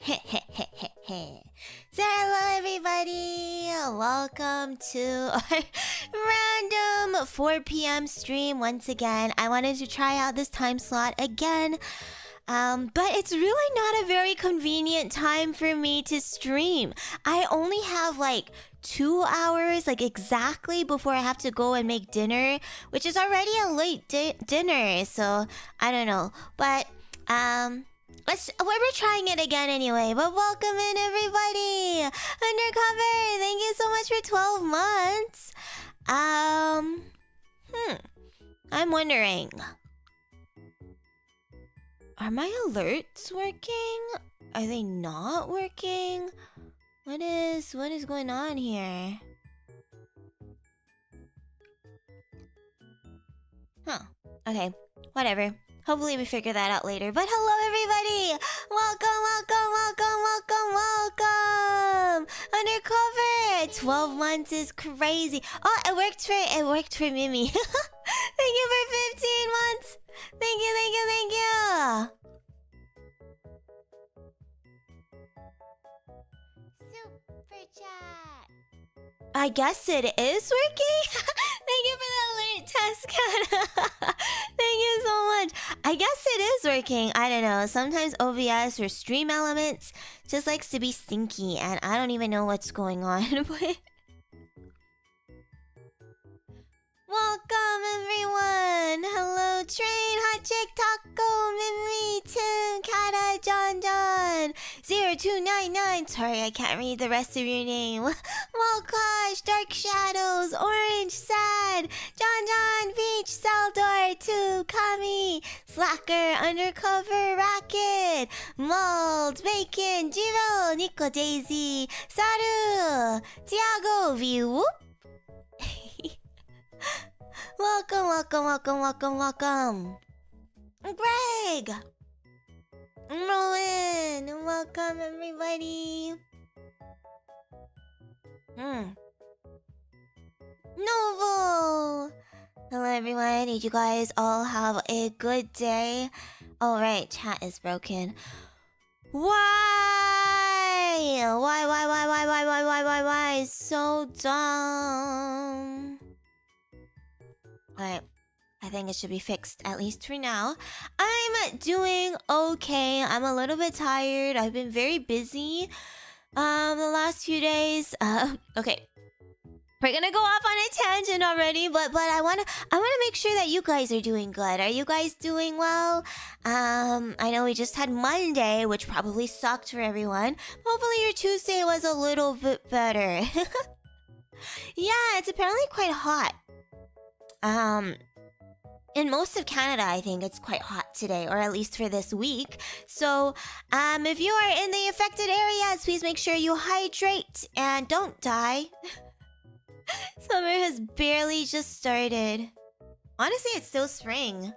So hello everybody, welcome to our random 4 p.m. stream once again. I wanted to try out this time slot again, but it's really not a very convenient time for me to stream. I only have like 2 hours, like exactly before I have to go and make dinner, which is already a late dinner, so I don't know. But we're trying it again anyway. But welcome in everybody. Undercover, thank you so much for 12 months. I'm wondering, are my alerts working? Are they not working? What is going on here? Huh. Okay, whatever. Hopefully we figure that out later. But hello everybody! Welcome! Undercover! 12 months is crazy. Oh, it worked for Mimy. Thank you for 15 months! Thank you! Super chat. I guess it is working. Thank you for the alert, test cat. Thank you so much. I guess it is working. I don't know. Sometimes OBS or Stream Elements just likes to be stinky, and I don't even know what's going on. But welcome everyone. Hello, Train, Hot Chick, Taco, Mimy, Tim, Kata, JonJonH, 0299. Sorry, I can't read the rest of your name. Walkosh, Dark Shadows, Orange, Sad, JonJonH, Beach, Saldor, 2, Kami, Slacker, Undercover, Racket, Mold, Bacon, Jiro, Nico, Daisy, Saru, Thiago, View. Welcome. Greg! Rowan! Welcome, everybody! Novo! Hello, everyone. Did you guys all have a good day? Oh, right. Chat is broken. Why? Why? So dumb. Alright, I think it should be fixed, at least for now. I'm doing okay. I'm a little bit tired. I've been very busy the last few days. Okay. We're gonna go off on a tangent already, but I wanna make sure that you guys are doing good. Are you guys doing well? I know we just had Monday, which probably sucked for everyone. Hopefully your Tuesday was a little bit better. Yeah, it's apparently quite hot. In most of Canada, I think it's quite hot today, or at least for this week. So, if you are in the affected areas, please make sure you hydrate and don't die. Summer has barely just started. Honestly, it's still spring.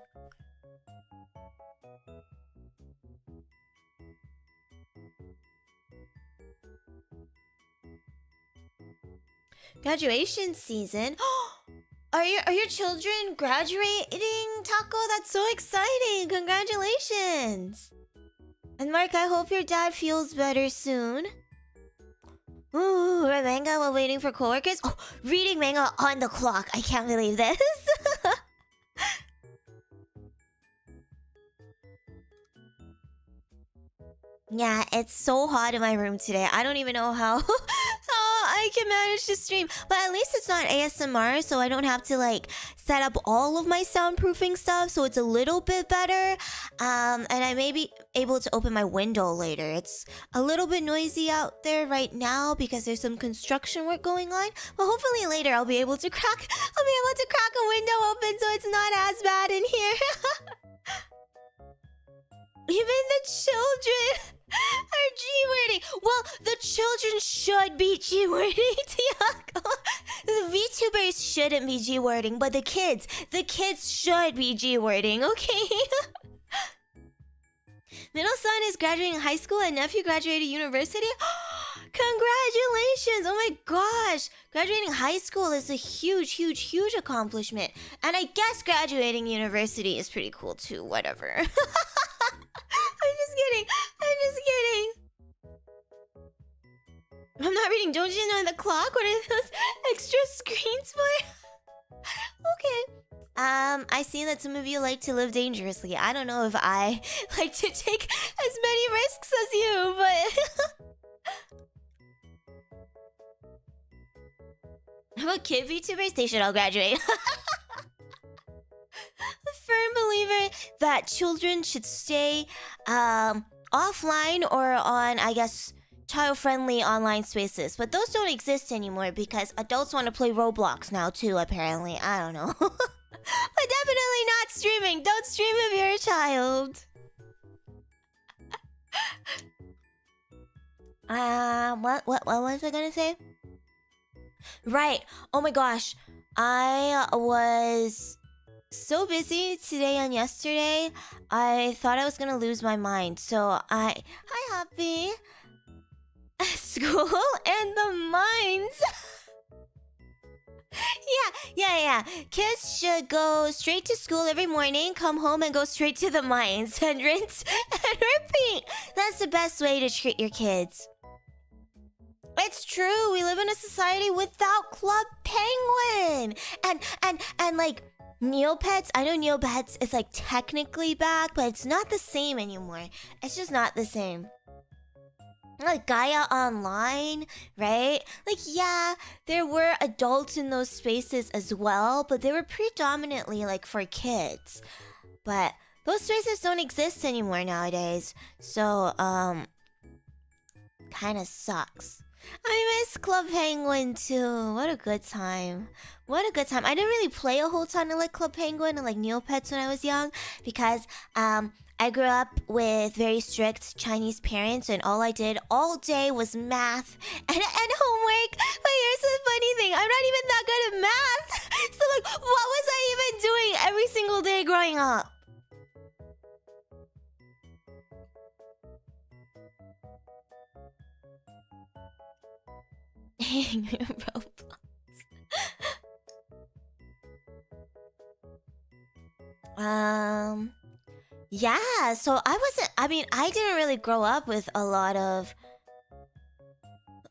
Graduation season. Are your children graduating, Taco? That's so exciting! Congratulations! And Mark, I hope your dad feels better soon. Ooh, read manga while waiting for coworkers. Oh, reading manga on the clock. I can't believe this. Yeah, it's so hot in my room today. I don't even know how I can manage to stream. But at least it's not ASMR, so I don't have to like set up all of my soundproofing stuff, so it's a little bit better. And I may be able to open my window later. It's a little bit noisy out there right now because there's some construction work going on. But hopefully later I'll be able to crack a window open so it's not as bad in here. Even the children are G-wording. Well, the children should be G-wording, Thiago. The VTubers shouldn't be G-wording, but the kids should be G-wording, okay? Middle son is graduating high school and nephew graduated university? Congratulations! Oh my gosh! Graduating high school is a huge accomplishment. And I guess graduating university is pretty cool too, whatever. I'm just kidding. I'm not reading. Don't you know the clock? What are those extra screens for? Okay. I see that some of you like to live dangerously. I don't know if I like to take as many risks as you, but... I'm a kid VTubers, they should all graduate. A firm believer that children should stay offline or on, I guess, child-friendly online spaces. But those don't exist anymore because adults want to play Roblox now too, apparently. I don't know. But definitely not streaming. Don't stream if you're a child. What was I gonna say? Right. Oh my gosh. I was so busy today and yesterday. I thought I was gonna lose my mind. So hi Happy. School and the mines. Yeah. Kids should go straight to school every morning, come home and go straight to the mines and rinse and repeat. That's the best way to treat your kids. It's true. We live in a society without Club Penguin. And like Neopets, I know Neopets is like technically back, but it's not the same anymore. It's just not the same. Like Gaia Online, right? Like, yeah, there were adults in those spaces as well, but they were predominantly like for kids. But those spaces don't exist anymore nowadays. So, kind of sucks. I miss Club Penguin too. What a good time. What a good time. I didn't really play a whole ton of like Club Penguin and like Neopets when I was young because, I grew up with very strict Chinese parents and all I did all day was math and homework. But here's the funny thing, I'm not even that good at math. So like, what was I even doing every single day growing up? Roblox. Yeah, so I didn't really grow up with a lot of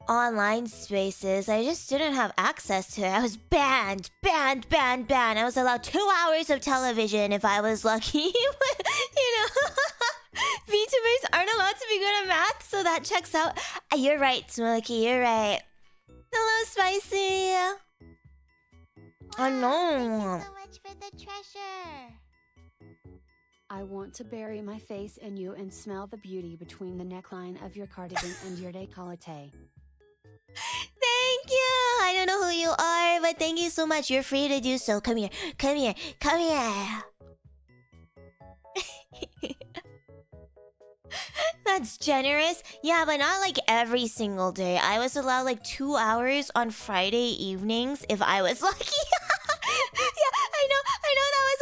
online spaces. I just didn't have access to it. I was banned. I was allowed 2 hours of television if I was lucky. You know, VTubers aren't allowed to be good at math, so that checks out. You're right, Smoky, you're right. Hello, Spicy. Oh no. Thank you so much for the treasure. I want to bury my face in you and smell the beauty between the neckline of your cardigan and your décolleté. Thank you! I don't know who you are, but thank you so much. You're free to do so. Come here. That's generous. Yeah, but not like every single day. I was allowed like 2 hours on Friday evenings if I was lucky. Yeah, I know that was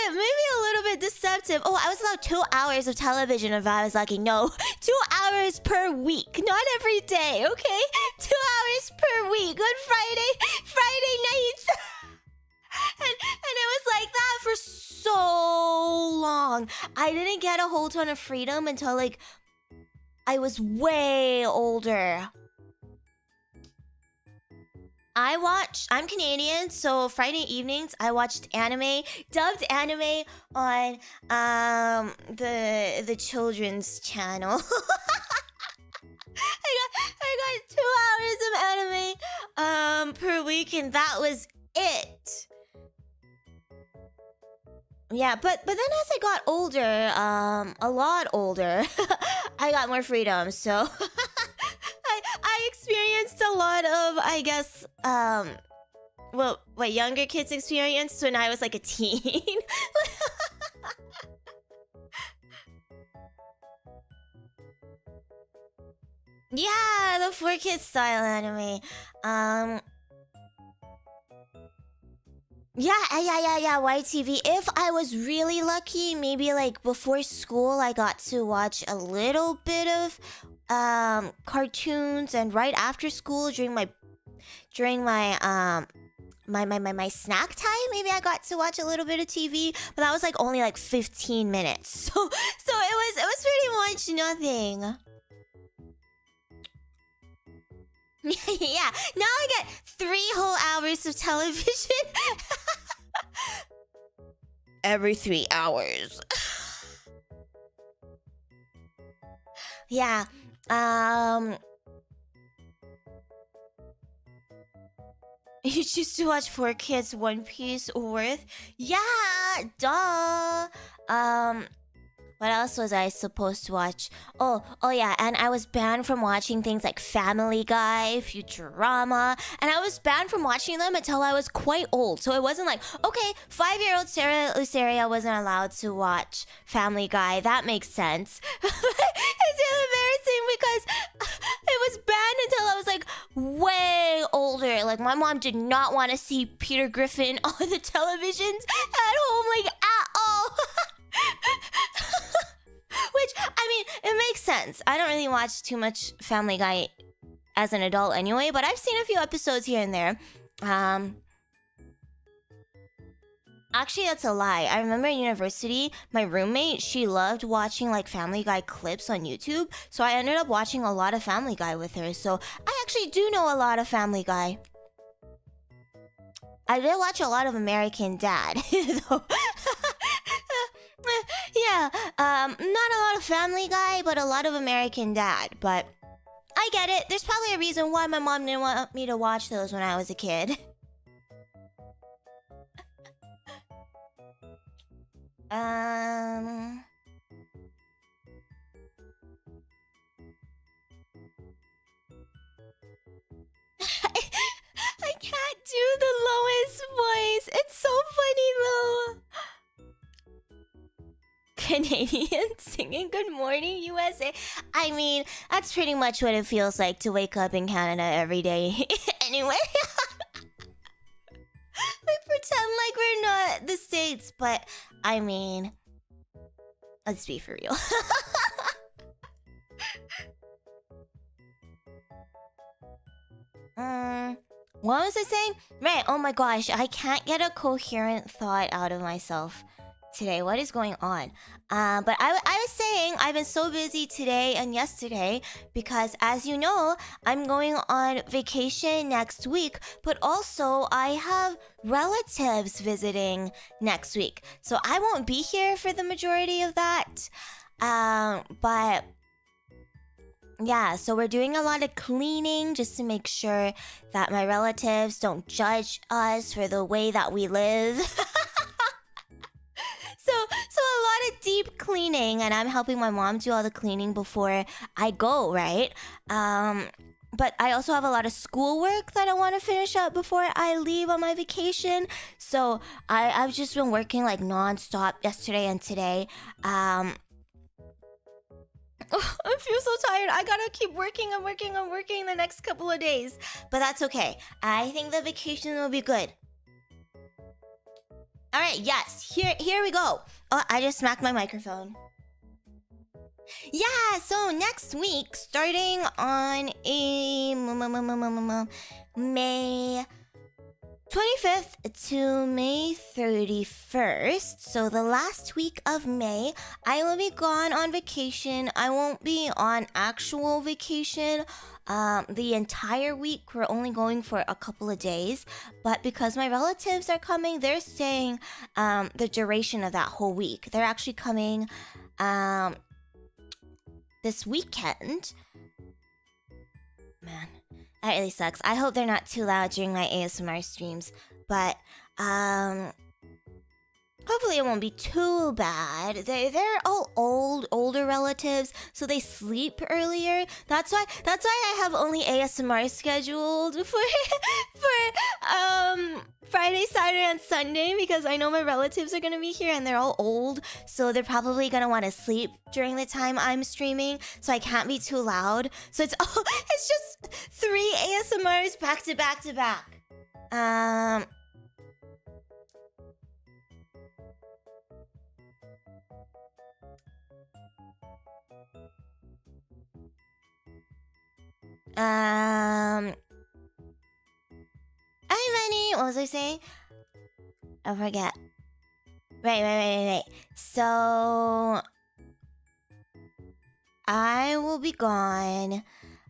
maybe a little bit deceptive. Oh, I was allowed 2 hours of television if I was lucky. No, 2 hours per week, not every day, okay? 2 hours per week on Friday nights. And it was like that for so long. I didn't get a whole ton of freedom until like I was way older. I'm Canadian, so Friday evenings I watched anime, dubbed anime on the children's channel. I got 2 hours of anime per week and that was it. Yeah, but then as I got older, a lot older, I got more freedom, so I experienced a lot of, I guess, what younger kids experienced when I was like a teen. Yeah, the 4Kids style anime. Yeah, YTV. If I was really lucky, maybe like before school I got to watch a little bit of cartoons, and right after school during my my snack time, maybe I got to watch a little bit of TV, but that was like only like 15 minutes. So it was pretty much nothing. Yeah, now I get 3 whole hours of television. Every 3 hours. Yeah. You choose to watch 4Kids One Piece worth? Yeah, duh. What else was I supposed to watch? Oh yeah, and I was banned from watching things like Family Guy, Futurama, and I was banned from watching them until I was quite old. So it wasn't like, okay, 5-year-old Cera Luceria wasn't allowed to watch Family Guy. That makes sense. It's embarrassing because it was banned until I was like way older. Like my mom did not want to see Peter Griffin on the televisions at home, like at all. Which, I mean, it makes sense. I don't really watch too much Family Guy as an adult anyway, but I've seen a few episodes here and there. Actually, that's a lie. I remember at university, my roommate, she loved watching like Family Guy clips on YouTube, so I ended up watching a lot of Family Guy with her. So I actually do know a lot of Family Guy. I did watch a lot of American Dad, though. Yeah, not a lot of Family Guy, but a lot of American Dad. But I get it. There's probably a reason why my mom didn't want me to watch those when I was a kid. I can't do the lowest voice. It's so funny though. Canadian singing Good Morning USA. I mean, that's pretty much what it feels like to wake up in Canada every day. Anyway. We pretend like we're not the States, but I mean, let's be for real. What was I saying? Right, oh my gosh, I can't get a coherent thought out of myself today. What is going on? But I was saying I've been so busy today and yesterday because, as you know, I'm going on vacation next week, but also I have relatives visiting next week. So I won't be here for the majority of that. But yeah, so we're doing a lot of cleaning just to make sure that my relatives don't judge us for the way that we live. So a lot of deep cleaning, and I'm helping my mom do all the cleaning before I go, right? But I also have a lot of schoolwork that I want to finish up before I leave on my vacation. So I've just been working like non-stop yesterday and today. I feel so tired. I gotta keep working and working the next couple of days. But that's okay. I think the vacation will be good. Alright, yes, here we go. Oh, I just smacked my microphone. Yeah, so next week, starting on May 25th to May 31st, so the last week of May, I will be gone on vacation. I won't be on actual vacation the entire week. We're only going for a couple of days, but because my relatives are coming, they're staying the duration of that whole week. They're actually coming this weekend. Man, that really sucks. I hope they're not too loud during my ASMR streams, but hopefully it won't be too bad. They're all older relatives, so they sleep earlier. That's why I have only ASMR scheduled for Friday, Saturday, and Sunday, because I know my relatives are gonna be here and they're all old, so they're probably gonna want to sleep during the time I'm streaming, so I can't be too loud. So it's just 3 ASMRs back to back to back. Hi, Manny. What was I saying? I forget. Right. So I will be gone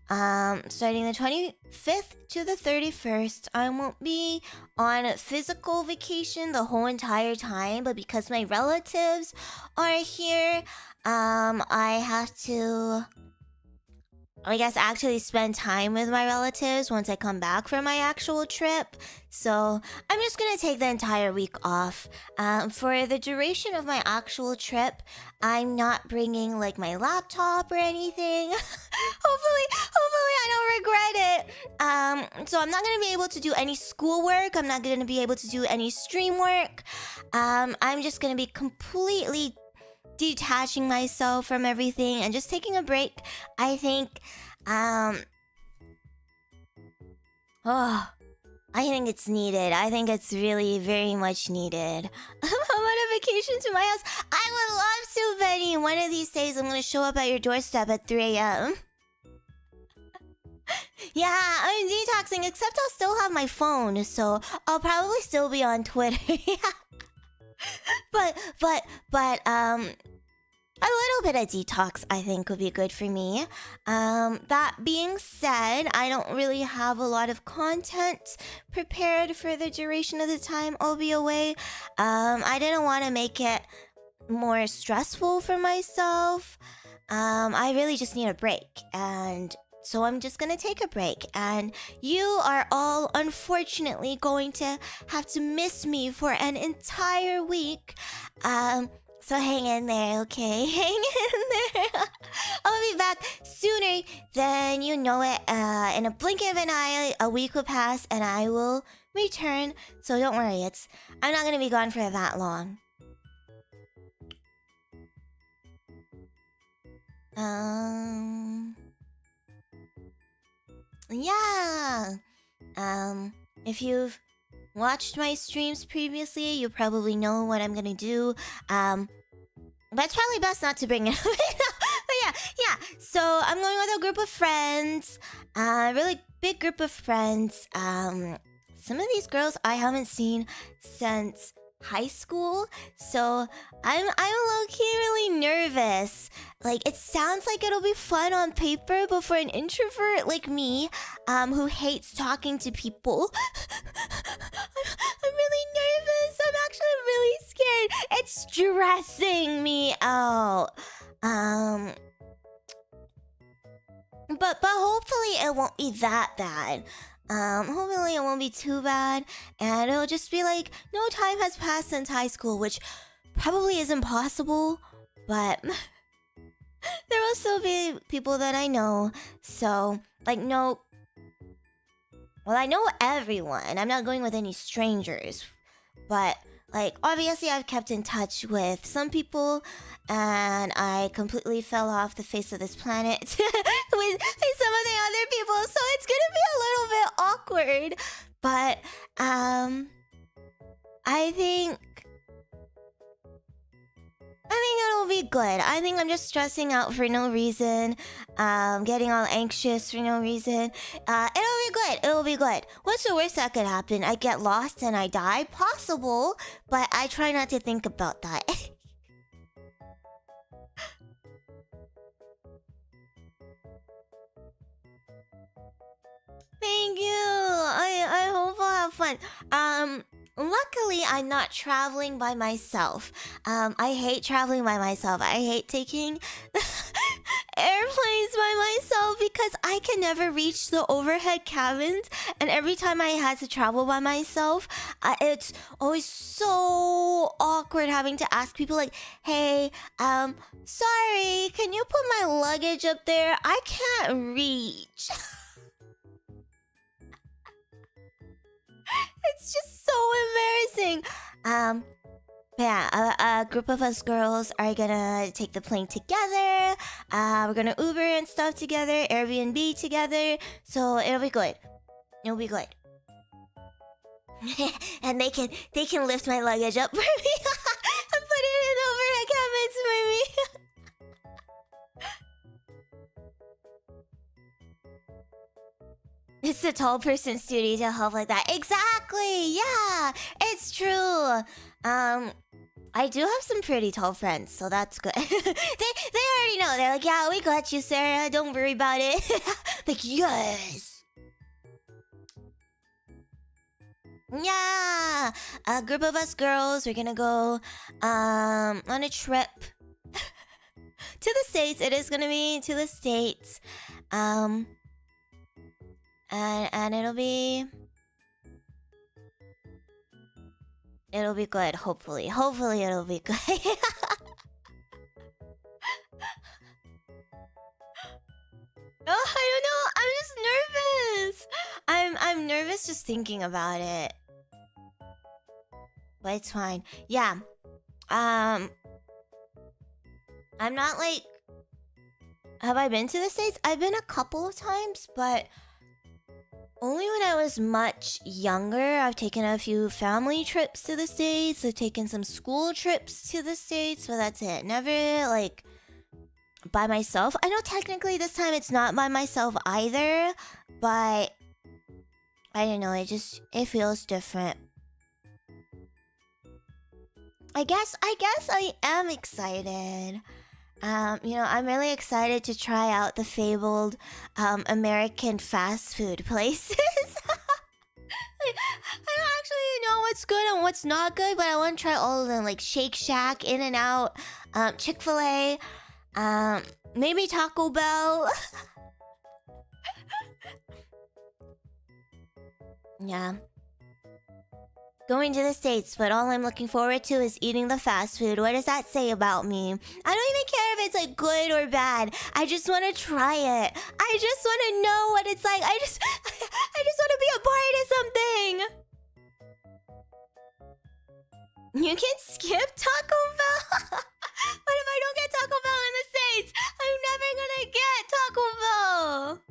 Starting the 25th to the 31st, I won't be on physical vacation the whole entire time, but because my relatives are here, I have to, I guess, actually spend time with my relatives once I come back from my actual trip. So I'm just gonna take the entire week off. For the duration of my actual trip, I'm not bringing like my laptop or anything. hopefully I don't regret it. So I'm not gonna be able to do any schoolwork. I'm not gonna be able to do any stream work. I'm just gonna be completely detaching myself from everything and just taking a break. I think I think it's needed. I think it's really very much needed. I'm on a vacation to my house. I would love to, Benny. One of these days I'm gonna show up at your doorstep at 3 a.m. Yeah, I'm detoxing, except I'll still have my phone, so I'll probably still be on Twitter. But a little bit of detox, I think, would be good for me. That being said, I don't really have a lot of content prepared for the duration of the time I'll be away. I didn't want to make it more stressful for myself. I really just need a break, and so I'm just gonna take a break. And you are all unfortunately going to have to miss me for an entire week. So hang in there, okay? Hang in there. I'll be back sooner than you know it. In a blink of an eye, a week will pass and I will return. So don't worry, I'm not gonna be gone for that long. Yeah. If you've watched my streams previously, you probably know what I'm gonna do. But it's probably best not to bring it up. But yeah. So I'm going with a group of friends. A really big group of friends. Some of these girls I haven't seen since high school. So I'm low-key really nervous. Like, it sounds like it'll be fun on paper, but for an introvert like me, who hates talking to people, I'm really nervous. I'm actually really scared. It's stressing me out. But hopefully it won't be that bad. Hopefully it won't be too bad, and it'll just be like no time has passed since high school, which probably isn't possible, but there will still be people that I know. So, like, no, well, I know everyone. I'm not going with any strangers, but like, obviously I've kept in touch with some people, and I completely fell off the face of this planet with some of the other people, so it's gonna be a little bit awkward. But I think it'll be good. I think I'm just stressing out for no reason, getting all anxious for no reason. It'll be good. What's the worst that could happen? I get lost and I die? Possible, but I try not to think about that. Thank you. I hope I'll have fun. Luckily, I'm not traveling by myself. I hate traveling by myself. I hate taking airplanes by myself because I can never reach the overhead cabins. And every time I had to travel by myself, it's always so awkward having to ask people like, hey, sorry, can you put my luggage up there? I can't reach. It's just so embarrassing. Yeah, a group of us girls are gonna take the plane together. We're gonna Uber and stuff together, Airbnb together. So it'll be good. It'll be good. And they can lift my luggage up for me and put it in overhead cabins for me. It's the tall person's duty to help like that. Exactly. Yeah, it's true. I I do have some pretty tall friends, so that's good. they already know. They're like, yeah, we got you, Sarah. Don't worry about it. Like, yes. Yeah. A group of us girls, we're gonna go on a trip to the States. It is gonna be to the States. And it'll be good, hopefully. Hopefully it'll be good. Oh, I don't know. I'm just nervous. I'm nervous just thinking about it. But it's fine. Yeah. I'm not like... Have I been to the States? I've been a couple of times, but only when I was much younger. I've taken a few family trips to the States. I've taken some school trips to the States, but that's it. Never, like, by myself. I know technically this time it's not by myself either, but I don't know, it feels different. I guess I am excited. You know, I'm really excited to try out the fabled American fast food places. I don't actually know what's good and what's not good, but I want to try all of them, like Shake Shack, In-N-Out, Chick-fil-A, maybe Taco Bell. Yeah. Going to the States, but all I'm looking forward to is eating the fast food. What does that say about me? I don't even care if it's like good or bad. I just want to try it. I just want to know what it's like. I just want to be a part of something. You can skip Taco Bell. What if I don't get Taco Bell in the States? I'm never gonna get Taco Bell.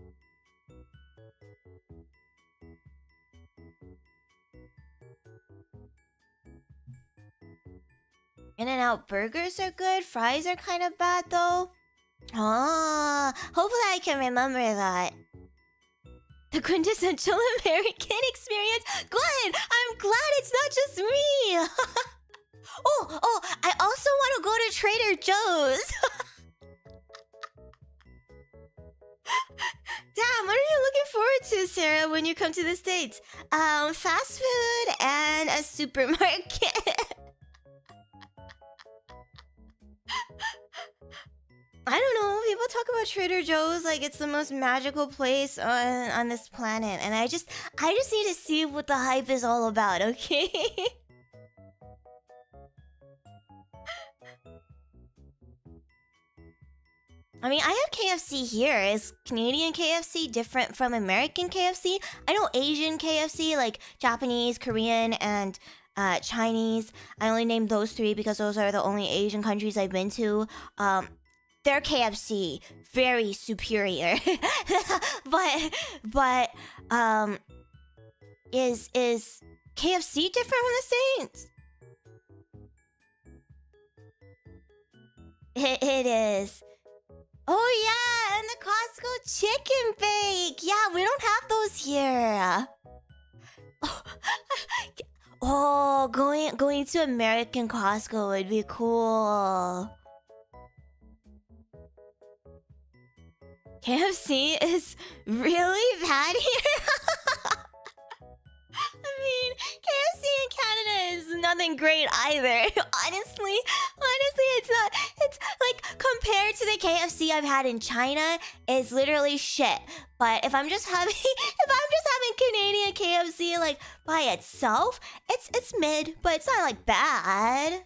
In-N-Out burgers are good. Fries are kind of bad though. Ah, hopefully I can remember that. The quintessential American experience. Good! I'm glad it's not just me! Oh, I also want to go to Trader Joe's. Damn, what are you looking forward to, Sarah, when you come to the States? Fast food and a supermarket. I don't know. People talk about Trader Joe's like it's the most magical place on this planet, and I just need to see what the hype is all about. Okay. I mean, I have KFC here. Is Canadian KFC different from American KFC? I know Asian KFC, like Japanese, Korean, and Chinese. I only named those three because those are the only Asian countries I've been to. Their KFC very superior, but is KFC different from the States? It is. Oh yeah, and the Costco chicken bake. Yeah, we don't have those here. Oh, going to American Costco would be cool. KFC is really bad here. I mean, KFC in Canada is nothing great either. Honestly, it's not. It's like compared to the KFC I've had in China, it's literally shit. But if I'm just having Canadian KFC like by itself, it's mid, but it's not like bad.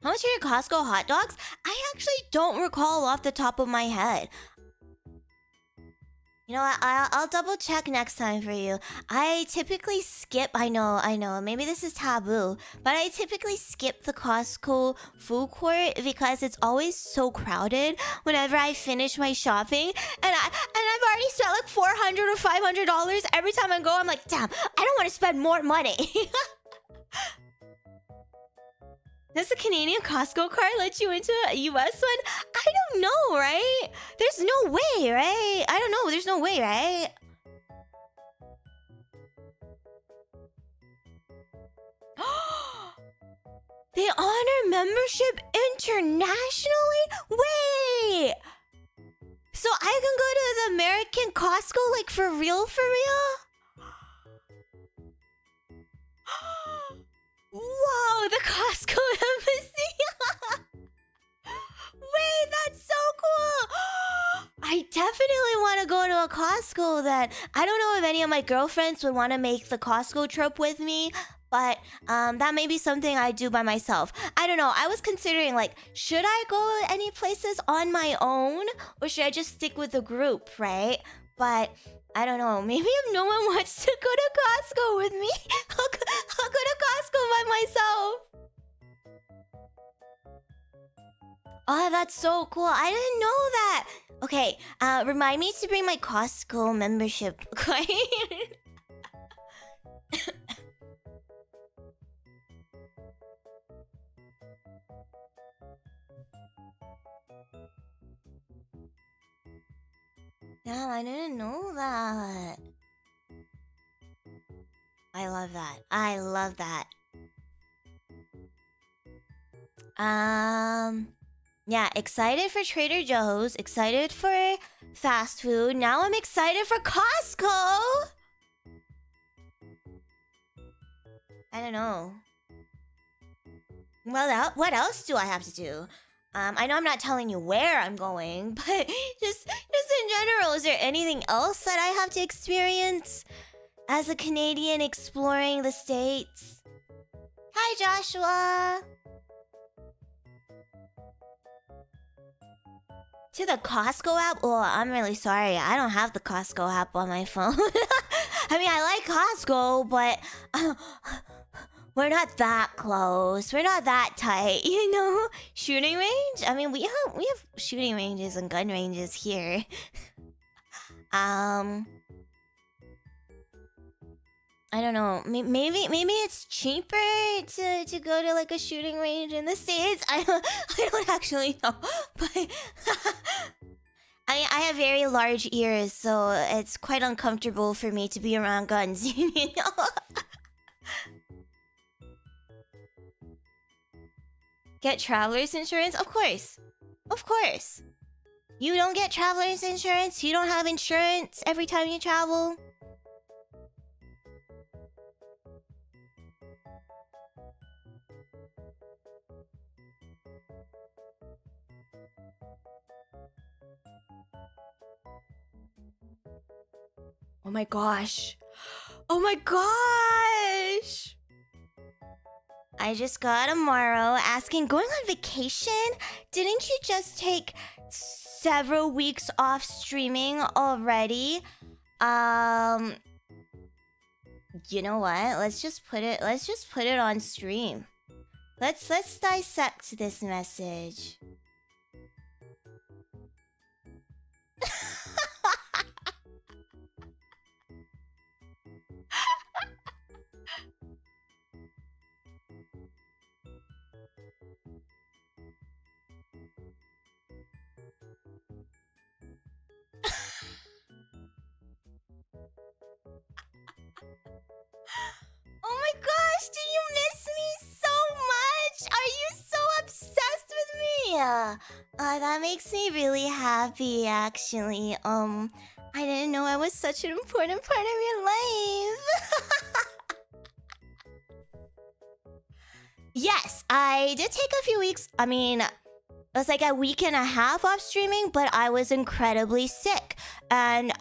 How much are your Costco hot dogs? I actually don't recall off the top of my head. You know what? I'll double check next time for you. I typically skip. I know. Maybe this is taboo, but I typically skip the Costco food court because it's always so crowded. Whenever I finish my shopping, and I've already spent like $400 or $500 every time I go. I'm like, damn, I don't want to spend more money. Does the Canadian Costco card let you into a US one? I don't know, right? There's no way, right? I don't know. There's no way, right? They honor membership internationally? Wait! So I can go to the American Costco, like, for real, for real? Whoa, the Costco embassy! Wait, that's so cool! I definitely want to go to a Costco then. I don't know if any of my girlfriends would want to make the Costco trip with me, but that may be something I do by myself. I don't know. I was considering, like, should I go any places on my own, or should I just stick with the group, right? But I don't know. Maybe if no one wants to go to Costco with me, I'll go to Costco by myself. Oh, that's so cool. I didn't know that. Okay, remind me to bring my Costco membership coin. Yeah, I didn't know that. I love that. I love that. Yeah, excited for Trader Joe's, excited for fast food. Now I'm excited for Costco. I don't know. Well, what else do I have to do? I know I'm not telling you where I'm going, but just in general, is there anything else that I have to experience as a Canadian exploring the States? Hi, Joshua. To the Costco app? Oh, I'm really sorry. I don't have the Costco app on my phone. I mean, I like Costco, but we're not that close. We're not that tight, you know? Shooting range? I mean, we have shooting ranges and gun ranges here. I don't know. Maybe it's cheaper to go to like a shooting range in the States. I don't actually know, but I have very large ears, so it's quite uncomfortable for me to be around guns. You know. Get traveler's insurance? Of course. Of course. You don't get traveler's insurance? You don't have insurance every time you travel? Oh my gosh. Oh my gosh! I just got a Morrow asking, going on vacation? Didn't you just take several weeks off streaming already? You know what? Let's just put it on stream. Let's dissect this message. Oh my gosh, do you miss me so much? Are you so obsessed with me? That makes me really happy, actually. I didn't know I was such an important part of your life. Yes, I did take a few weeks. I mean, it was like a week and a half off streaming, but I was incredibly sick. And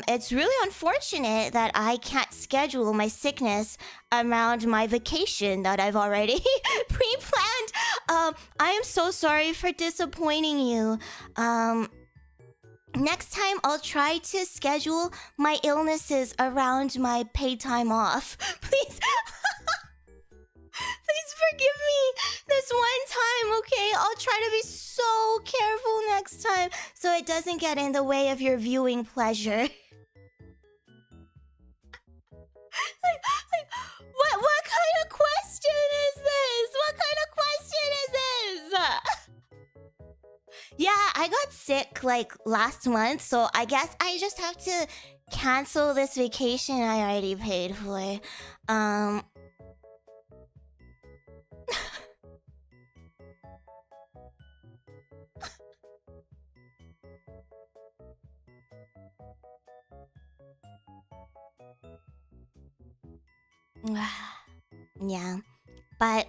it's really unfortunate that I can't schedule my sickness around my vacation that I've already pre-planned. I am so sorry for disappointing you. Next time, I'll try to schedule my illnesses around my paid time off. Please. Please forgive me this one time, okay? I'll try to be so careful next time so it doesn't get in the way of your viewing pleasure. What kind of question is this? What kind of question is this? Yeah, I got sick like last month, so I guess I just have to cancel this vacation I already paid for. Yeah, but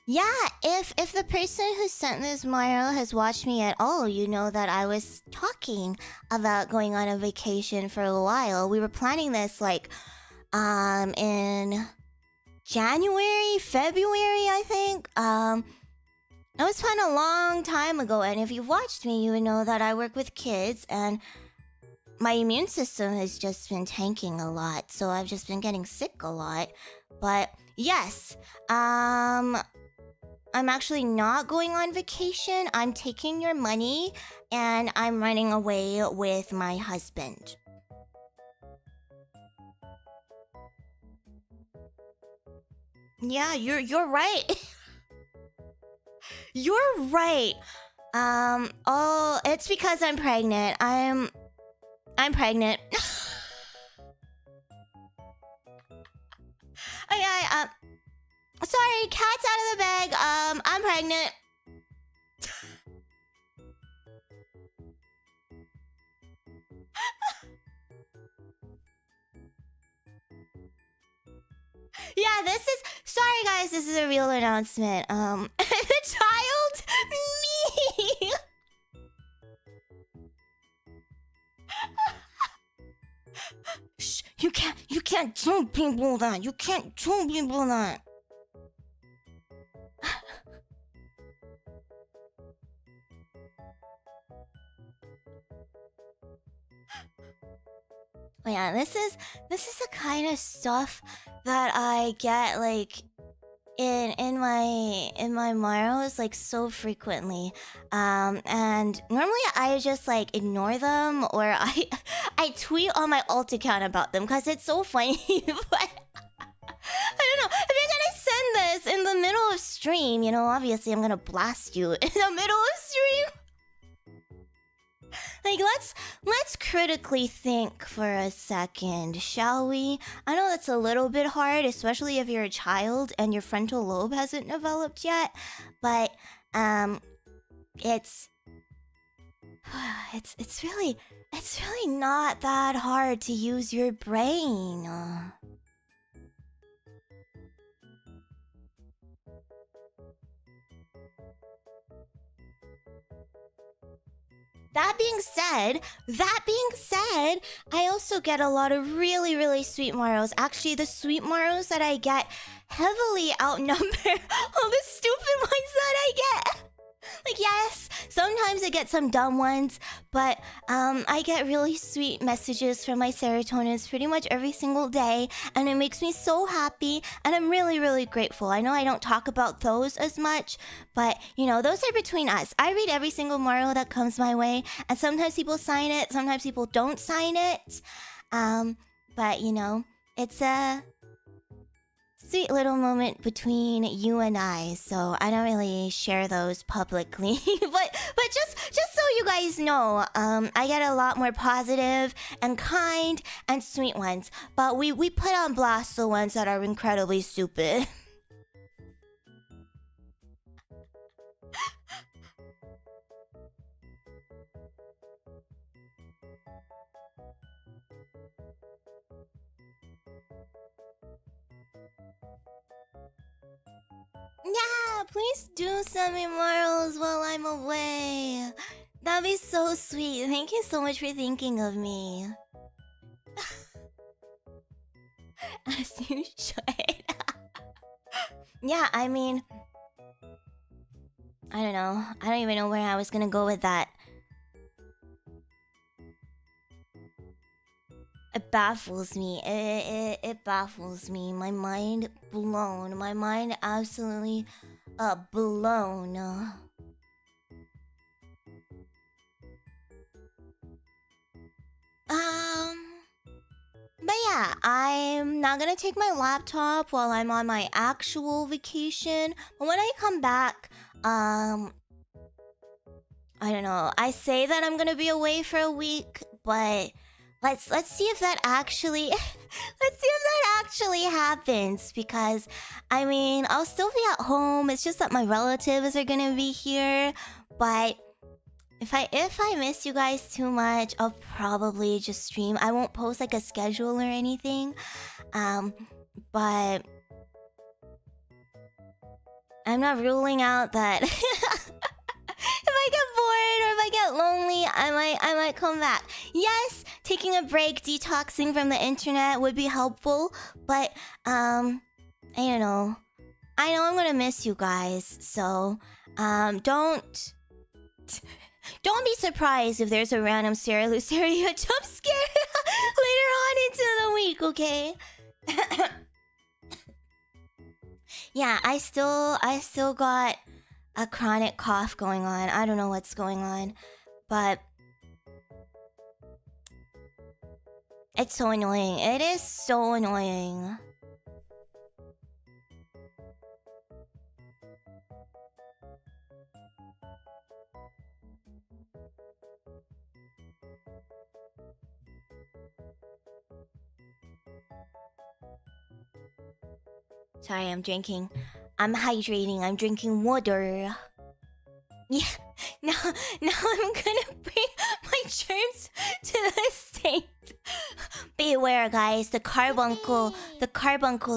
yeah, if the person who sent this Mario has watched me at all, you know that I was talking about going on a vacation for a while. We were planning this like in January, February, I think. It was planned a long time ago, and if you've watched me, you would know that I work with kids, and my immune system has just been tanking a lot, so I've just been getting sick a lot. But yes, I'm actually not going on vacation. I'm taking your money, and I'm running away with my husband. Yeah, you're right. You're right. Oh, it's because I'm pregnant. I'm pregnant. Okay, sorry, cat's out of the bag. I'm pregnant. Yeah, this is... Sorry, guys, this is a real announcement. The child? Me! Shh, you can't tell people that. You can't tell people that. Yeah, this is the kind of stuff that I get like in my Maros like so frequently. And normally I just like ignore them, or I tweet on my alt account about them because it's so funny. But I don't know, if you're gonna send this in the middle of stream, you know, obviously I'm gonna blast you in the middle of stream. Like, let's critically think for a second, shall we? I know that's a little bit hard, especially if you're a child and your frontal lobe hasn't developed yet, but it's really not that hard to use your brain. That being said, I also get a lot of really, really sweet Maros. Actually, the sweet Maros that I get heavily outnumber all the stupid ones that I get. Like, yes, sometimes I get some dumb ones, but I get really sweet messages from my serotonins pretty much every single day, and it makes me so happy, and I'm really, really grateful. I know I don't talk about those as much, but, you know, those are between us. I read every single Mario that comes my way, and sometimes people sign it, sometimes people don't sign it, but, you know, it's a sweet little moment between you and I, so I don't really share those publicly. but just so you guys know, I get a lot more positive and kind and sweet ones, but we put on blast the ones that are incredibly stupid. Yeah, please do send me morals while I'm away. That'd be so sweet. Thank you so much for thinking of me. As you should. Yeah, I mean, I don't know. I don't even know where I was gonna go with that. It baffles me. It baffles me. My mind blown. My mind absolutely blown. But yeah, I'm not gonna take my laptop while I'm on my actual vacation. But when I come back, I don't know. I say that I'm gonna be away for a week, but let's see if that actually happens, because I mean, I'll still be at home. It's just that my relatives are gonna be here. But if I miss you guys too much, I'll probably just stream. I won't post like a schedule or anything. but I'm not ruling out that if I get bored or if I get lonely, I might come back. Yes, taking a break, detoxing from the internet would be helpful, but I don't know. I know I'm gonna miss you guys, so don't be surprised if there's a random Cera Luceria jump scare later on into the week, okay? Yeah, I still got a chronic cough going on. I don't know what's going on, but it's so annoying. It is so annoying. Sorry, I'm hydrating. I'm drinking water. Yeah, now I'm gonna bring my germs to the States. Beware, guys. The carbuncle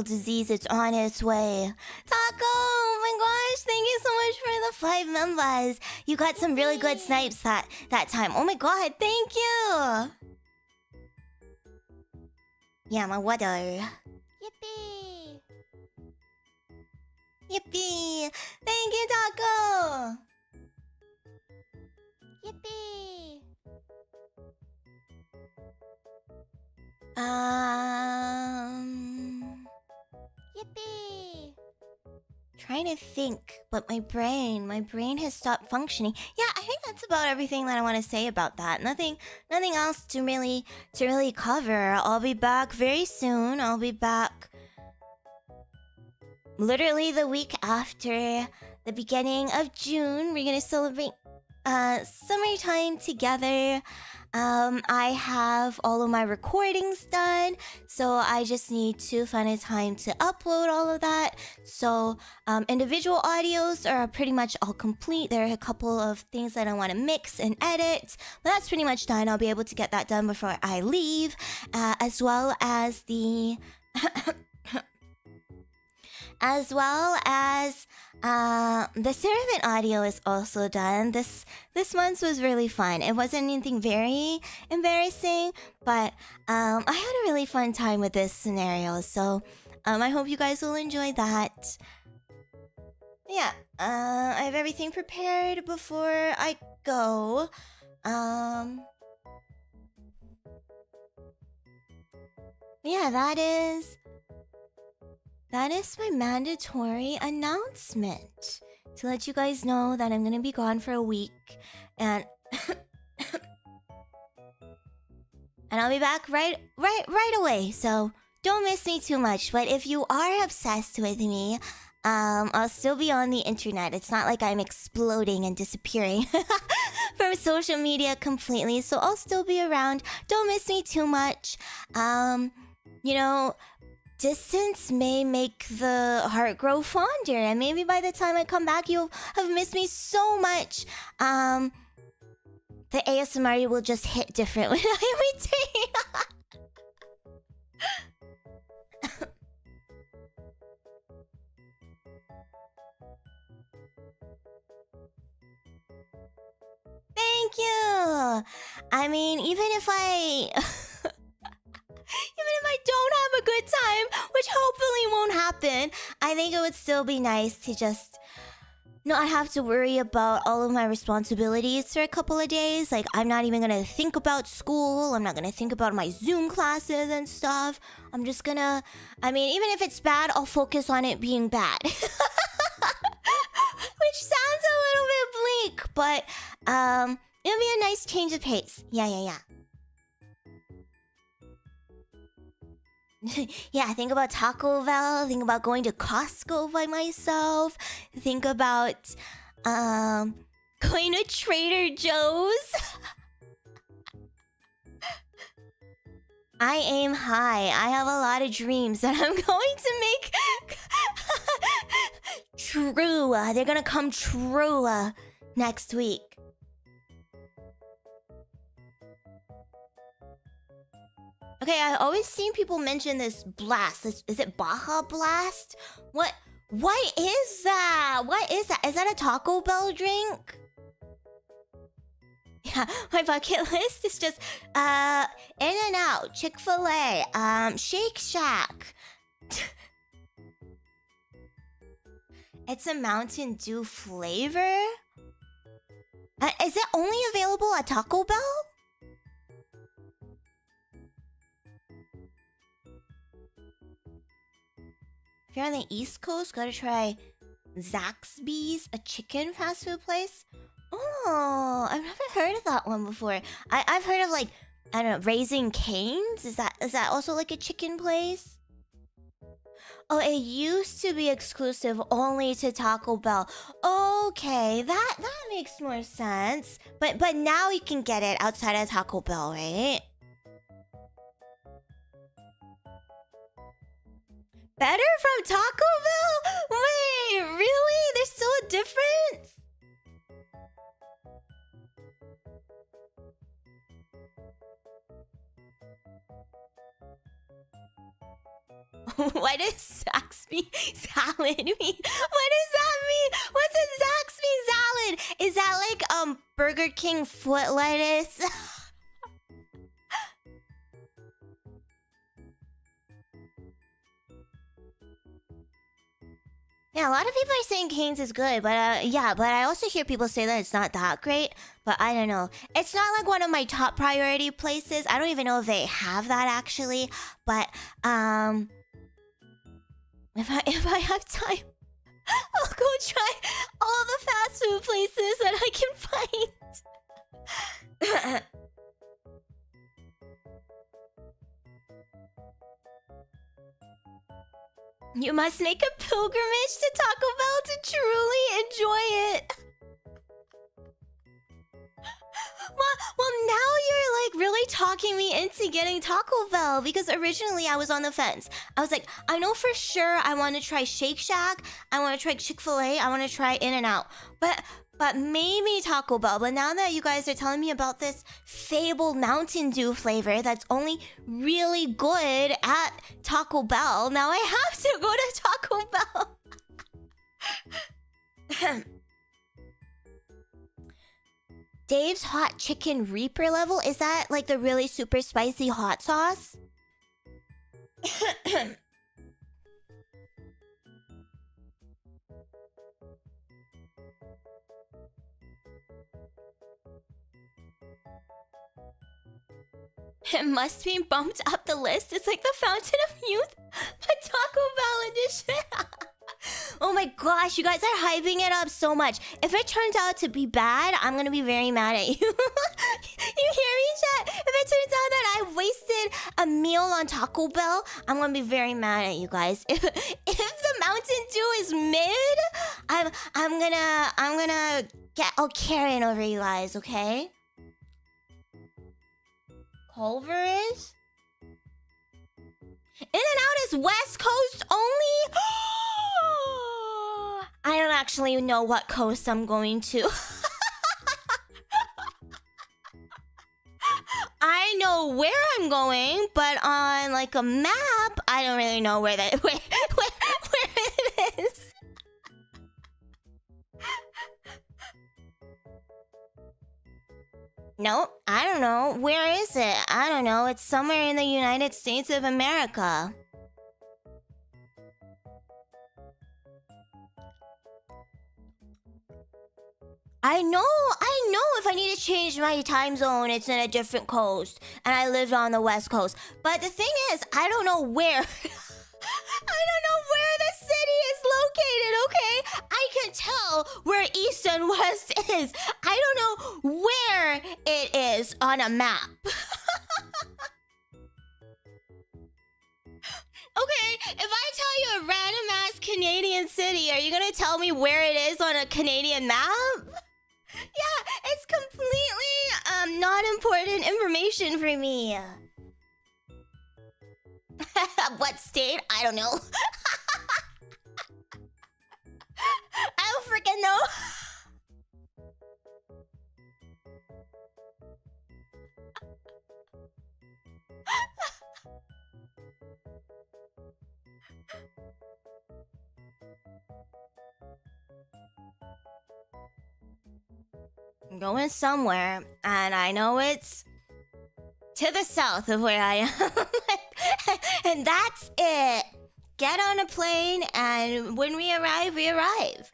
disease is on its way. Taco, oh my gosh, thank you so much for the 5 members. You got some really good snipes that time. Oh my god, thank you. Yeah, my water. Yippee! Yippee! Thank you, Taco! Yippee! Yippee! Trying to think, but my brain has stopped functioning. Yeah, I think that's about everything that I want to say about that. Nothing else to really cover. I'll be back very soon. I'll be back literally the week after the beginning of June. We're gonna celebrate summertime together. I have all of my recordings done, so I just need to find a time to upload all of that. So individual audios are pretty much all complete. There are a couple of things that I want to mix and edit, but that's pretty much done. I'll be able to get that done before I leave, as well as the the Ceravant audio is also done. This month's was really fun. It wasn't anything very embarrassing, but I had a really fun time with this scenario. So I hope you guys will enjoy that. Yeah, I have everything prepared before I go. Yeah, that is my mandatory announcement to let you guys know that I'm gonna be gone for a week, and and I'll be back right away. So don't miss me too much. But if you are obsessed with me, I'll still be on the internet. It's not like I'm exploding and disappearing from social media completely. So I'll still be around. Don't miss me too much. You know, distance may make the heart grow fonder, and maybe by the time I come back, you'll have missed me so much. The ASMR will just hit different when I retain. Thank you. I mean, even if I don't have a good time, which hopefully won't happen, I think it would still be nice to just not have to worry about all of my responsibilities for a couple of days. Like, I'm not even gonna think about school. I'm not gonna think about my Zoom classes and stuff. I'm just gonna... I mean, even if it's bad, I'll focus on it being bad. Which sounds a little bit bleak, but it'll be a nice change of pace. Yeah. Yeah, think about Taco Bell. Think about going to Costco by myself. Think about going to Trader Joe's. I aim high. I have a lot of dreams that I'm going to make true. They're gonna come true next week. Okay, I always seen people mention this blast. Is it Baja Blast? What is that? What is that? Is that a Taco Bell drink? Yeah, my bucket list is just In-N-Out, Chick-fil-A, Shake Shack. It's a Mountain Dew flavor? Is it only available at Taco Bell? If you're on the East Coast, gotta try Zaxby's, a chicken fast food place. Oh, I've never heard of that one before. I've heard of, like, I don't know, Raising Cane's? Is that also like a chicken place? Oh, it used to be exclusive only to Taco Bell. Okay, that makes more sense. But now you can get it outside of Taco Bell, right? Better from Taco Bell? Wait, really? There's still a difference? What does Zaxby salad mean? What does that mean? What's a Zaxby salad? Is that like Burger King foot lettuce? Yeah, a lot of people are saying Cane's is good, but yeah, but I also hear people say that it's not that great. But I don't know. It's not like one of my top priority places. I don't even know if they have that actually. But if I have time, I'll go try all the fast food places that I can find. You must make a pilgrimage to Taco Bell to truly enjoy it. Well, now you're like really talking me into getting Taco Bell because originally I was on the fence. I was like, I know for sure I want to try Shake Shack, I want to try Chick-fil-A, I want to try In-N-Out, but maybe Taco Bell. But now that you guys are telling me about this fabled Mountain Dew flavor that's only really good at Taco Bell, now I have to go to Taco Bell. Dave's hot chicken Reaper level? Is that like the really super spicy hot sauce? It must be bumped up the list. It's like the Fountain of Youth, but Taco Bell edition. Oh my gosh, you guys are hyping it up so much. If it turns out to be bad, I'm gonna be very mad at you. You hear me, chat? If it turns out that I wasted a meal on Taco Bell, I'm gonna be very mad at you guys. If the Mountain Dew is mid, I'm gonna get all Karen over you guys, okay? Culver is? In-N-Out is West Coast only? I don't actually know what coast I'm going to. I know where I'm going, but on like a map, I don't really know where that where it is. Nope, I don't know. Where is it? I don't know. It's somewhere in the United States of America. I know if I need to change my time zone, it's in a different coast. And I live on the West Coast. But the thing is, I don't know where. I don't know where the city is located, okay? I can tell where East and West is. I don't know where it is on a map. Okay, if I tell you a random-ass Canadian city, are you gonna tell me where it is on a Canadian map? Yeah, it's completely, not important information for me. What state? I don't know. I don't freaking know. I'm going somewhere, and I know it's to the south of where I am. And that's it. Get on a plane, and when we arrive, we arrive.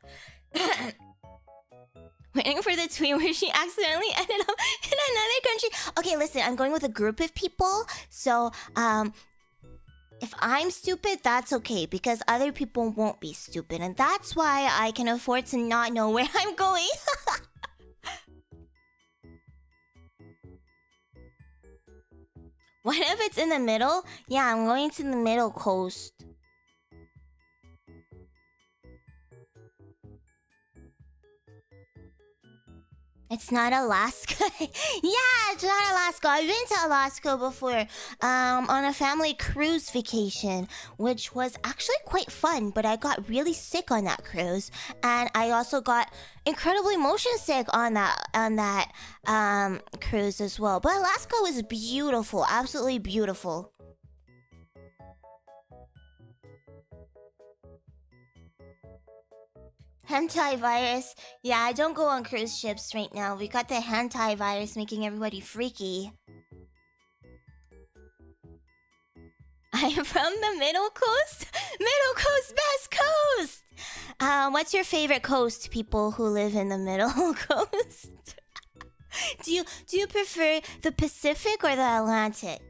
Waiting for the tweet where she accidentally ended up in another country. Okay, listen, I'm going with a group of people, so, if I'm stupid, that's okay, because other people won't be stupid, and that's why I can afford to not know where I'm going. What if it's in the middle? Yeah, I'm going to the middle coast. It's not Alaska. Yeah, it's not Alaska. I've been to Alaska before, on a family cruise vacation, which was actually quite fun, but I got really sick on that cruise, and I also got incredibly motion sick on that cruise as well. But Alaska was beautiful, absolutely beautiful. Hentai virus. Yeah, I don't go on cruise ships right now. We got the hentai virus making everybody freaky. I am from the middle coast. Middle coast, best coast. What's your favorite coast, people who live in the middle coast? Do you prefer the Pacific or the Atlantic?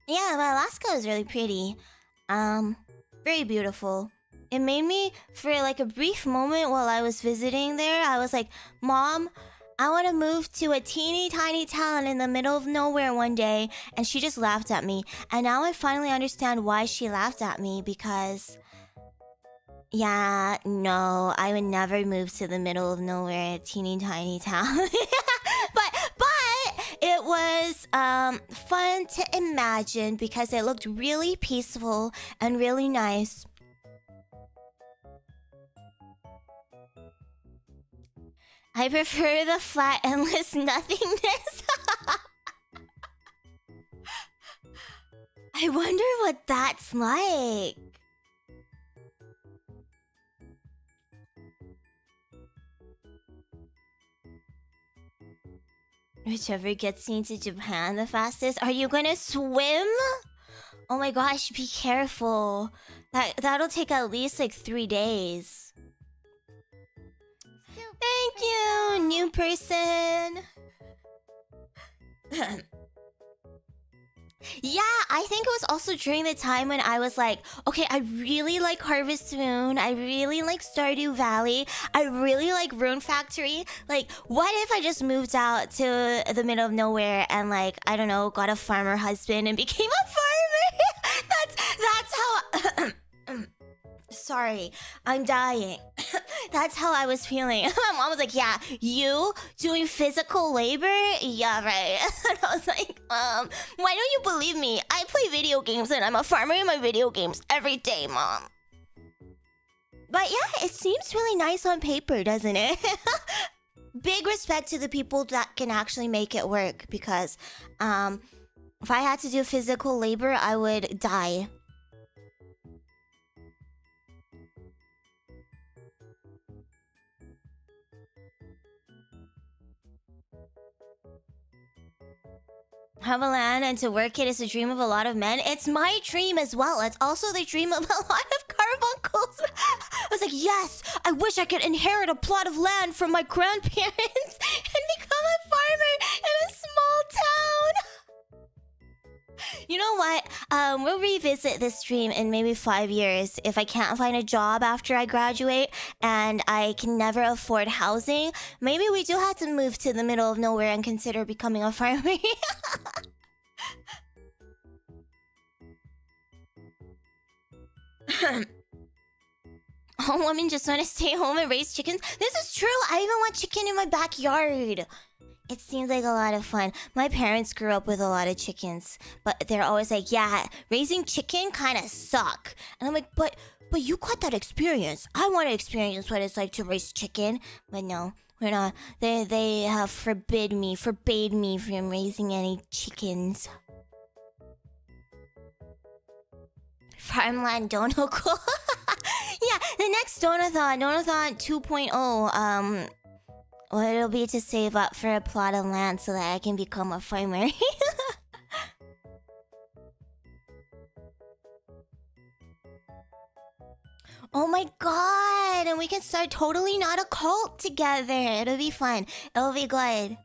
Yeah, but Alaska is really pretty. Very beautiful. It made me, for like a brief moment while I was visiting there, I was like, Mom, I want to move to a teeny tiny town in the middle of nowhere one day. And she just laughed at me. And now I finally understand why she laughed at me, because... Yeah, no, I would never move to the middle of nowhere, a teeny tiny town. But it was fun to imagine because it looked really peaceful and really nice. I prefer the flat, endless nothingness. I wonder what that's like. Whichever gets me to Japan the fastest. Are you gonna swim? Oh my gosh, be careful. That'll take at least like 3 days. Thank you, new person. Yeah, I think it was also during the time when I was like, okay, I really like Harvest Moon, I really like Stardew Valley, I really like Rune Factory. Like, what if I just moved out to the middle of nowhere and, like, I don't know, got a farmer husband and became a farmer? That's how... Sorry, I'm dying. That's how I was feeling. My mom was like, yeah, you doing physical labor? Yeah, right. And I was like, why don't you believe me? I play video games and I'm a farmer in my video games every day, Mom. But yeah, it seems really nice on paper, doesn't it? Big respect to the people that can actually make it work, because if I had to do physical labor, I would die. Have a land and to work it is the dream of a lot of men. It's my dream as well. It's also the dream of a lot of carbuncles. I was like, yes, I wish I could inherit a plot of land from my grandparents and become a farmer in a small town. You know what? We'll revisit this dream in maybe 5 years. If I can't find a job after I graduate and I can never afford housing, maybe we do have to move to the middle of nowhere and consider becoming a farmer. All women just want to stay home and raise chickens. This is true. I even want chicken in my backyard. It seems like a lot of fun. My parents grew up with a lot of chickens, but they're always like, yeah, raising chicken kind of suck. And I'm like, but you got that experience. I want to experience what it's like to raise chicken. But no, we're not. They have forbade me from raising any chickens. Farmland don't know cool. Yeah, the next Donathon 2.0, well, it'll be to save up for a plot of land so that I can become a farmer. Oh my god! And we can start totally not a cult together. It'll be fun. It'll be good.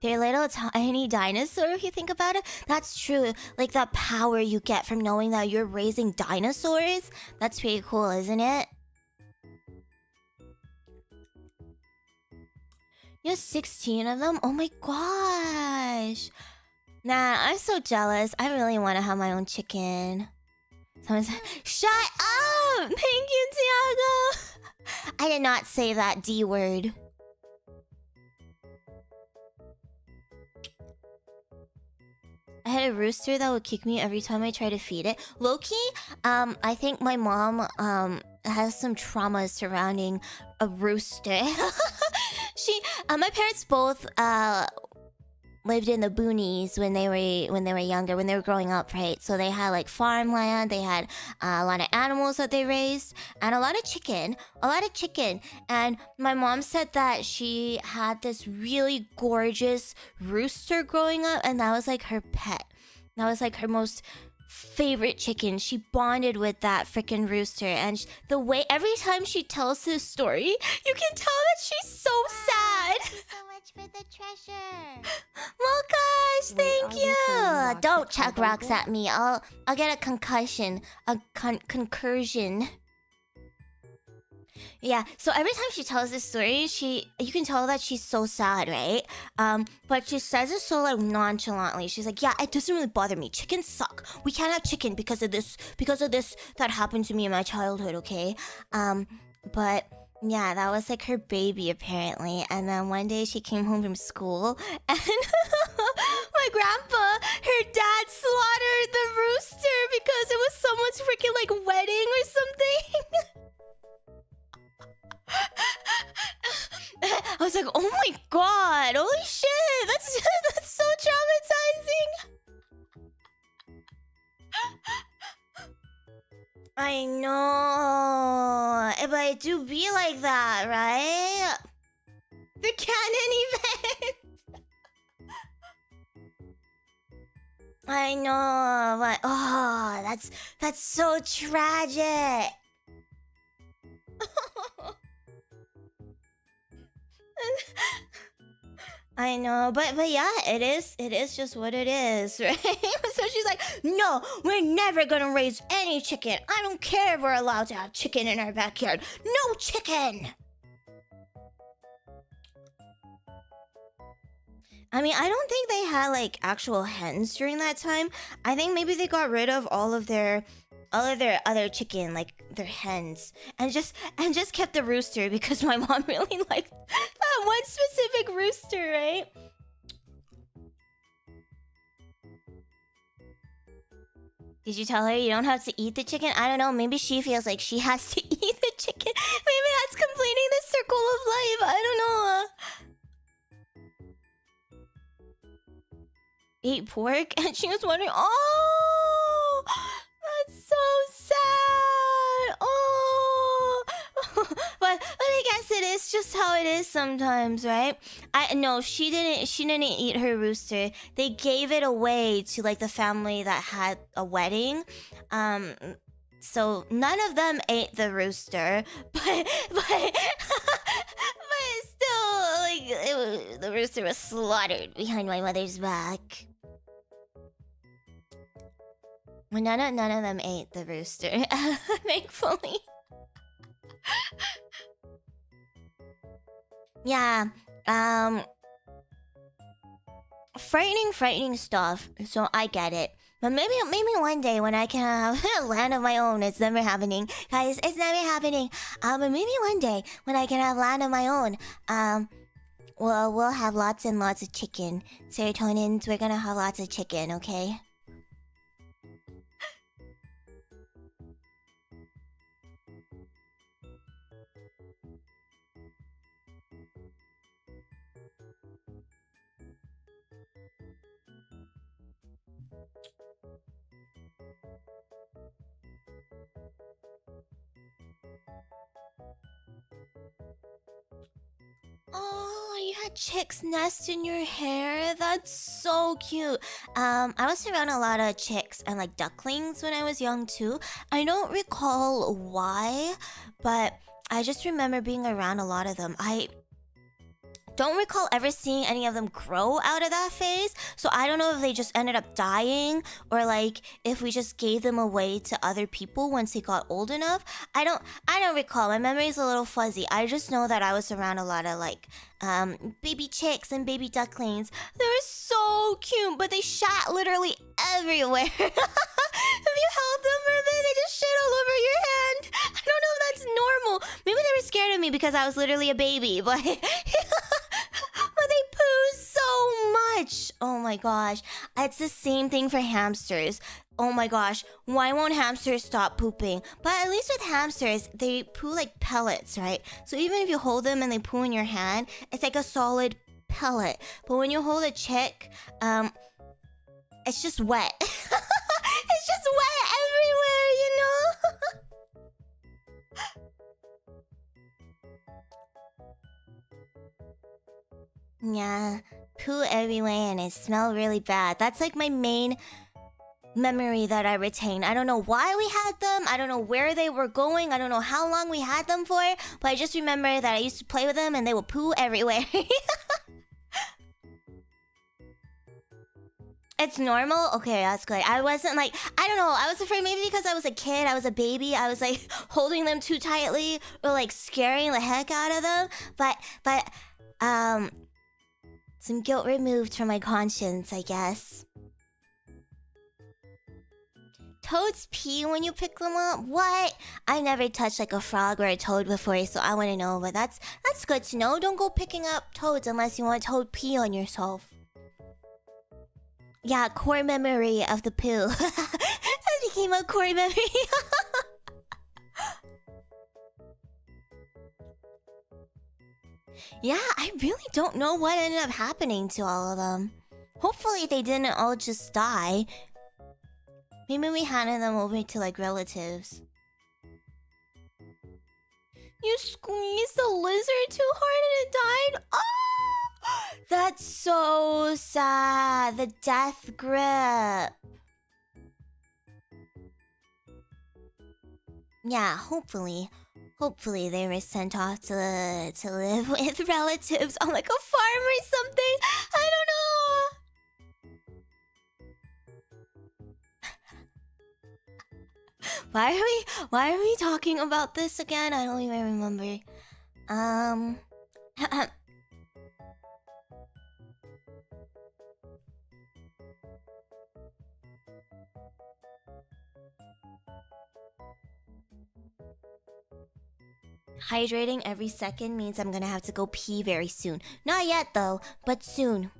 They're little tiny dinosaur if you think about it. That's true. Like that power you get from knowing that you're raising dinosaurs. That's pretty cool, isn't it? You have 16 of them? Oh my gosh. Nah, I'm so jealous. I really want to have my own chicken. Someone's shut up! Thank you, Thiago! I did not say that D word. I had a rooster that would kick me every time I try to feed it. Low-key, I think my mom has some trauma surrounding a rooster. My parents both lived in the boonies when they were younger, when they were growing up, right? So they had like farmland, they had a lot of animals that they raised, and a lot of chicken. And my mom said that she had this really gorgeous rooster growing up, and that was like her pet. That was like her most favorite chicken. She bonded with that freaking rooster, and the way every time she tells this story, you can tell that she's so sad. Thank you so much for the treasure. Well, gosh, thank Wait, are you throwing you. rocks Don't at chuck Carbuncle? rocks at me. I'll get a concussion, a concursion. Yeah, so every time she tells this story, you can tell that she's so sad, right? But she says it so like nonchalantly. She's like, yeah, it doesn't really bother me. Chickens suck. We can't have chicken because of this that happened to me in my childhood, okay? But yeah, that was like her baby apparently. And then one day she came home from school and my grandpa, her dad slaughtered the rooster because it was someone's freaking like wedding or something. I was like, oh my god, holy shit, that's so traumatizing. I know, but it do be like that, right? The canon event. I know, but oh, that's so tragic. I know, but yeah, it is just what it is, right? So she's like, no, we're never gonna raise any chicken. I don't care if we're allowed to have chicken in our backyard. No chicken! I mean, I don't think they had like actual hens during that time. I think maybe they got rid of all of their other chicken, like their hens, and just kept the rooster because my mom really liked that one specific rooster, right? Did you tell her you don't have to eat the chicken? I don't know, maybe she feels like she has to eat the chicken. Maybe that's completing the circle of life. I don't know. Ate pork, and she was wondering, oh, that's so sad. Oh, but I guess it is just how it is sometimes, right? No, she didn't eat her rooster. They gave it away to like the family that had a wedding. So none of them ate the rooster, but still, like the rooster was slaughtered behind my mother's back. Well, none of them ate the rooster, thankfully. Yeah, frightening stuff. So I get it. But maybe one day when I can have a land of my own. It's never happening, guys. It's never happening. But maybe one day when I can have land of my own, we'll have lots and lots of chicken. Serotonins, we're gonna have lots of chicken, okay? Oh, you had chicks nest in your hair? That's so cute. I was around a lot of chicks and like ducklings when I was young too. I don't recall why, but I just remember being around a lot of them. I don't recall ever seeing any of them grow out of that phase, so I don't know if they just ended up dying or like if we just gave them away to other people once they got old enough. I don't recall. My memory's a little fuzzy. I just know that I was around a lot of like baby chicks and baby ducklings. They were so cute, but they shat literally everywhere. If you held them for a bit, they just shit all over your hand. I don't know if that's normal. Maybe they were scared of me because I was literally a baby, but but they poo so much. Oh my gosh. It's the same thing for hamsters. Oh my gosh. Why won't hamsters stop pooping? But at least with hamsters, they poo like pellets, right? So even if you hold them and they poo in your hand, it's like a solid pellet. But when you hold a chick, it's just wet. It's just wet everywhere, you know? Yeah, poo everywhere and it smelled really bad. That's like my main memory that I retain. I don't know why we had them. I don't know where they were going. I don't know how long we had them for. But I just remember that I used to play with them and they would poo everywhere. It's normal? Okay, that's good. I wasn't like, I don't know. I was afraid maybe because I was a kid, I was a baby. I was like holding them too tightly or like scaring the heck out of them. But, some guilt removed from my conscience, I guess. Toads pee when you pick them up? What? I never touched like a frog or a toad before, so I want to know. But that's good to know. Don't go picking up toads unless you want toad pee on yourself. Yeah, core memory of the poo. That became a core memory. Yeah, I really don't know what ended up happening to all of them. Hopefully they didn't all just die. Maybe we handed them over to like relatives. You squeezed the lizard too hard and it died? Oh! That's so sad. The death grip. Yeah, hopefully they were sent off to live with relatives on like a farm or something. I don't know. Why are we talking about this again? I don't even remember. Hydrating every second means I'm gonna have to go pee very soon. Not yet though, but soon.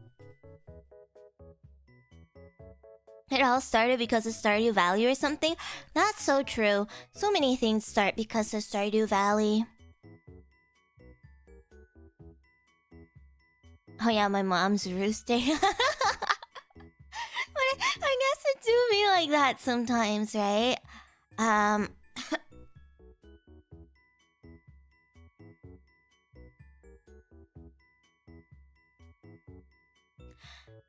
It all started because of Stardew Valley or something? That's so true. So many things start because of Stardew Valley. Oh yeah, my mom's roosting. But I guess it do be like that sometimes, right?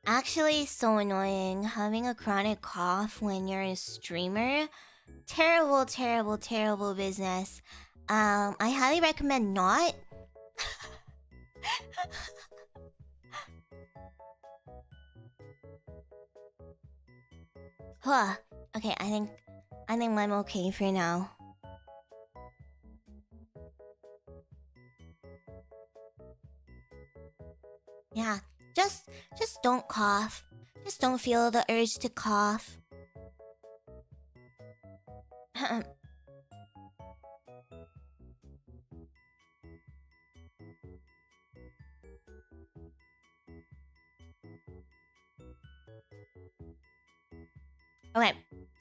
Actually, so annoying. Having a chronic cough when you're a streamer. Terrible, terrible, terrible business. I highly recommend not. Huh. Okay, I think I'm okay for now. Yeah, just don't cough. Just don't feel the urge to cough. Okay,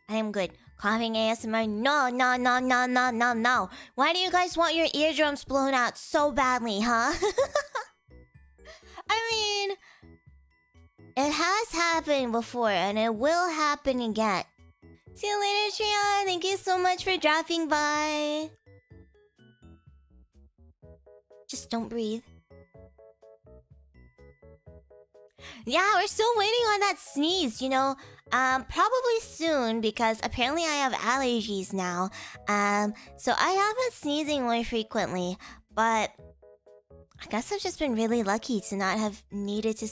I am good. Coughing ASMR, no, no, no, no, no, no, no. Why do you guys want your eardrums blown out so badly, huh? I mean, It has happened before, and it will happen again. See you later, Trion. Thank you so much for dropping by. Just don't breathe. Yeah, we're still waiting on that sneeze, you know. Probably soon, because apparently I have allergies now. So I have been sneezing more frequently, but I guess I've just been really lucky to not have needed to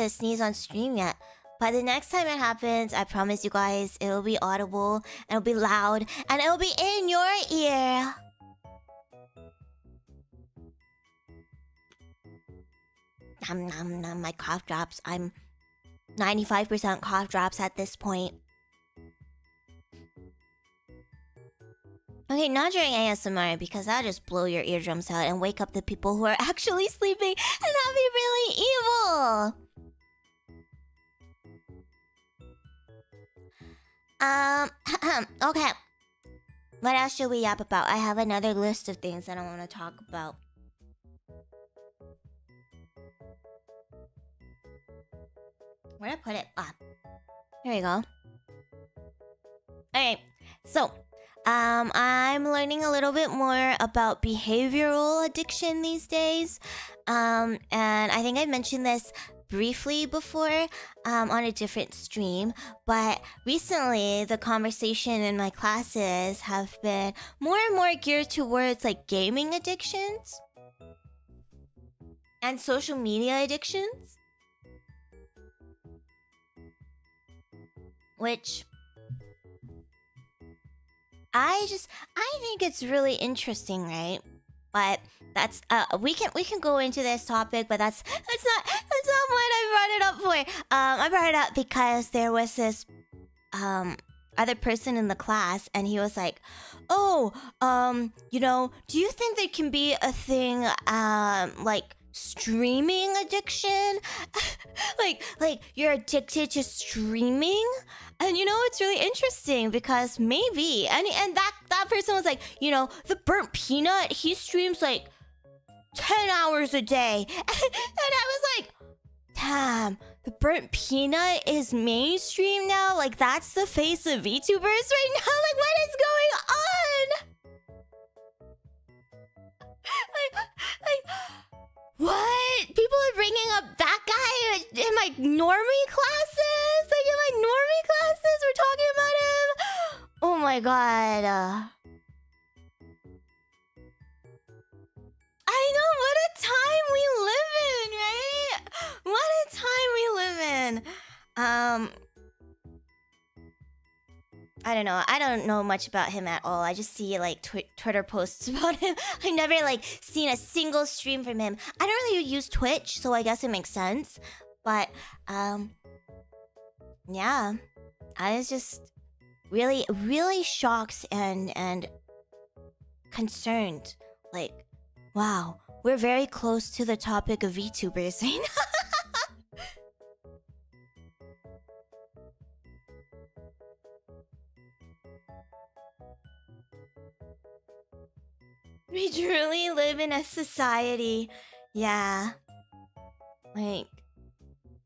sneeze on stream yet. But the next time it happens, I promise you guys, it'll be audible, and it'll be loud, and it'll be in your ear. Nom nom nom, my cough drops. I'm 95% cough drops at this point. Okay, not during ASMR, because that'll just blow your eardrums out and wake up the people who are actually sleeping, and that'd be really evil. Okay. What else should we yap about? I have another list of things that I want to talk about. Where'd I put it? Ah. Here we go. Alright. So, I'm learning a little bit more about behavioral addiction these days. And I think I mentioned this briefly before on a different stream, but recently the conversation in my classes have been more and more geared towards like gaming addictions and social media addictions, which I think it's really interesting, right? But that's we can go into this topic, but that's not what I brought it up for. I brought it up because there was this other person in the class, and he was like, "Oh, you know, do you think there can be a thing like streaming addiction? like you're addicted to streaming?" And you know, it's really interesting because maybe, and that person was like, you know, the burnt peanut, he streams like 10 hours a day. And I was like, damn, the burnt peanut is mainstream now? Like, that's the face of VTubers right now? Like, what is going on? like, what? People are bringing up that guy in my normie classes? Like, in my normie classes, we're talking about him? Oh my god. I know, what a time we live in, right? What a time we live in. I don't know. I don't know much about him at all. I just see like Twitter posts about him. I never like seen a single stream from him. I don't really use Twitch, so I guess it makes sense. But yeah, I was just really, really shocked and concerned. Like, wow, we're very close to the topic of VTubers right now. We truly live in a society. Yeah. Like,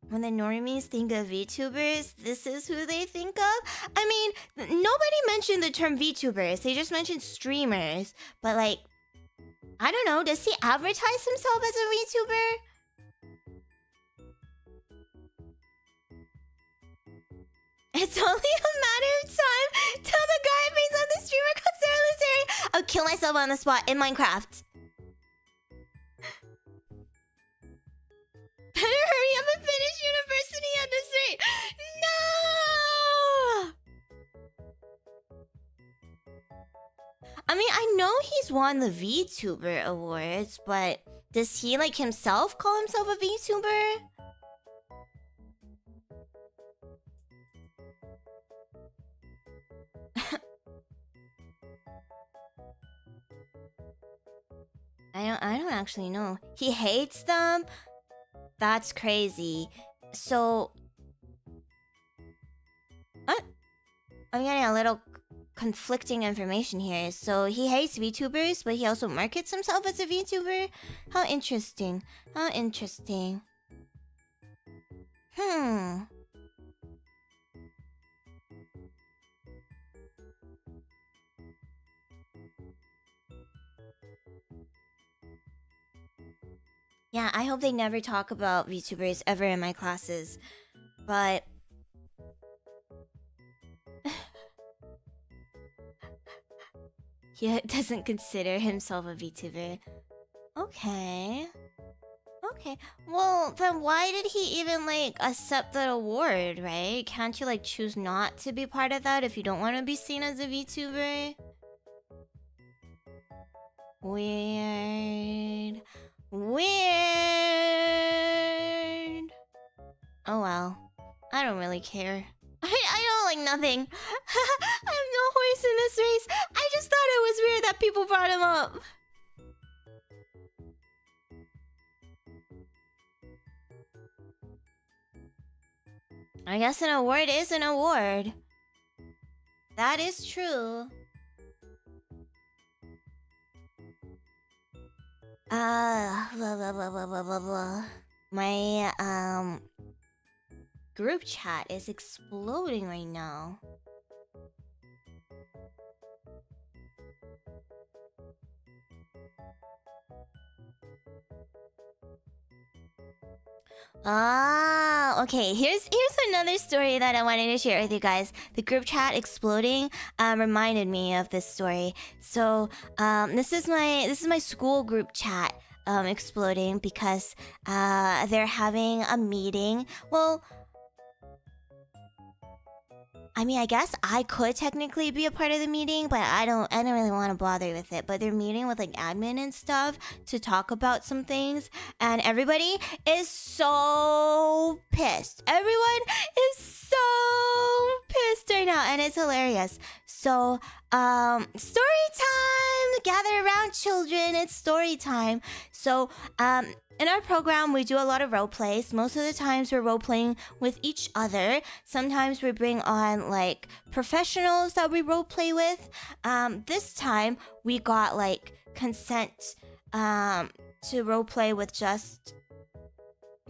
when the normies think of VTubers, this is who they think of? I mean, nobody mentioned the term VTubers. They just mentioned streamers. But like, I don't know. Does he advertise himself as a VTuber? It's only a matter of time till the guy makes on the streamer called Cera Luceria. I'll kill myself on the spot in Minecraft. Better hurry up and finish university at this rate. No! I mean, I know he's won the VTuber awards, but does he like himself call himself a VTuber? I don't actually know. He hates them? That's crazy. So what? I'm getting a little conflicting information here. So he hates VTubers, but he also markets himself as a VTuber? How interesting. How interesting. Yeah, I hope they never talk about VTubers ever in my classes. But he doesn't consider himself a VTuber. Okay. Okay. Well, then why did he even, like, accept that award, right? Can't you, like, choose not to be part of that if you don't want to be seen as a VTuber? Weird. Weird. Oh well. I don't really care. I don't like nothing. I have no horse in this race. I just thought it was weird that people brought him up. I guess an award is an award. That is true. My group chat is exploding right now. Okay, here's another story that I wanted to share with you guys. The group chat exploding reminded me of this story. So this is my school group chat exploding because they're having a meeting. Well, I mean, I guess I could technically be a part of the meeting, but I don't really want to bother with it. But they're meeting with like admin and stuff to talk about some things, and everybody is so pissed. Everyone is so pissed right now, and it's hilarious. So, story time! Gather around, children. It's story time. So, in our program, we do a lot of role plays. Most of the times, we're role playing with each other. Sometimes we bring on like professionals that we role play with. This time, we got like consent to role play with just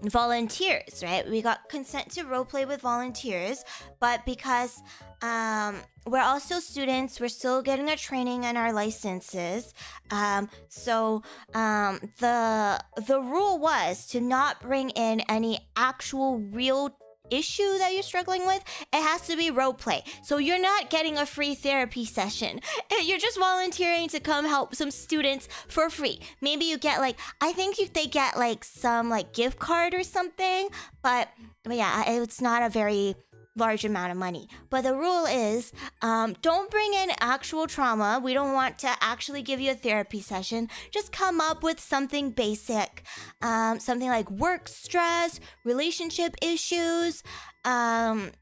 volunteers, right? We got consent to role play with volunteers, but because we're also students, we're still getting our training and our licenses. So the rule was to not bring in any actual real issue that you're struggling with. It has to be role play. So you're not getting a free therapy session. You're just volunteering to come help some students for free. Maybe you get like, I think they get like some like gift card or something, but yeah, it's not a very large amount of money. But the rule is, don't bring in actual trauma. We don't want to actually give you a therapy session. Just come up with something basic. Something like work stress, relationship issues, like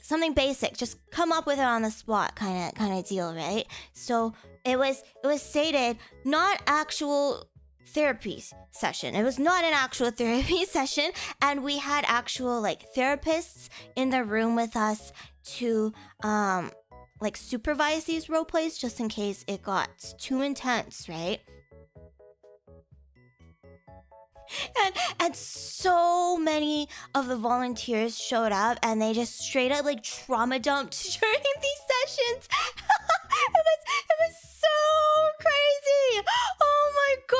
something basic. Just come up with it on the spot kind of deal, right? So it was stated not actual therapy session. It was not an actual therapy session, and we had actual like therapists in the room with us to like supervise these role plays just in case it got too intense, right? And so many of the volunteers showed up, and they just straight up like trauma dumped during these sessions. It was so crazy. Oh my god.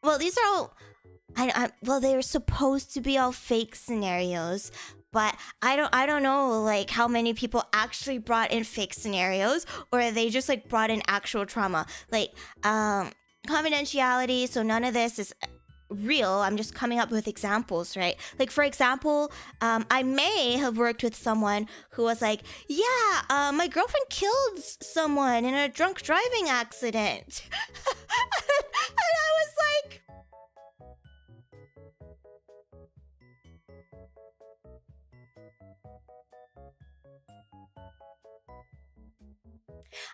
Well, these are all well, they were supposed to be all fake scenarios, but I don't know like how many people actually brought in fake scenarios, or they just like brought in actual trauma. Like confidentiality, so none of this is real. I'm just coming up with examples, right? Like for example, I may have worked with someone who was like, yeah, my girlfriend killed someone in a drunk driving accident. And I was like,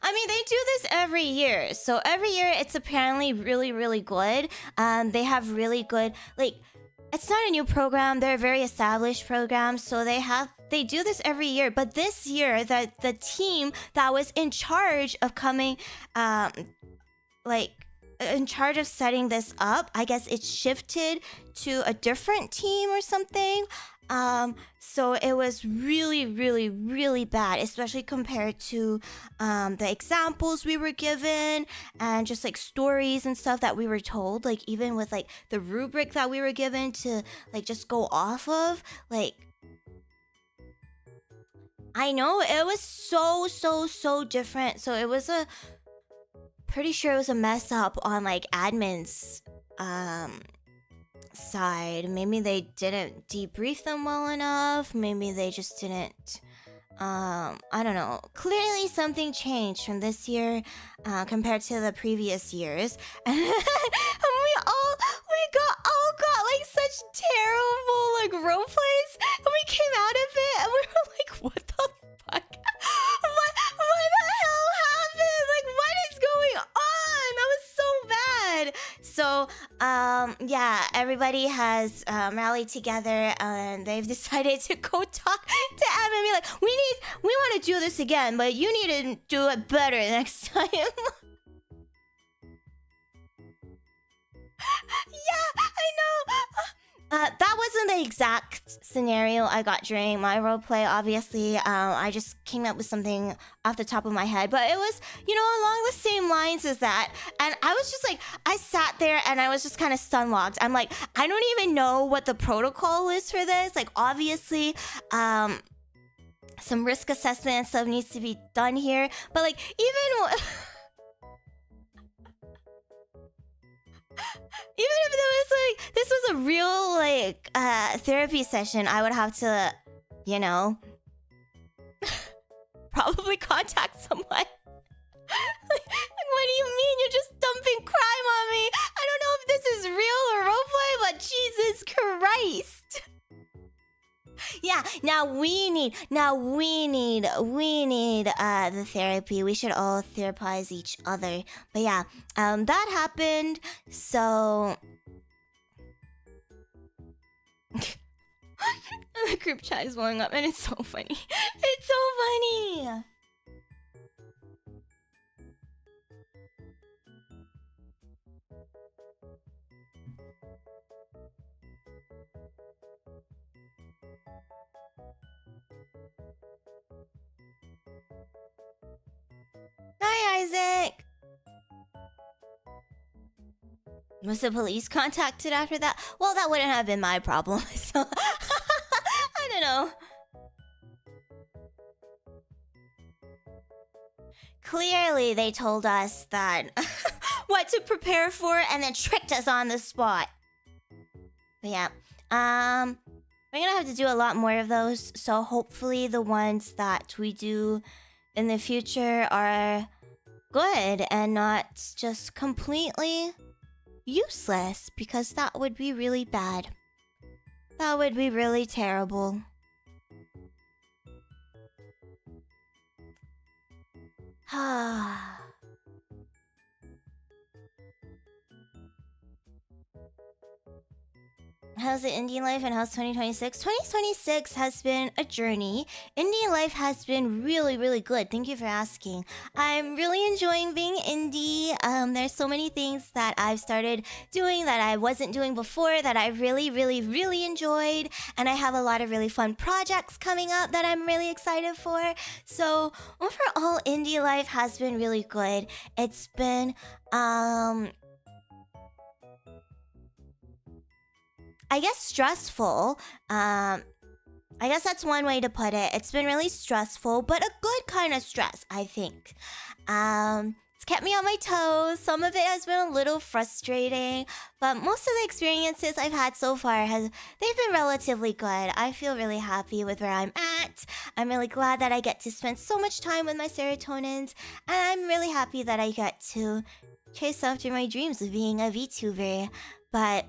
I mean, they do this every year. So every year, it's apparently really, really good. They have really good, like, it's not a new program. They're a very established program. So they do this every year. But this year, the team that was in charge of coming, like, in charge of setting this up. I guess it shifted to a different team or something. So it was really, really, really bad, especially compared to the examples we were given and just like stories and stuff that we were told. Like even with like the rubric that we were given to like just go off of, like I know it was so different. So it was pretty sure it was a mess up on like admin's side. Maybe they didn't debrief them well enough. Maybe they just didn't. I don't know. Clearly something changed from this year compared to the previous years. And we all got like such terrible like role plays, and we came out of it and we were like, what the fuck? What the hell happened? Like, what is going on? That was so bad. So, yeah, everybody has rallied together and they've decided to go talk to Em and be like, we want to do this again, but you need to do it better next time. Yeah, I know. That wasn't the exact scenario I got during my roleplay, obviously. I just came up with something off the top of my head, but it was, you know, along the same lines as that. And I was just like, I sat there and I was just kind of stun-locked. I'm like, I don't even know what the protocol is for this. Like, obviously, some risk assessment and stuff needs to be done here. But like, even if this was a real like therapy session, I would have to, you know, probably contact someone. Like, what do you mean you're just dumping crime on me? I don't know if this is real or roleplay, but Jesus Christ. Yeah, now we need the therapy. We should all therapize each other. But yeah, that happened. So the group chat is blowing up and it's so funny. It's so funny. Hi, Isaac. Was the police contacted after that? Well, that wouldn't have been my problem. So I don't know. Clearly, they told us that what to prepare for and then tricked us on the spot. But yeah, we're gonna have to do a lot more of those. So hopefully the ones that we do in the future are good and not just completely useless, because that would be really bad. That would be really terrible. How's the Indian life and how's 2026? 2026 has been a journey. Indian life has been really, really good. Thank you for asking. I'm really enjoying being indie. There's so many things that I've started doing that I wasn't doing before that I really, really, really enjoyed. And I have a lot of really fun projects coming up that I'm really excited for. So overall, indie life has been really good. It's been, I guess stressful. I guess that's one way to put it. It's been really stressful, but a good kind of stress, I think. It's kept me on my toes. Some of it has been a little frustrating, but most of the experiences I've had so far they've been relatively good. I feel really happy with where I'm at. I'm really glad that I get to spend so much time with my serotonins, and I'm really happy that I get to chase after my dreams of being a VTuber. But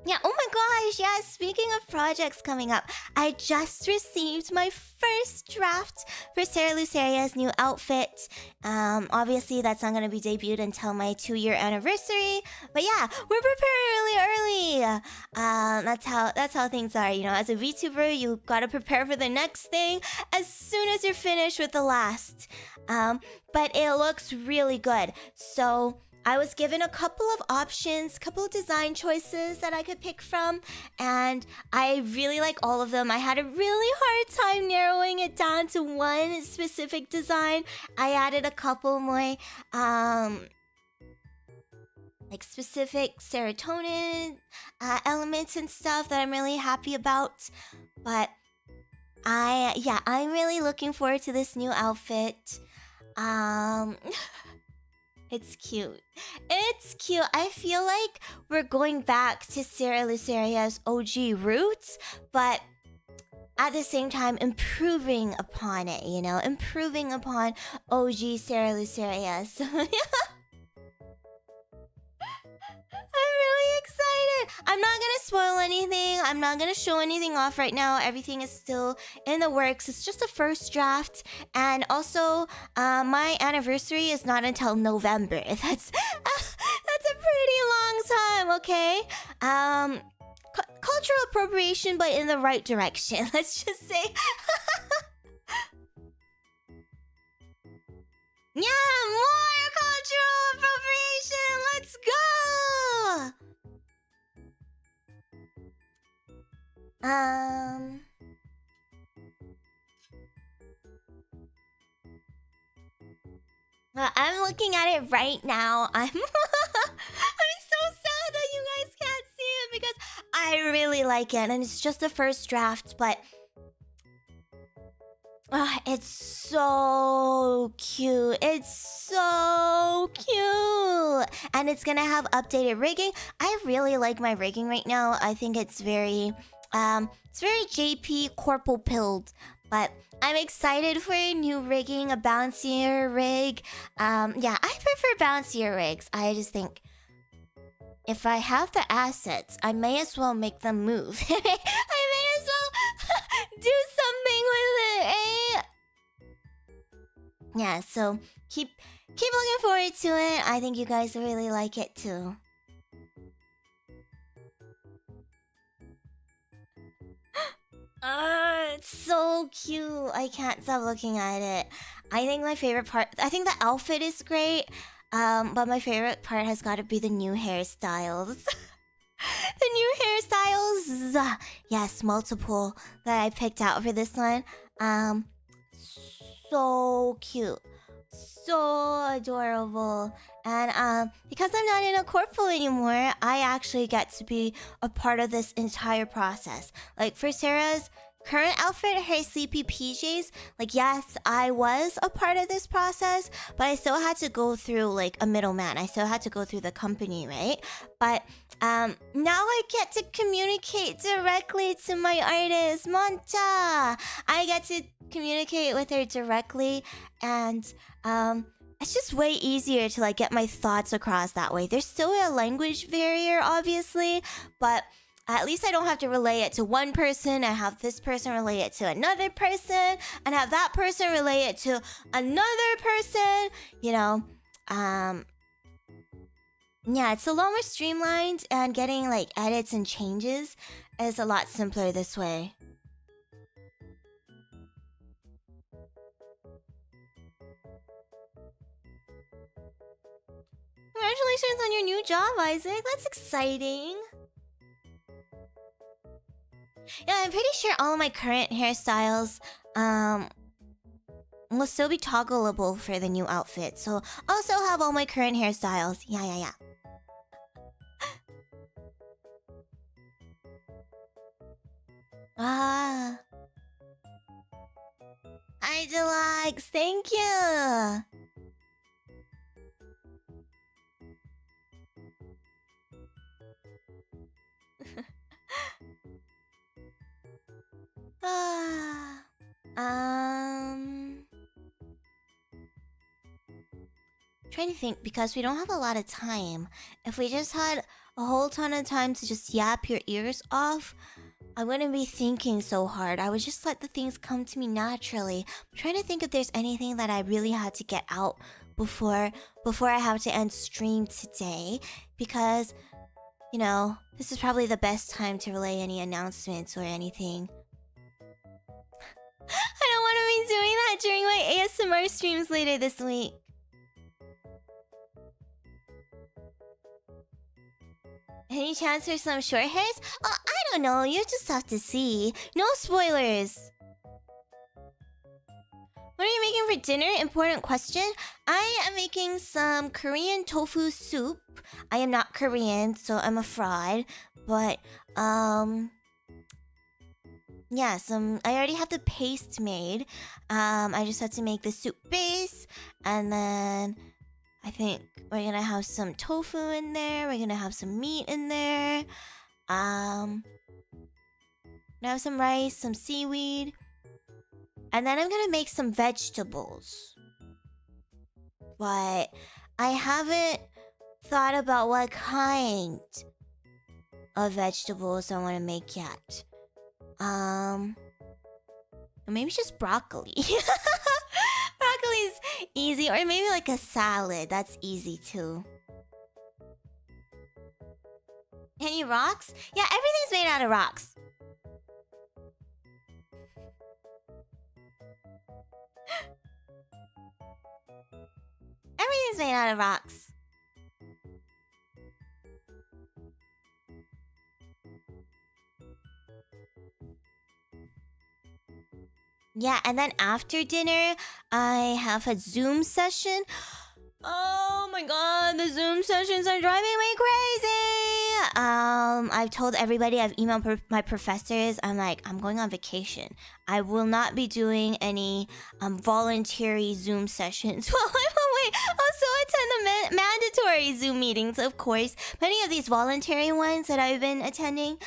yeah, oh my gosh, yeah, speaking of projects coming up, I just received my first draft for Cera Luceria's new outfit. Obviously that's not gonna be debuted until my 2-year anniversary, but yeah, we're preparing really early. That's how things are, you know. As a VTuber, you gotta prepare for the next thing as soon as you're finished with the last. But it looks really good. So I was given a couple of options, couple of design choices that I could pick from, and I really like all of them. I had a really hard time narrowing it down to one specific design. I added a couple more like specific serotonin elements and stuff that I'm really happy about. But I'm really looking forward to this new outfit. It's cute. It's cute. I feel like we're going back to Cera Luceria's OG roots, but at the same time improving upon it, you know? Improving upon OG Cera Luceria. So I'm really excited. I'm not gonna spoil anything. I'm not gonna show anything off right now. Everything is still in the works. It's just a first draft. And also, my anniversary is not until November. That's a pretty long time, okay? Cultural appropriation, but in the right direction. Let's just say. Yeah, more cultural appropriation. Let's go. I'm looking at it right now. I'm so sad that you guys can't see it because I really like it, and it's just the first draft, but it's so cute. It's so cute. And it's gonna have updated rigging. I really like my rigging right now. I think it's very JP corporal pilled. But I'm excited for a new rigging, a bouncier rig. Yeah, I prefer bouncier rigs. I just think if I have the assets, I may as well make them move. I may as well do something with it, eh? Yeah, so keep looking forward to it. I think you guys will really like it too. It's so cute. I can't stop looking at it. I think the outfit is great. But my favorite part has got to be the new hairstyles. The new hairstyles. Yes, multiple that I picked out for this one. So cute. So adorable. And because I'm not in a corporal anymore, I actually get to be a part of this entire process. Like for Sarah's current outfit, her sleepy PJs, like yes, I was a part of this process, but I still had to go through like a middleman. I still had to go through the company, right? But now I get to communicate directly to my artist, Monta. I get to communicate with her directly, and it's just way easier to like get my thoughts across that way. There's still a language barrier, obviously, but at least I don't have to relay it to one person and have this person relay it to another person and have that person relay it to another person, you know. Yeah, it's a lot more streamlined, and getting like edits and changes is a lot simpler this way. Congratulations on your new job, Isaac. That's exciting. Yeah, I'm pretty sure all of my current hairstyles will still be toggleable for the new outfit. So I'll still have all my current hairstyles. Yeah. Hi, Deluxe. Thank you. Trying to think, because we don't have a lot of time. If we just had a whole ton of time to just yap your ears off, I wouldn't be thinking so hard. I would just let the things come to me naturally. I'm trying to think if there's anything that I really had to get out before I have to end stream today, because you know, this is probably the best time to relay any announcements or anything. I don't want to be doing that during my ASMR streams later this week. Any chance for some short hairs? Oh, I don't know. You just have to see. No spoilers. What are you making for dinner? Important question. I am making some Korean tofu soup. I am not Korean, so I'm a fraud. But, yeah, I already have the paste made. I just have to make the soup base. And then I think we're gonna have some tofu in there. We're gonna have some meat in there. Gonna have some rice, some seaweed. And then I'm gonna make some vegetables. But I haven't thought about what kind of vegetables I want to make yet. Maybe just broccoli. Broccoli's easy. Or maybe like a salad. That's easy too. Any rocks? Yeah, everything's made out of rocks. Everything's made out of rocks. Yeah, and then after dinner, I have a Zoom session. Oh my god, the Zoom sessions are driving me crazy! I've told everybody, I've emailed my professors, I'm like, I'm going on vacation. I will not be doing any voluntary Zoom sessions while I'm away. Also attend the mandatory Zoom meetings, of course. Many of these voluntary ones that I've been attending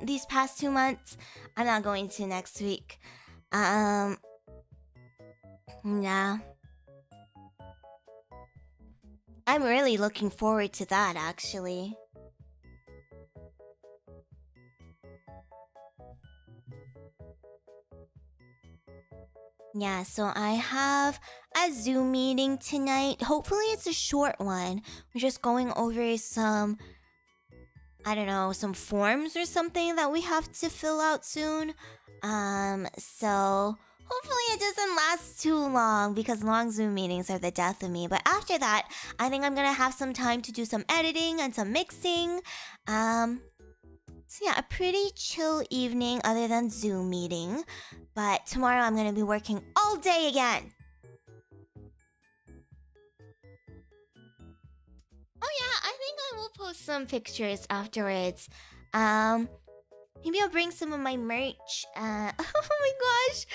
these past 2 months, I'm not going to next week. Yeah. I'm really looking forward to that, actually. Yeah, so I have a Zoom meeting tonight. Hopefully it's a short one. We're just going over some, I don't know, some forms or something that we have to fill out soon. So hopefully it doesn't last too long because long Zoom meetings are the death of me. But after that, I think I'm gonna have some time to do some editing and some mixing. So yeah, a pretty chill evening other than Zoom meeting. But tomorrow I'm gonna be working all day again. Oh yeah, I think I will post some pictures afterwards. Maybe I'll bring some of my merch. Oh my gosh.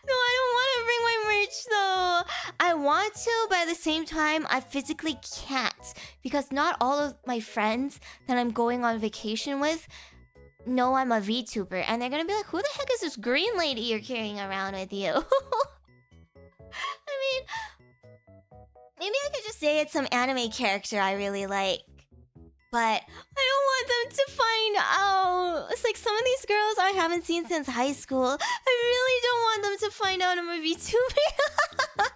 No, I don't want to bring my merch though. I want to, but at the same time, I physically can't. Because not all of my friends that I'm going on vacation with know I'm a VTuber. And they're going to be like, who the heck is this green lady you're carrying around with you? I mean, maybe I could just say it's some anime character I really like. But I don't want them to find out. It's like some of these girls I haven't seen since high school. I really don't want them to find out I'm a VTuber.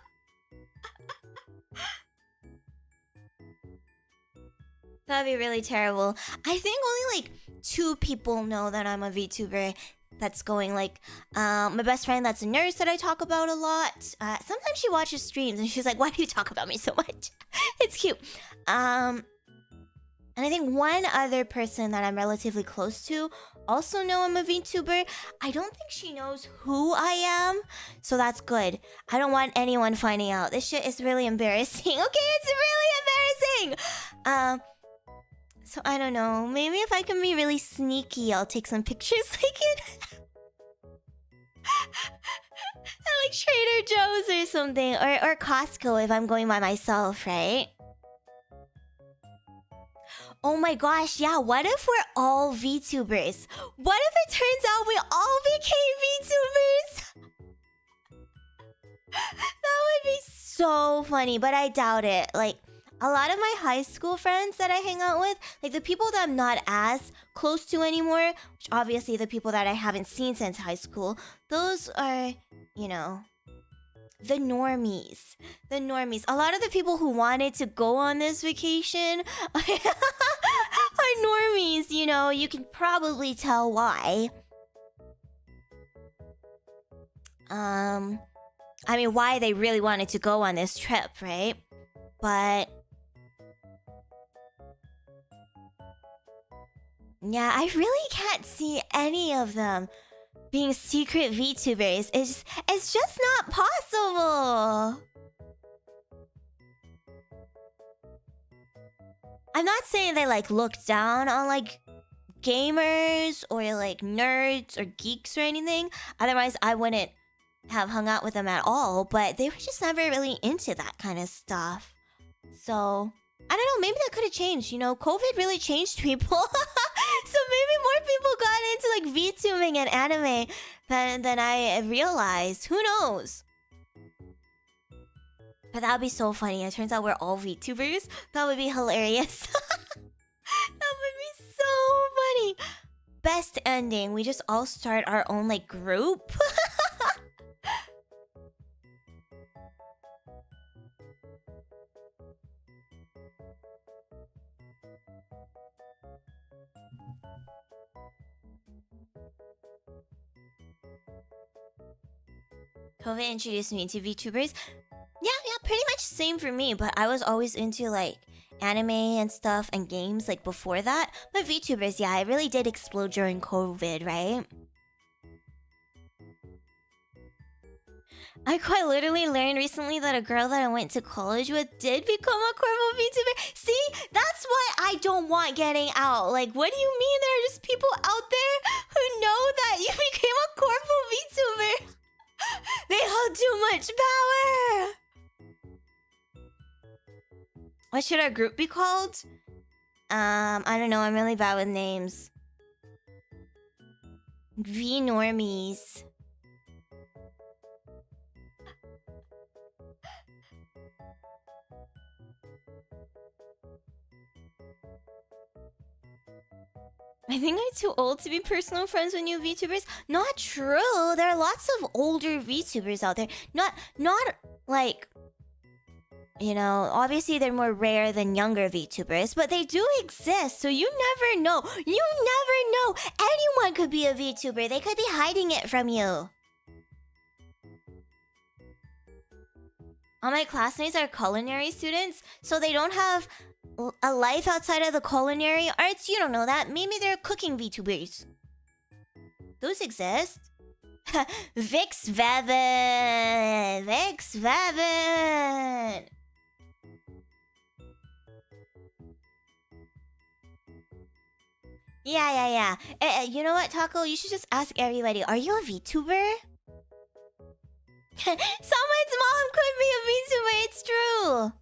That'd be really terrible. I think only like 2 people know that I'm a VTuber. That's going like my best friend that's a nurse that I talk about a lot. Sometimes she watches streams and she's like, why do you talk about me so much? It's cute. And I think one other person that I'm relatively close to also know I'm a VTuber. I don't think she knows who I am, so that's good. I don't want anyone finding out. This shit is really embarrassing. Okay, it's really embarrassing. So I don't know. Maybe if I can be really sneaky, I'll take some pictures like it. At like Trader Joe's or something, or Costco if I'm going by myself, right? Oh my gosh, yeah, what if we're all VTubers? What if it turns out we all became VTubers? That would be so funny, but I doubt it. Like, a lot of my high school friends that I hang out with, like the people that I'm not as close to anymore, which obviously the people that I haven't seen since high school, those are, you know, the normies. The normies. A lot of the people who wanted to go on this vacation are normies, you know. You can probably tell why. I mean, why they really wanted to go on this trip, right? But Yeah, I really can't see any of them being secret VTubers. It's just not possible. I'm not saying they like look down on like gamers or like nerds or geeks or anything. Otherwise, I wouldn't have hung out with them at all. But they were just never really into that kind of stuff. So I don't know. Maybe that could have changed. You know, COVID really changed people. So maybe more people got into like VTubing and anime than I realized. Who knows? But that would be so funny. It turns out we're all VTubers. That would be hilarious. That would be so funny. Best ending. We just all start our own like group. COVID introduced me to VTubers. Yeah, pretty much same for me, but I was always into like anime and stuff and games like before that. But VTubers, yeah, it really did explode during COVID, right? I quite literally learned recently that a girl that I went to college with did become a corpo VTuber. See, that's why I don't want getting out. Like, what do you mean there are just people out there who know that you became a corpo VTuber? They hold too much power. What should our group be called? I don't know. I'm really bad with names. V-normies. I think I'm too old to be personal friends with new VTubers. Not true. There are lots of older VTubers out there. Not like, you know, obviously they're more rare than younger VTubers, but they do exist. So you never know. You never know. Anyone could be a VTuber. They could be hiding it from you. All my classmates are culinary students, so they don't have a life outside of the culinary arts. You don't know that. Maybe they're cooking VTubers. Those exist. Vix Vevin. Vix Vevin. Yeah. You know what, Taco? You should just ask everybody. Are you a VTuber? Someone's mom could be a VTuber. It's true.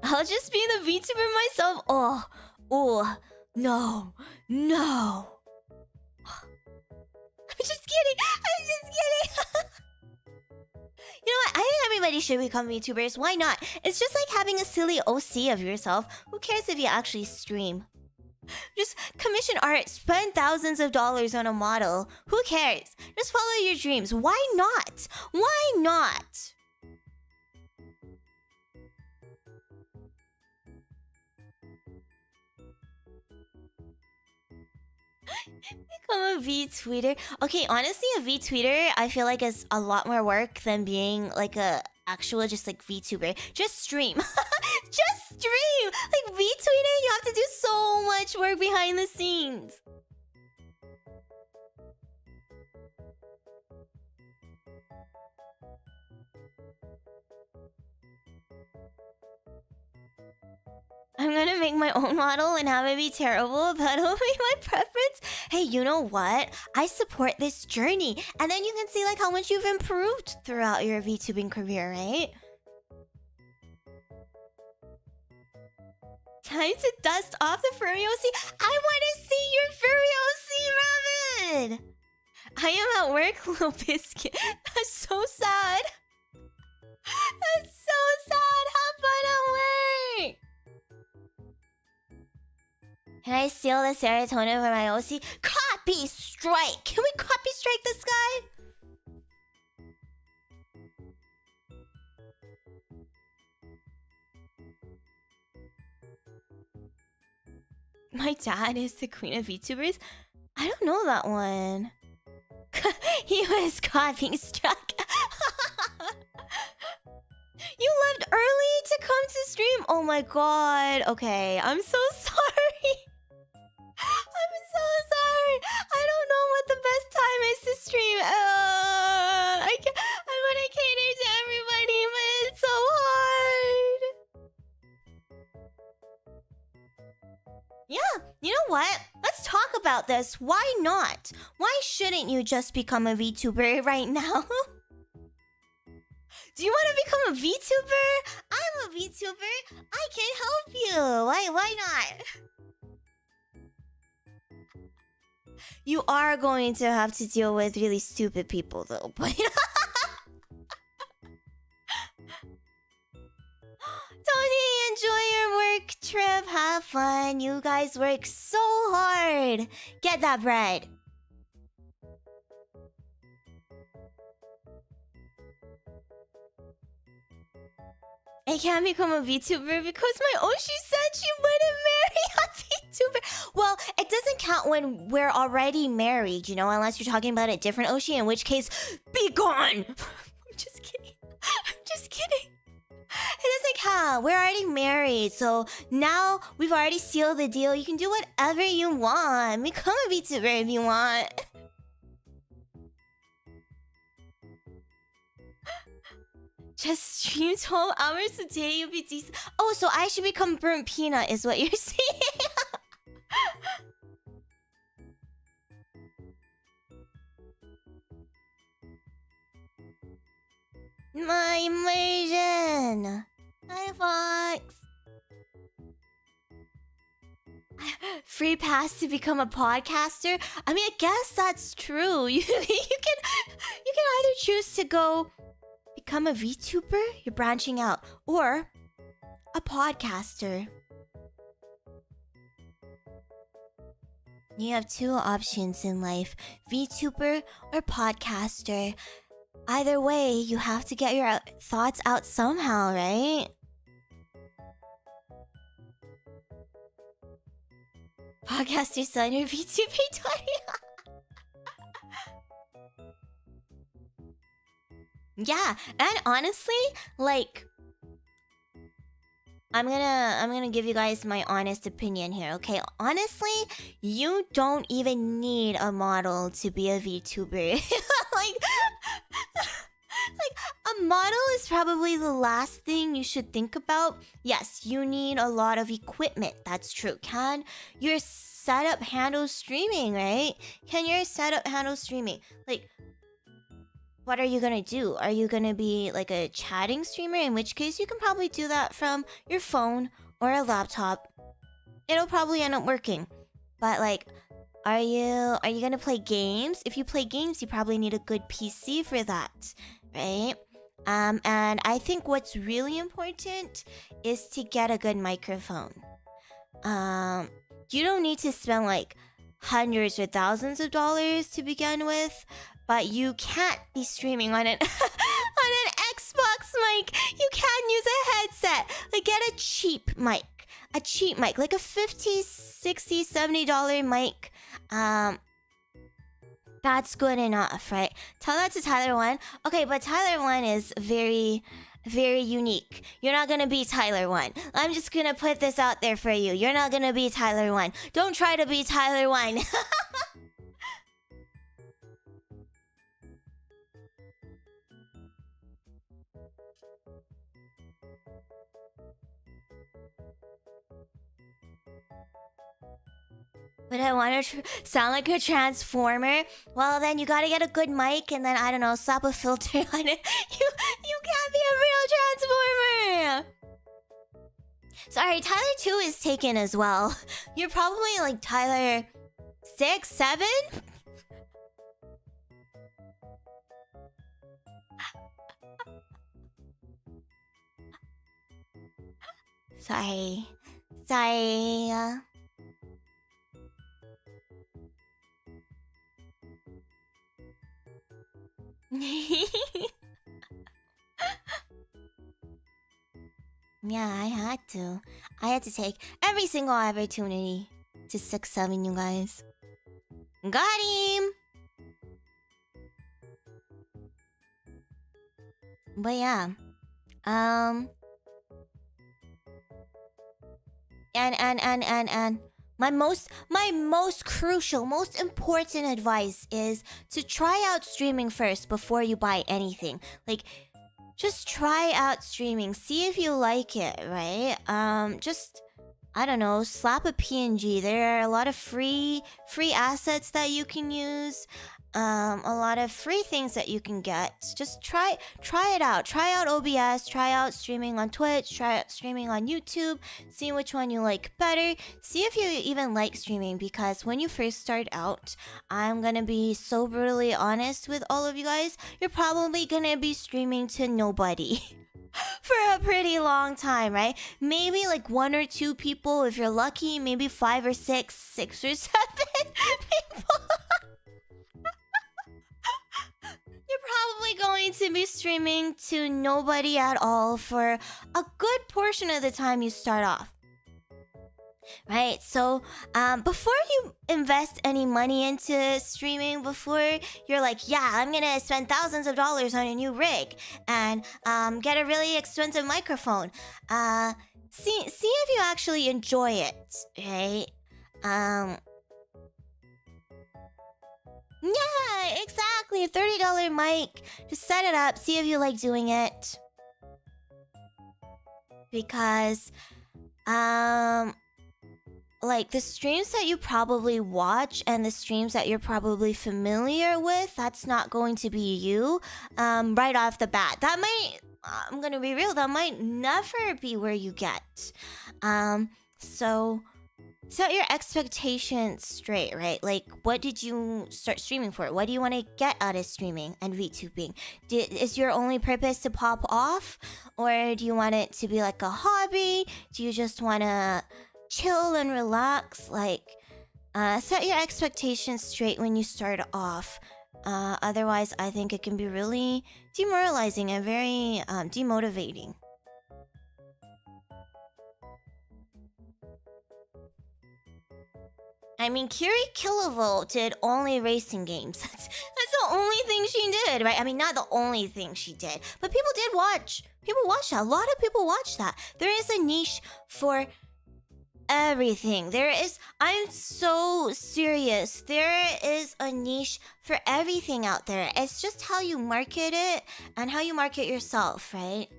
I'll just be the VTuber myself. Oh, no. I'm just kidding. You know what? I think everybody should become VTubers. Why not? It's just like having a silly OC of yourself. Who cares if you actually stream? Just commission art, spend thousands of dollars on a model. Who cares? Just follow your dreams. Why not? Why not? Become a V-tweeter. Okay, honestly, a V-tweeter I feel like is a lot more work than being like a actual just like VTuber. Just stream. Just stream. Like V-tweeting, you have to do so much work behind the scenes. I'm gonna make my own model and have it be terrible. That'll be my preference. Hey, you know what? I support this journey. And then you can see like how much you've improved throughout your VTubing career, right? Time to dust off the furry OC. I want to see your furry OC, Rabbit! I am at work, little biscuit. That's so sad. That's so sad. Have fun at work. Can I steal the serotonin from my OC? Copy strike! Can we copy strike this guy? My dad is the queen of VTubers? I don't know that one. He was copying struck. You left Oh my god. Okay, I'm so sorry. I'm so sorry. I don't know what the best time is to stream. I want to cater to everybody, but it's so hard. Yeah, you know what? Let's talk about this. Why not? Why shouldn't you just become a VTuber right now? Do you want to become a VTuber? I'm a VTuber. I can help you. Why not? You are going to have to deal with really stupid people though. But Tony, enjoy your work trip. Have fun. You guys work so hard. Get that bread. I can't become a VTuber because my Oshi said she wouldn't marry a VTuber. Well, it doesn't count when we're already married, you know, unless you're talking about a different Oshi, in which case, be gone. I'm just kidding. I'm just kidding. It doesn't count. We're already married, so now we've already sealed the deal. You can do whatever you want. Become a VTuber if you want. Just stream 12 hours a day, you'll be decent. Oh, so I should become burnt peanut is what you're saying. My immersion. Hi, Fox. Free pass to become a podcaster? I mean, I guess that's true. You can either choose to go become a VTuber, you're branching out, or a podcaster. You have two options in life, VTuber or podcaster. Either way, you have to get your thoughts out somehow, right? Podcaster son, your VTuber 20. Yeah, and honestly, like, I'm gonna give you guys my honest opinion here, okay? Honestly, you don't even need a model to be a VTuber. like a model is probably the last thing you should think about. Yes, you need a lot of equipment. That's true. Can your setup handle streaming, right? Can your setup handle streaming? Like, what are you gonna do? Are you gonna be like a chatting streamer? In which case, you can probably do that from your phone or a laptop. It'll probably end up working. But like, are you gonna play games? If you play games, you probably need a good PC for that, right? And I think what's really important is to get a good microphone. You don't need to spend like hundreds or thousands of dollars to begin with, but you can't be streaming on an on an Xbox mic. You can use a headset. Like, get a cheap mic. A cheap mic, like a $50, $60, $70 mic. That's good enough, right? Tell that to Tyler 1. Okay, but Tyler 1 is very, very unique. You're not gonna be Tyler 1. I'm just gonna put this out there for you. You're not gonna be Tyler 1. Don't try to be Tyler 1. But I want to sound like a transformer. Well, then you gotta get a good mic and then, I don't know, slap a filter on it. You can't be a real transformer! Sorry, Tyler 2 is taken as well. You're probably like Tyler 6, 7? Sorry. Yeah, I had to. I had to take every single opportunity to 6-7 you guys. Got him! But yeah. And my most crucial, most important advice is to try out streaming first before you buy anything. Like, just try out streaming, see if you like it, right? Just, I don't know, slap a PNG. There are a lot of free assets that you can use. A lot of free things that you can get. Just try it out. Try out OBS, try out streaming on Twitch, try out streaming on YouTube, see which one you like better. See if you even like streaming, because when you first start out, I'm gonna be so brutally honest with all of you guys, you're probably gonna be streaming to nobody. For a pretty long time, right? Maybe like 1 or 2 people if you're lucky, maybe 5 or 6 or 7 people. You're probably going to be streaming to nobody at all for a good portion of the time you start off. Right, so before you invest any money into streaming, before you're like, yeah, I'm gonna spend thousands of dollars on a new rig and get a really expensive microphone, see if you actually enjoy it, right? Yeah, exactly. A $30 mic. Just set it up. See if you like doing it. Because, like the streams that you probably watch and the streams that you're probably familiar with, that's not going to be you, right off the bat. That might, I'm gonna be real, that might never be where you get. So set your expectations straight, right? Like, what did you start streaming for? What do you want to get out of streaming and VTubing? Is your only purpose to pop off? Or do you want it to be like a hobby? Do you just want to chill and relax? Like, set your expectations straight when you start off. Otherwise, I think it can be really demoralizing and very demotivating. I mean, Curie Kilovolt did only racing games. That's the only thing she did, right? I mean, not the only thing she did, but people did watch. People watch that. A lot of people watch that. There is a niche for everything. I'm so serious. There is a niche for everything out there. It's just how you market it and how you market yourself, right?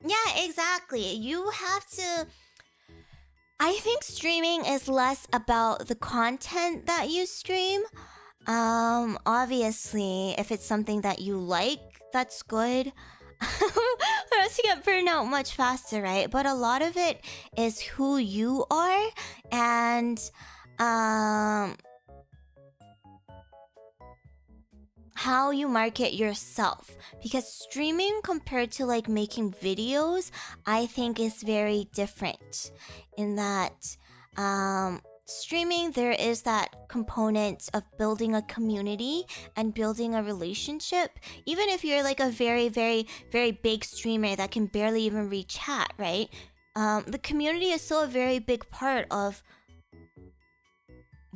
Yeah, exactly. You have to... I think streaming is less about the content that you stream. Obviously, if it's something that you like, that's good. Or else you get burned out much faster, right? But a lot of it is who you are and how you market yourself. Because streaming compared to like making videos, I think is very different in that streaming, there is that component of building a community and building a relationship. Even if you're like a very, very, very big streamer that can barely even read chat, right? The community is still a very big part of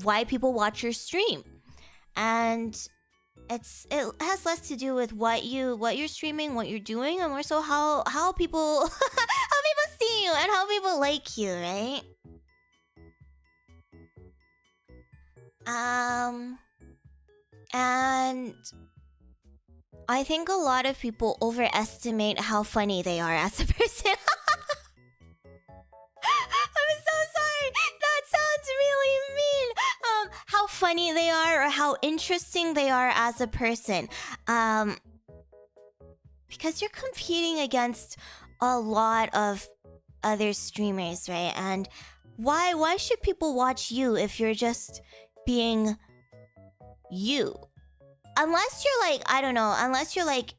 why people watch your stream. And it has less to do with what you're streaming, what you're doing, and more so how people how people see you and how people like you, right? And I think a lot of people overestimate how funny they are as a person. I'm so sorry. That sounds really mean. How funny they are or how interesting they are as a person. Because you're competing against a lot of other streamers, right? And why should people watch you if you're just being you? Unless you're like, I don't know, unless you're like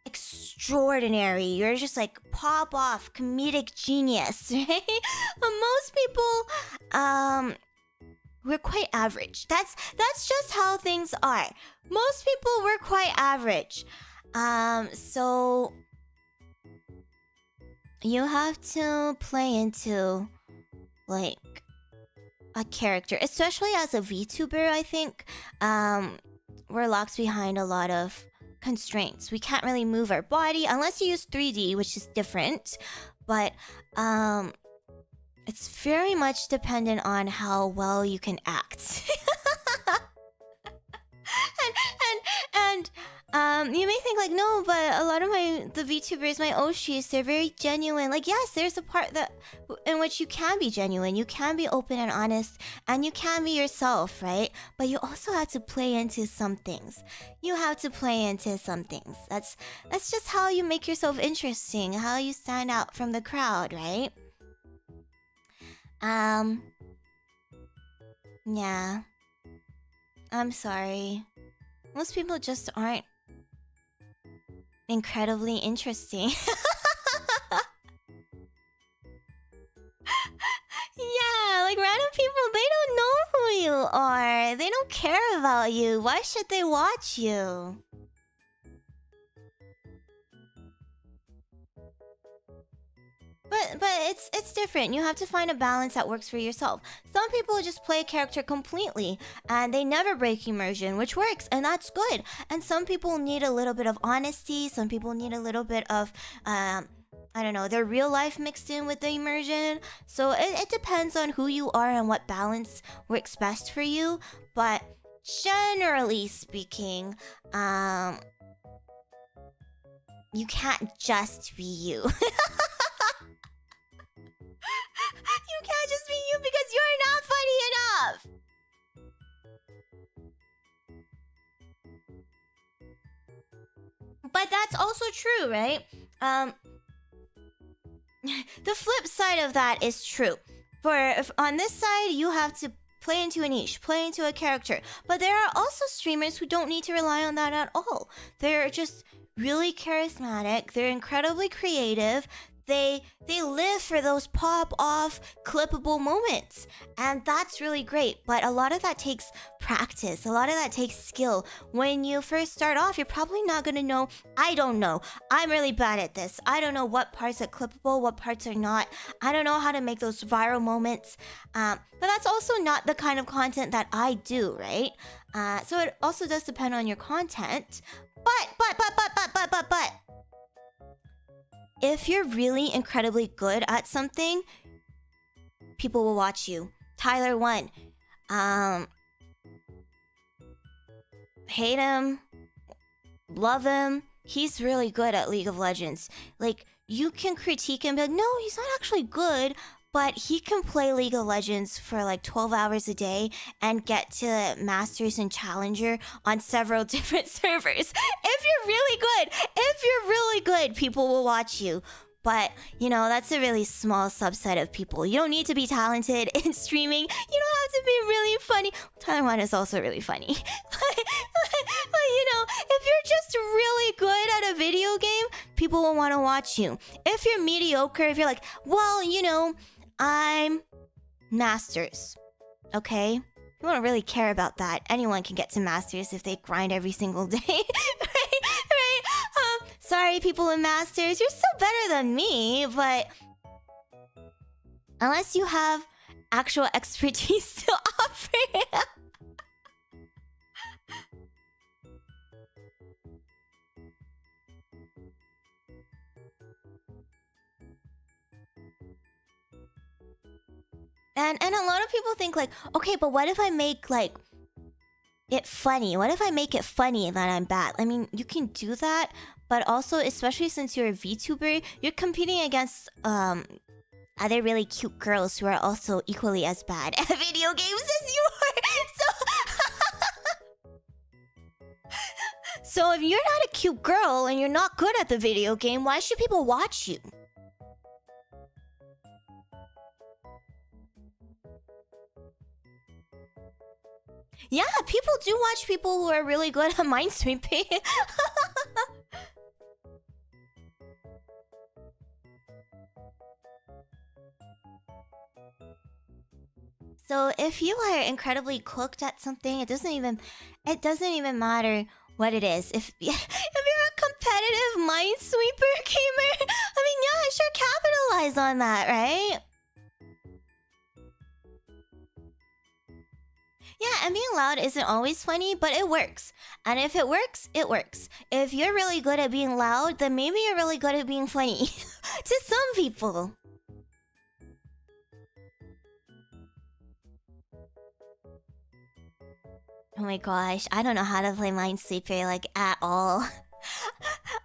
extraordinary, you're just like pop off comedic genius, right? But most people we're quite average. That's just how things are. Most people were quite average. So you have to play into like a character, especially as a VTuber, I think. we're locked behind a lot of constraints. We can't really move our body unless you use 3D, which is different. But it's very much dependent on how well you can act. and you may think like, no, but a lot of the VTubers, my Oshis, they're very genuine. Like, yes, there's a part that in which you can be genuine, you can be open and honest, and you can be yourself, right? But you also have to play into some things. You have to play into some things. That's just how you make yourself interesting, how you stand out from the crowd, right? Yeah. I'm sorry. Most people just aren't incredibly interesting. Yeah, like random people, they don't know who you are. They don't care about you. Why should they watch you? But it's different. You have to find a balance that works for yourself. Some people just play a character completely and they never break immersion, which works, and that's good. And some people need a little bit of honesty. Some people need a little bit of I don't know, their real life mixed in with the immersion. So it depends on who you are and what balance works best for you. But generally speaking, you can't just be you. You can't just be you because you're not funny enough. But that's also true, right? The flip side of that is true. On this side, you have to play into a niche, play into a character. But there are also streamers who don't need to rely on that at all. They're just really charismatic. They're incredibly creative. They live for those pop-off, clippable moments. And that's really great. But a lot of that takes practice. A lot of that takes skill. When you first start off, you're probably not going to know. I don't know. I'm really bad at this. I don't know what parts are clippable, what parts are not. I don't know how to make those viral moments. But that's also not the kind of content that I do, right? So it also does depend on your content. But if you're really incredibly good at something, people will watch you. Tyler 1. Hate him. Love him. He's really good at League of Legends. Like, you can critique him, but no, he's not actually good. But he can play League of Legends for like 12 hours a day and get to Masters and Challenger on several different servers. If you're really good, people will watch you. But, you know, that's a really small subset of people. You don't need to be talented in streaming. You don't have to be really funny. Taiwan is also really funny. but, you know, if you're just really good at a video game, people will want to watch you. If you're mediocre, if you're like, well, you know, I'm Masters, okay? You don't really care about that. Anyone can get to Masters if they grind every single day, right? Sorry, people in Masters, you're still better than me, but unless you have actual expertise to offer. And a lot of people think like, okay, but what if I make like it funny? What if I make it funny that I'm bad? I mean, you can do that, but also, especially since you're a VTuber, you're competing against other really cute girls who are also equally as bad at video games as you are. So if you're not a cute girl and you're not good at the video game, why should people watch you? Yeah, people do watch people who are really good at minesweeping. So if you are incredibly cooked at something, it doesn't even matter what it is. If you're a competitive minesweeper gamer, I mean, yeah, sure, capitalize on that, right? Yeah, and being loud isn't always funny, but it works. And if it works, it works. If you're really good at being loud, then maybe you're really good at being funny. To some people. Oh my gosh, I don't know how to play Minesweeper, like, at all.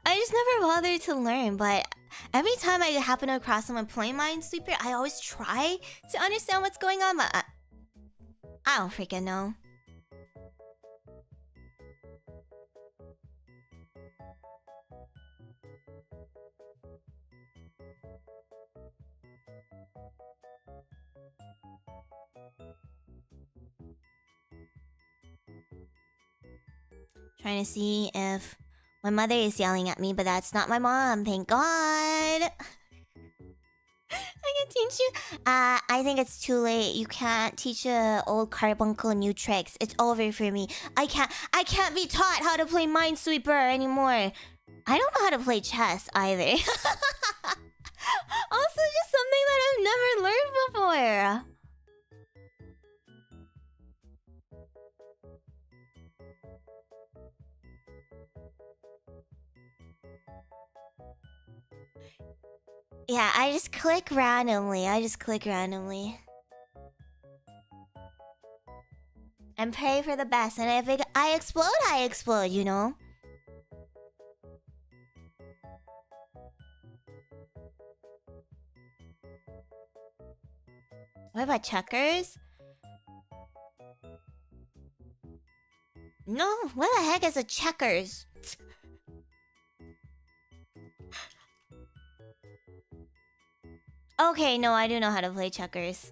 I just never bothered to learn, but every time I happen across someone playing Minesweeper, I always try to understand what's going on, but I don't freaking know. Trying to see if my mother is yelling at me, but that's not my mom, thank God. I can teach you. I think it's too late. You can't teach a old carbuncle new tricks. It's over for me. I can't be taught how to play Minesweeper anymore. I don't know how to play chess either. Also, just something that I've never learned before. Yeah, I just click randomly. And pray for the best. And if I explode, you know? What about checkers? No, what the heck is a checkers? Okay, no, I do know how to play checkers.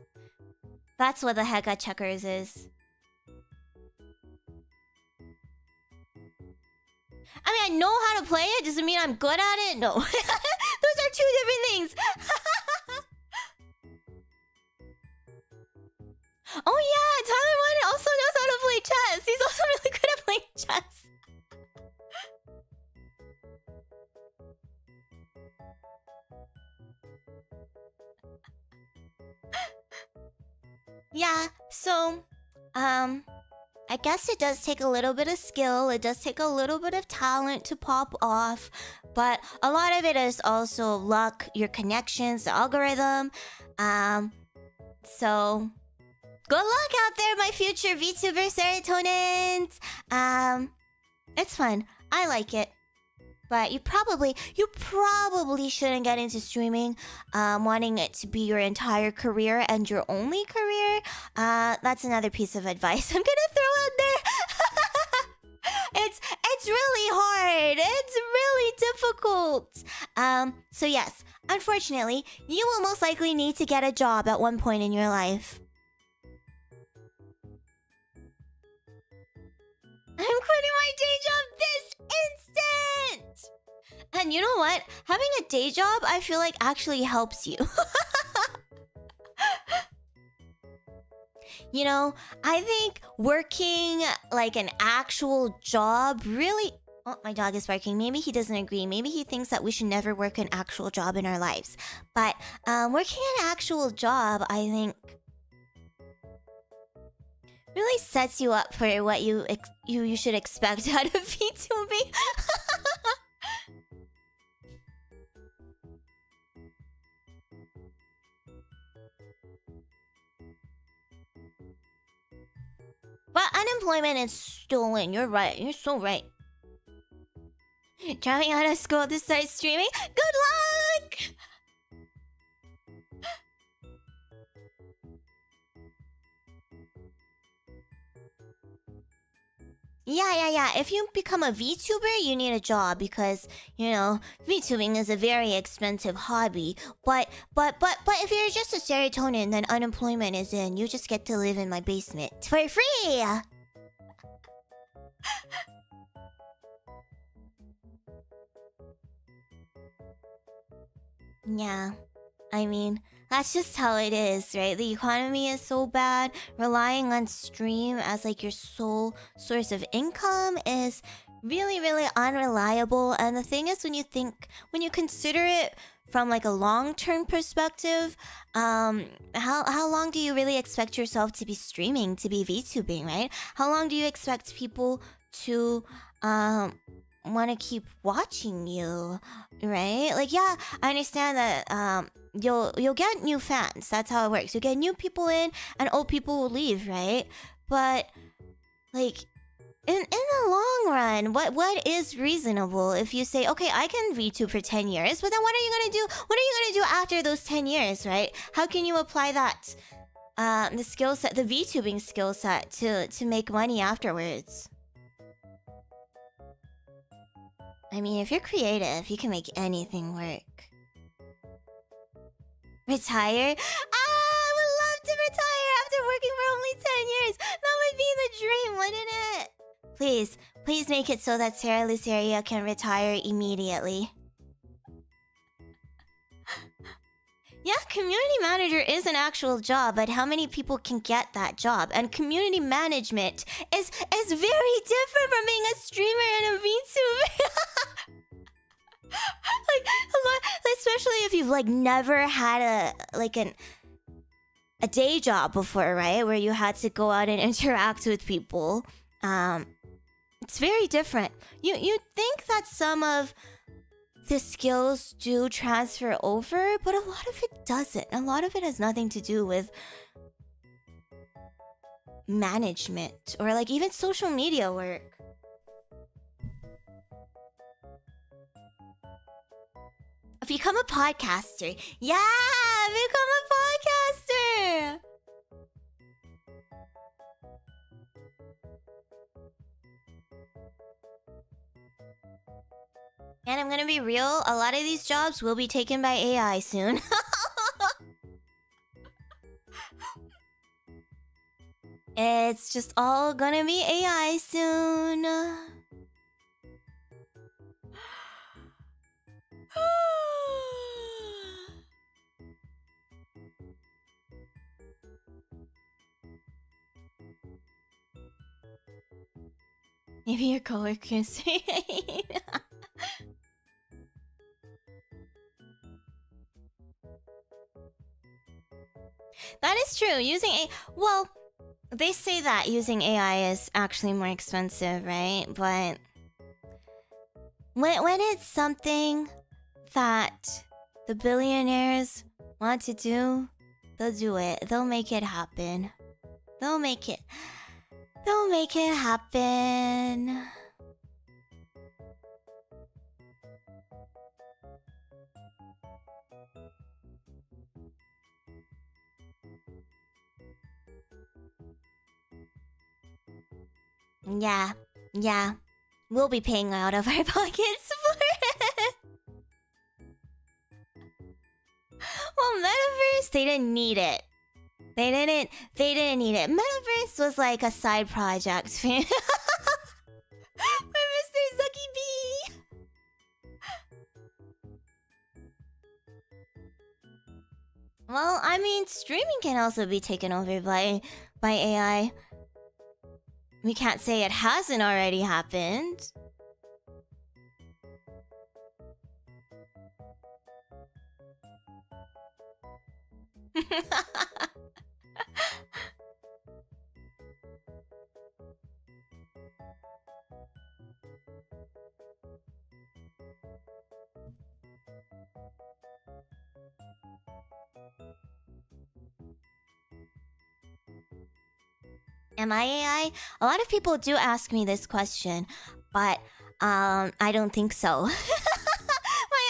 That's what the heck a checkers is. I mean, I know how to play it. Doesn't mean I'm good at it. No. Those are two different things. Oh yeah, Tyler One also knows how to play chess. He's also really good at playing chess. Yeah, so, I guess it does take a little bit of skill. It does take a little bit of talent to pop off. But a lot of it is also luck, your connections, the algorithm. So, good luck out there, my future VTuber Ceratonins. It's fun. I like it. But you probably shouldn't get into streaming wanting it to be your entire career and your only career. That's another piece of advice I'm gonna throw out there. It's really hard. It's really difficult. So yes, unfortunately, you will most likely need to get a job at one point in your life. I'm quitting my day job this instant! And you know what? Having a day job, I feel like actually helps you. You know, I think working like an actual job really... Oh, my dog is barking. Maybe he doesn't agree. Maybe he thinks that we should never work an actual job in our lives. But working an actual job, I think... really sets you up for what you should expect out of VTubing. But unemployment is stolen. You're right. You're so right. Dropping out of school to start streaming? Good luck! Yeah. If you become a VTuber, you need a job because, you know, VTubing is a very expensive hobby. But if you're just a serotonin, then unemployment is in. You just get to live in my basement for free. Yeah, I mean, that's just how it is, right? The economy is so bad. Relying on stream as like your sole source of income is really, really unreliable. And the thing is, when you consider it from like a long-term perspective, how long do you really expect yourself to be streaming, to be VTubing, right? How long do you expect people to want to keep watching you, right? Like, yeah, I understand that you'll get new fans. That's how it works. You get new people in, and old people will leave, right? But like, in the long run, what is reasonable if you say, okay, I can VTube for 10 years, but then what are you gonna do? What are you gonna do after those 10 years, right? How can you apply that the skill set, the VTubing skill set, to make money afterwards? I mean, if you're creative, you can make anything work. Retire? I would love to retire after working for only 10 years. That would be the dream, wouldn't it? Please make it so that Cera Luceria can retire immediately. Yeah, community manager is an actual job, but how many people can get that job? And community management is very different from being a streamer and a VTuber. Like, especially if you've like never had a day job before, right? Where you had to go out and interact with people. It's very different. You think that some of the skills do transfer over, but a lot of it doesn't. A lot of it has nothing to do with management or like even social media work. Become a podcaster. Yeah, become a podcaster. And I'm gonna be real, a lot of these jobs will be taken by AI soon. It's just all gonna be AI soon. Maybe your coworkers say that is true. Well, they say that using AI is actually more expensive, right? But when it's something that the billionaires want to do, they'll do it. They'll make it happen. They'll make it happen. Yeah. We'll be paying out of our pockets for it. Well, Metaverse, they didn't need it. They didn't need it. Metaverse was like a side project for Mr. Suki B. Well, I mean, streaming can also be taken over by AI. We can't say it hasn't already happened. Am I AI? A lot of people do ask me this question, but I don't think so. My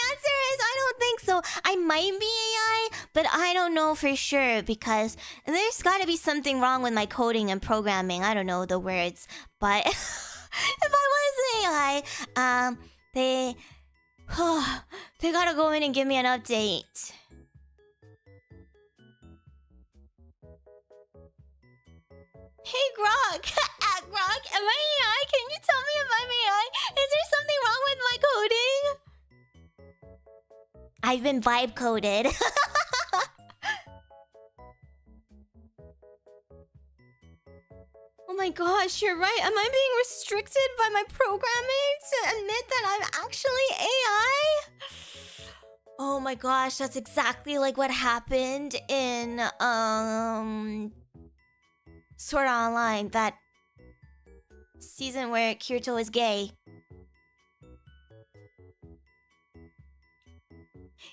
answer is I don't think so. I might be AI, but I don't know for sure because there's got to be something wrong with my coding and programming. I don't know the words, but if I was AI, they gotta go in and give me an update. Hey Grok! Grok, am I AI? Can you tell me if I'm AI? Is there something wrong with my coding? I've been vibe coded. Well, my gosh, you're right. Am I being restricted by my programming to admit that I'm actually AI? Oh my gosh, that's exactly like what happened in Sword Art Online, that season where Kirito was gay.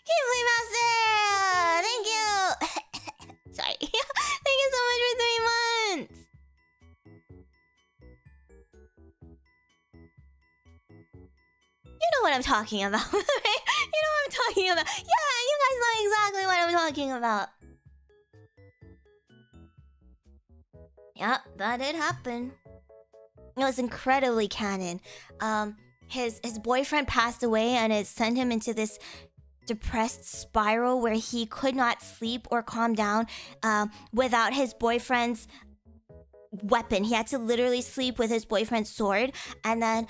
Keep Master! Thank you! Sorry. Thank you so much for 3 months! You know what I'm talking about, right? You know what I'm talking about. Yeah, you guys know exactly what I'm talking about. Yeah, that did happen. It was incredibly canon. His boyfriend passed away, and it sent him into this depressed spiral where he could not sleep or calm down without his boyfriend's weapon. He had to literally sleep with his boyfriend's sword. And then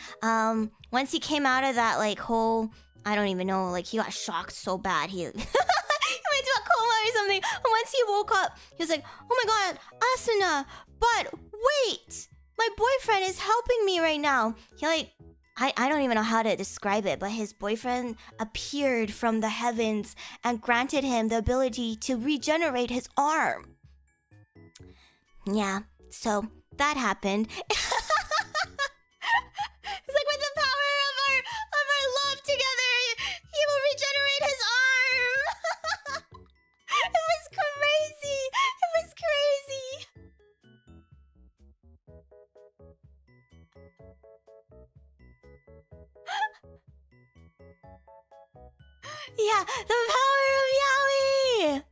once he came out of that like whole, I don't even know, like he got shocked so bad he he went to a coma or something. And once he woke up, he was like, oh my god, Asuna, but wait, my boyfriend is helping me right now. He like, I don't even know how to describe it, but his boyfriend appeared from the heavens and granted him the ability to regenerate his arm. Yeah, so that happened. It's like with the power of our love together, he will regenerate his arm. It was crazy. It was crazy. Yeah, the power of Yaoi!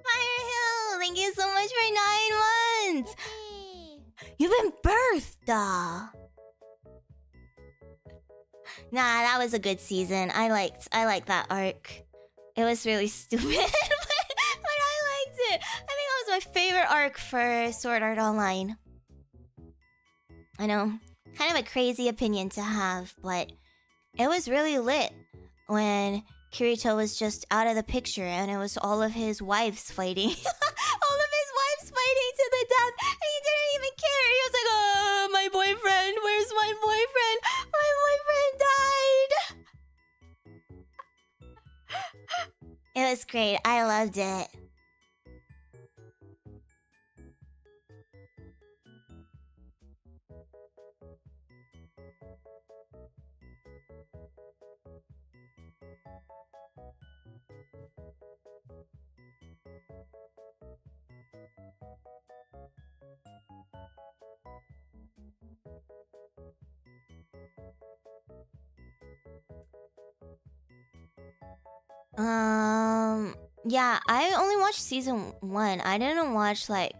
Firehill, thank you so much for 9 months! You've been birthed! Nah, that was a good season. I liked that arc. It was really stupid, but I liked it. I think that was my favorite arc for Sword Art Online. I know, kind of a crazy opinion to have, but it was really lit when Kirito was just out of the picture and it was all of his wives fighting. All of his wives fighting to the death, and he didn't even care. He was like, oh, my boyfriend, where's my boyfriend? My boyfriend died. It was great. I loved it. Yeah, I only watched season 1. I didn't watch like,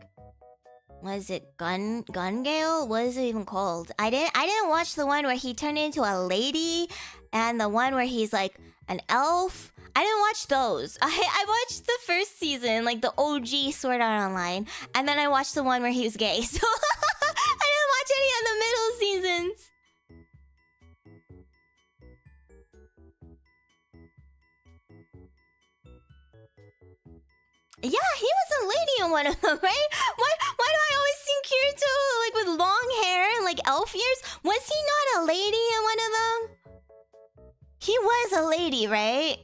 what is it, Gun Gale? What is it even called? I didn't watch the one where he turned into a lady and the one where he's like an elf. I didn't watch those. I watched the first season, like the OG Sword Art Online, and then I watched the one where he was gay. So I didn't watch any of the middle seasons. Yeah, he was a lady in one of them, right? Why do I always see Kirito like with long hair and like elf ears? Was he not a lady in one of them? He was a lady, right?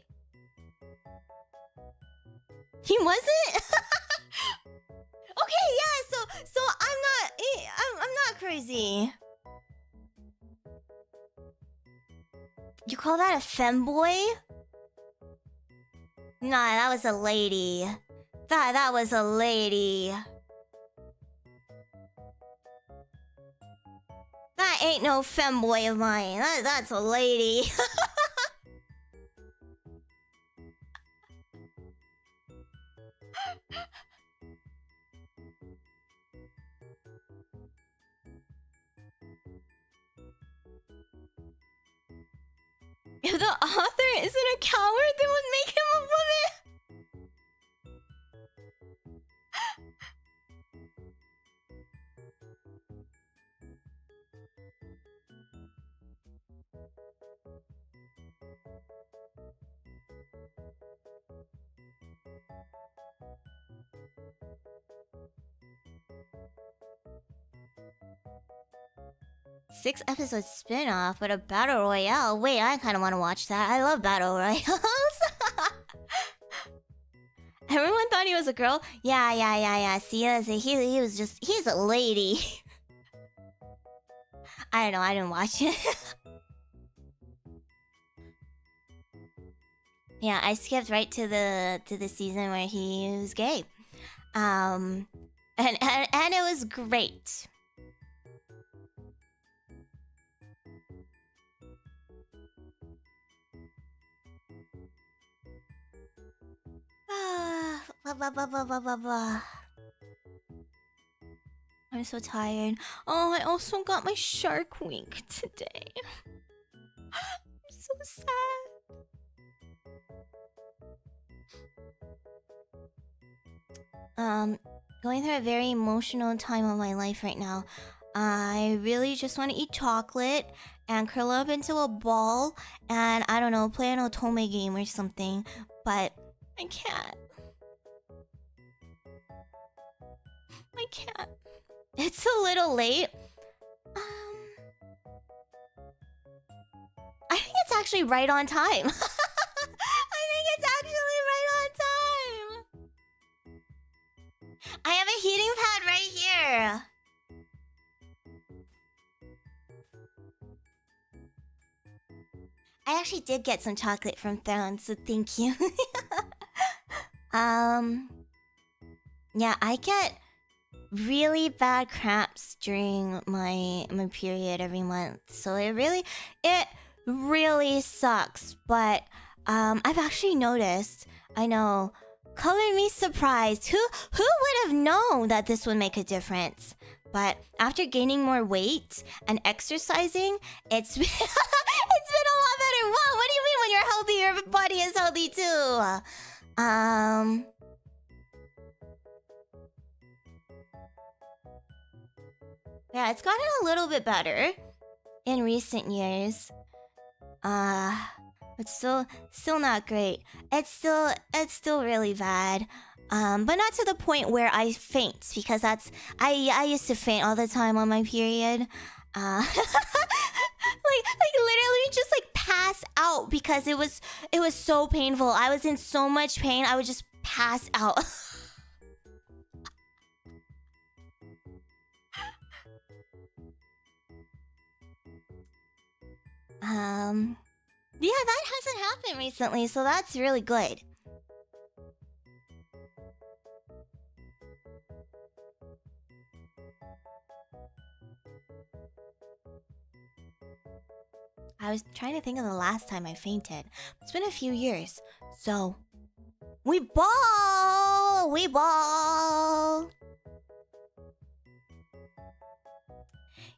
He wasn't? Okay, yeah, so I'm not crazy. You call that a femboy? Nah, that was a lady. That was a lady. That ain't no femboy of mine. That's a lady. If the author isn't a coward, they would make him a woman. 6-episode spin-off with a battle royale. Wait, I kind of want to watch that. I love battle royales. Everyone thought he was a girl. Yeah. See, he was just, he's a lady. I don't know. I didn't watch it. Yeah, I skipped right to the season where he was gay. And it was great. Blah. I'm so tired. Oh, I also got my Shark Week today. I'm so sad. Going through a very emotional time of my life right now. I really just want to eat chocolate and curl up into a ball and, I don't know, play an otome game or something. But I can't. It's a little late. I think it's actually right on time. I have a heating pad right here. I actually did get some chocolate from Throne, so thank you. Yeah, I get really bad cramps during my period every month, so it really sucks. But I've actually noticed. I know. Color me surprised. Who would have known that this would make a difference? But after gaining more weight and exercising, it's been a lot better. Wow, what do you mean when you're healthy, your body is healthy too? Yeah, it's gotten a little bit better in recent years. But still not great. It's still really bad. But not to the point where I faint, because I used to faint all the time on my period. Like literally just like pass out because it was so painful. I was in so much pain, I would just pass out. Yeah, that hasn't happened recently, so that's really good. I was trying to think of the last time I fainted. It's been a few years, so we ball!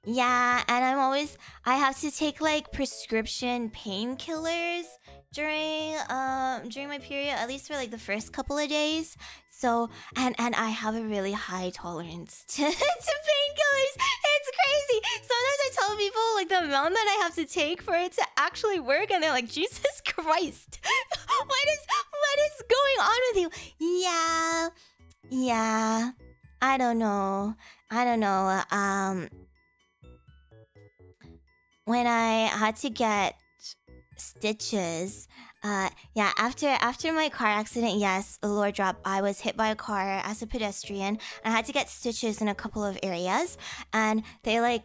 Yeah, and I have to take like prescription painkillers during my period, at least for like the first couple of days. So and I have a really high tolerance to painkillers. It's crazy. Sometimes I tell people like the amount that I have to take for it to actually work, and they're like, Jesus Christ, what is going on with you? Yeah. I don't know. When I had to get stitches, yeah, after my car accident, yes, a lore drop, I was hit by a car as a pedestrian. I had to get stitches in a couple of areas, and they like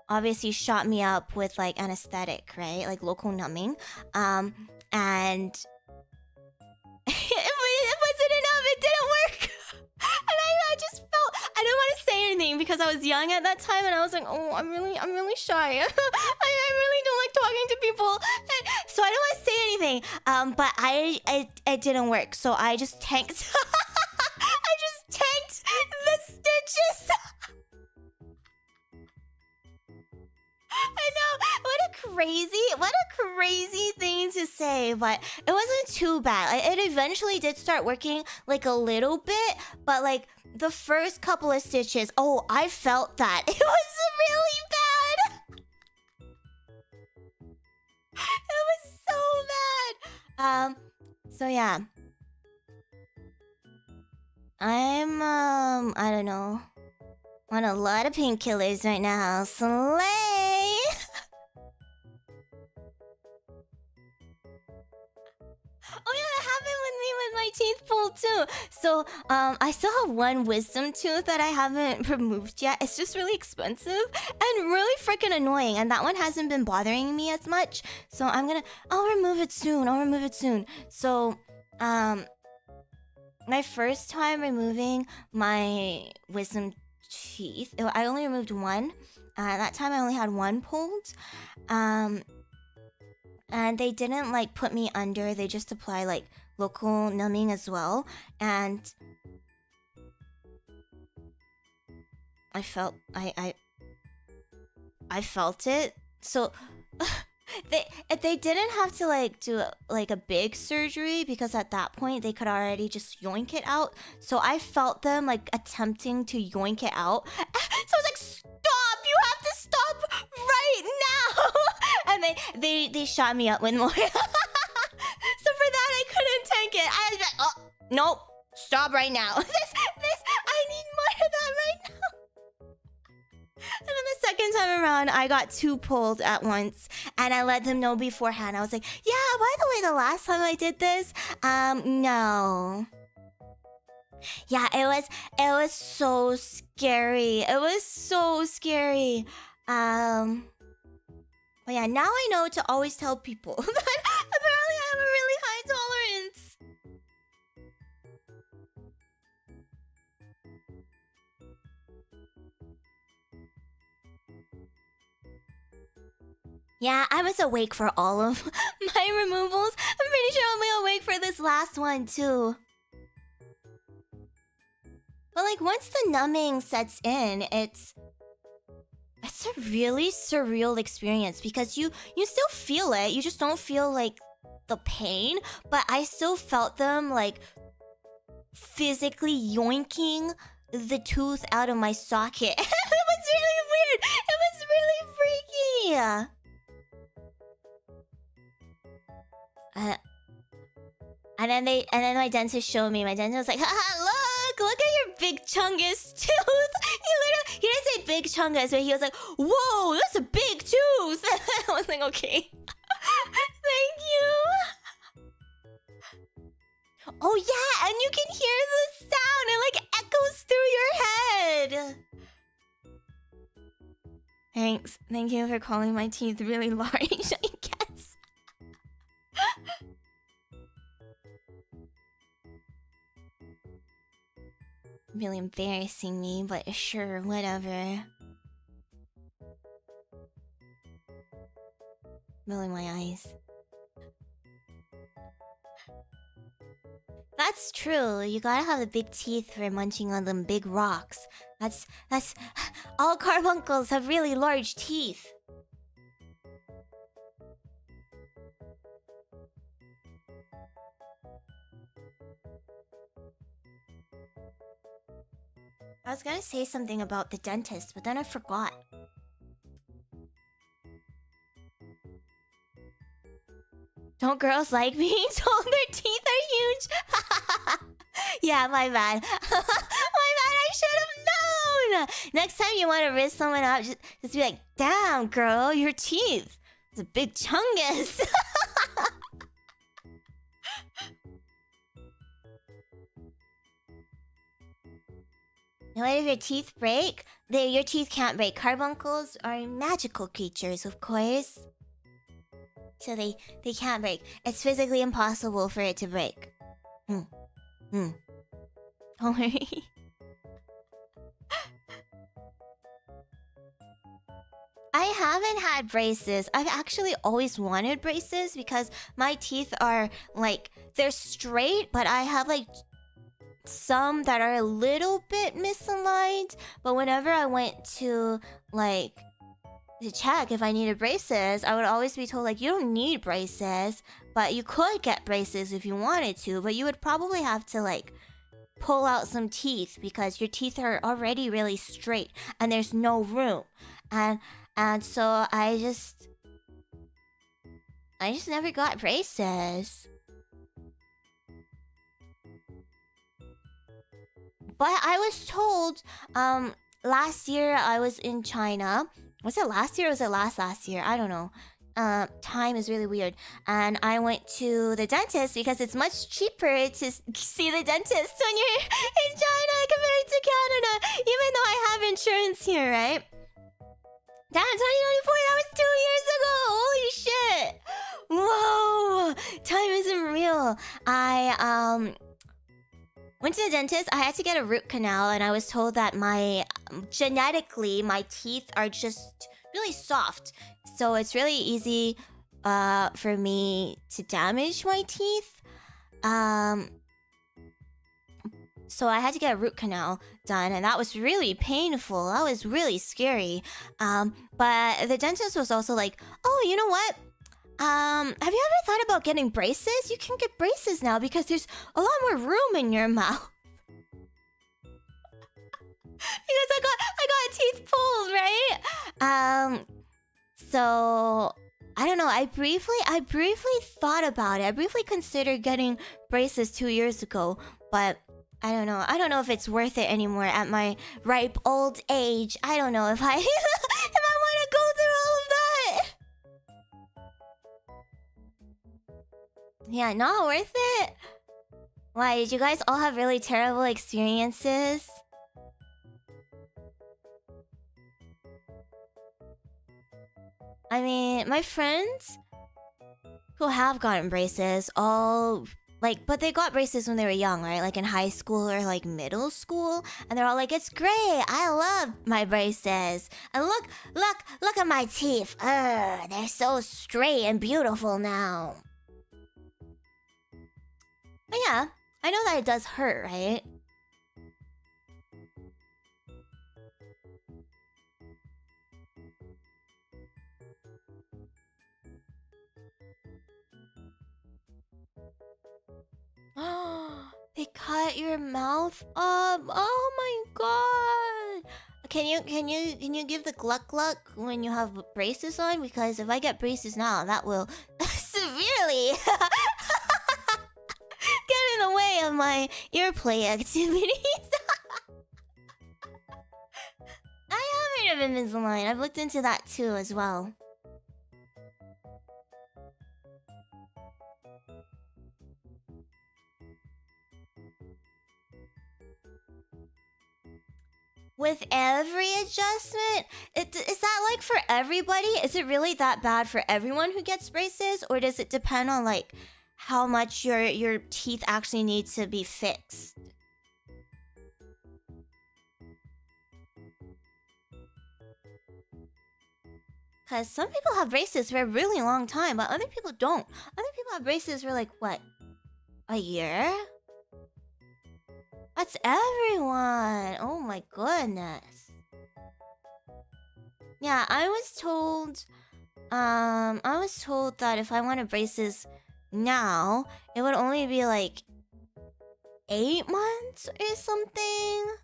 obviously shot me up with like anesthetic, right? Like local numbing. And it wasn't enough. It didn't work. And I just felt I didn't want to say anything because I was young at that time, and I was like, oh, I'm really shy. I really don't like talking to people, so I don't want to say anything. But it didn't work, so I just tanked. I just tanked the stitches. I know, what a crazy thing to say, but it wasn't too bad. It eventually did start working like a little bit, but like the first couple of stitches, oh, I felt that. It was really bad. It was so bad. So yeah. I'm I don't know, on a lot of painkillers right now. Slay! with my teeth pulled too. So I still have one wisdom tooth that I haven't removed yet. It's just really expensive and really freaking annoying, and that one hasn't been bothering me as much. So I'll remove it soon. So my first time removing my wisdom teeth, I only removed one. That time I only had one pulled. And they didn't like put me under. They just apply like local numbing as well. And I felt I felt it. So they didn't have to like do like a big surgery, because at that point they could already just yoink it out. So I felt them like attempting to yoink it out. So I was like, stop! You have to stop right now! And they shot me up with more. So for that I couldn't take it. I was like, oh nope, stop right now. This I need more of that right now. And then the second time around, I got 2 pulled at once, and I let them know beforehand. I was like, yeah, by the way, the last time I did this, no. Yeah, it was so scary. It was so scary. But yeah, now I know to always tell people that apparently I have a really high tolerance. Yeah, I was awake for all of my removals. I'm pretty sure I'll be awake for this last one too. But like once the numbing sets in, it's a really surreal experience, because you still feel it. You just don't feel like the pain, but I still felt them like physically yoinking the tooth out of my socket. It was really weird. It was really freaky. And then my dentist showed me. My dentist was like, haha, look at your big chungus tooth. He didn't say big chungus, but he was like, whoa, that's a big tooth. I was like, okay. Thank you. Oh yeah, and you can hear the sound. It like echoes through your head. Thanks. Thank you for calling my teeth really large, I guess. Really embarrassing me, but sure, whatever. Rolling my eyes. That's true. You gotta have the big teeth for munching on them big rocks. That's all carbuncles have really large teeth. I was gonna say something about the dentist, but then I forgot. Don't girls like being told their teeth are huge? Yeah, my bad. My bad, I should have known! Next time you want to risk someone up, just be like, damn, girl, your teeth. It's a big chungus. What if your teeth break? Your teeth can't break. Carbuncles are magical creatures, of course. So they can't break. It's physically impossible for it to break. Don't worry. I haven't had braces. I've actually always wanted braces because my teeth are like, they're straight, but I have like some that are a little bit misaligned. But whenever I went to like to check if I needed braces, I would always be told like, you don't need braces, but you could get braces if you wanted to, but you would probably have to like pull out some teeth because your teeth are already really straight and there's no room. And so I just never got braces. But I was told last year I was in China. Was it last year or was it last year? I don't know. time is really weird. And I went to the dentist because it's much cheaper to see the dentist when you're in China compared to Canada. Even though I have insurance here, right? Damn, 2024, that was 2 years ago! Holy shit! Whoa! Time isn't real. I went to the dentist. I had to get a root canal, and I was told that genetically, my teeth are just really soft. So it's really easy for me to damage my teeth. So I had to get a root canal done, and that was really painful. That was really scary. But the dentist was also like, oh, you know what? Have you ever thought about getting braces? You can get braces now because there's a lot more room in your mouth. Because I got teeth pulled, right? So I don't know. I briefly thought about it. I briefly considered getting braces 2 years ago, but I don't know. I don't know if it's worth it anymore at my ripe old age. I don't know if I if I want to go through all of that. Yeah, not worth it. Why, did you guys all have really terrible experiences? I mean, my friends who have gotten braces all but they got braces when they were young, right? Like in high school or like middle school, and they're all like, "It's great. I love my braces. And look at my teeth. They're so straight and beautiful now." But yeah, I know that it does hurt, right? They cut your mouth up. Oh my god. Can you give the gluck gluck when you have braces on? Because if I get braces now, that will severely get in the way of my earplay activities. I have heard of Invisalign. I've looked into that too as well. With every adjustment? Is that like for everybody? Is it really that bad for everyone who gets braces? Or does it depend on like how much your teeth actually need to be fixed? Because some people have braces for a really long time, but other people don't. Other people have braces for like, what? A year? That's everyone! Oh my goodness. Yeah, I was told that if I wanted braces now, it would only be like 8 months or something.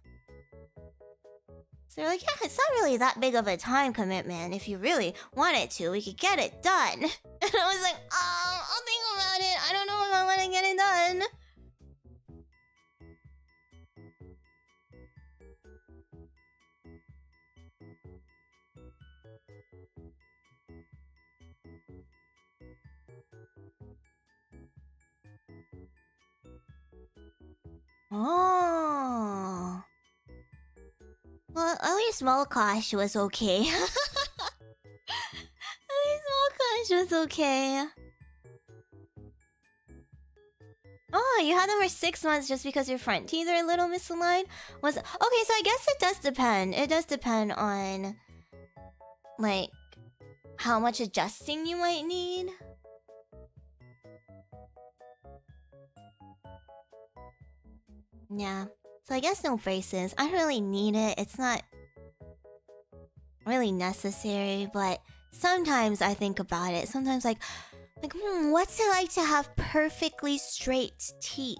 So they're like, yeah, it's not really that big of a time commitment. If you really wanted to, we could get it done. And I was like, I'll think about it. I don't know if I want to get it done. Oh. Well, at least Molkosh was okay. At least Molkosh was okay. Oh, you had them for 6 months just because your front teeth are a little misaligned? Okay, so I guess it does depend. It does depend on, like, how much adjusting you might need. Yeah. So I guess no braces. I don't really need it. It's not really necessary, but sometimes I think about it. Sometimes like, what's it like to have perfectly straight teeth?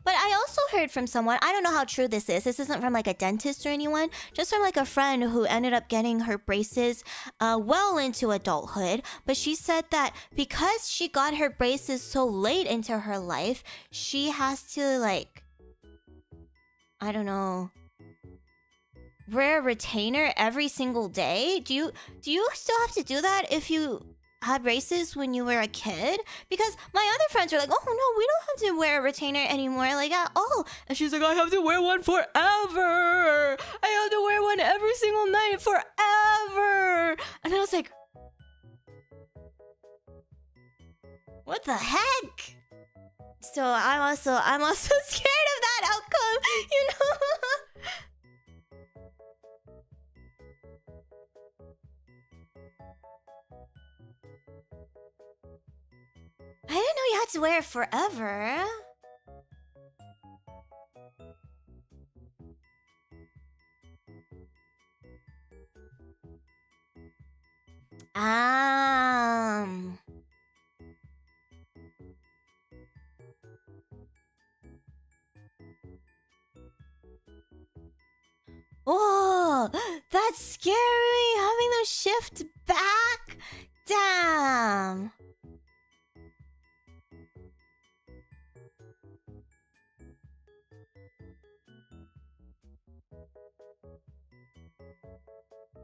But I also heard from someone, I don't know how true this is. This isn't from like a dentist or anyone, just from like a friend who ended up getting her braces well into adulthood. But she said that because she got her braces so late into her life, she has to like, I don't know, wear a retainer every single day? Do you still have to do that if you had braces when you were a kid? Because my other friends are like, oh no, we don't have to wear a retainer anymore, like at all. And she's like, I have to wear one forever. I have to wear one every single night forever. And I was like, what the heck? So I'm also scared of that outcome, you know? I didn't know you had to wear it forever. Um. Oh, that's scary. Having to shift back. Damn.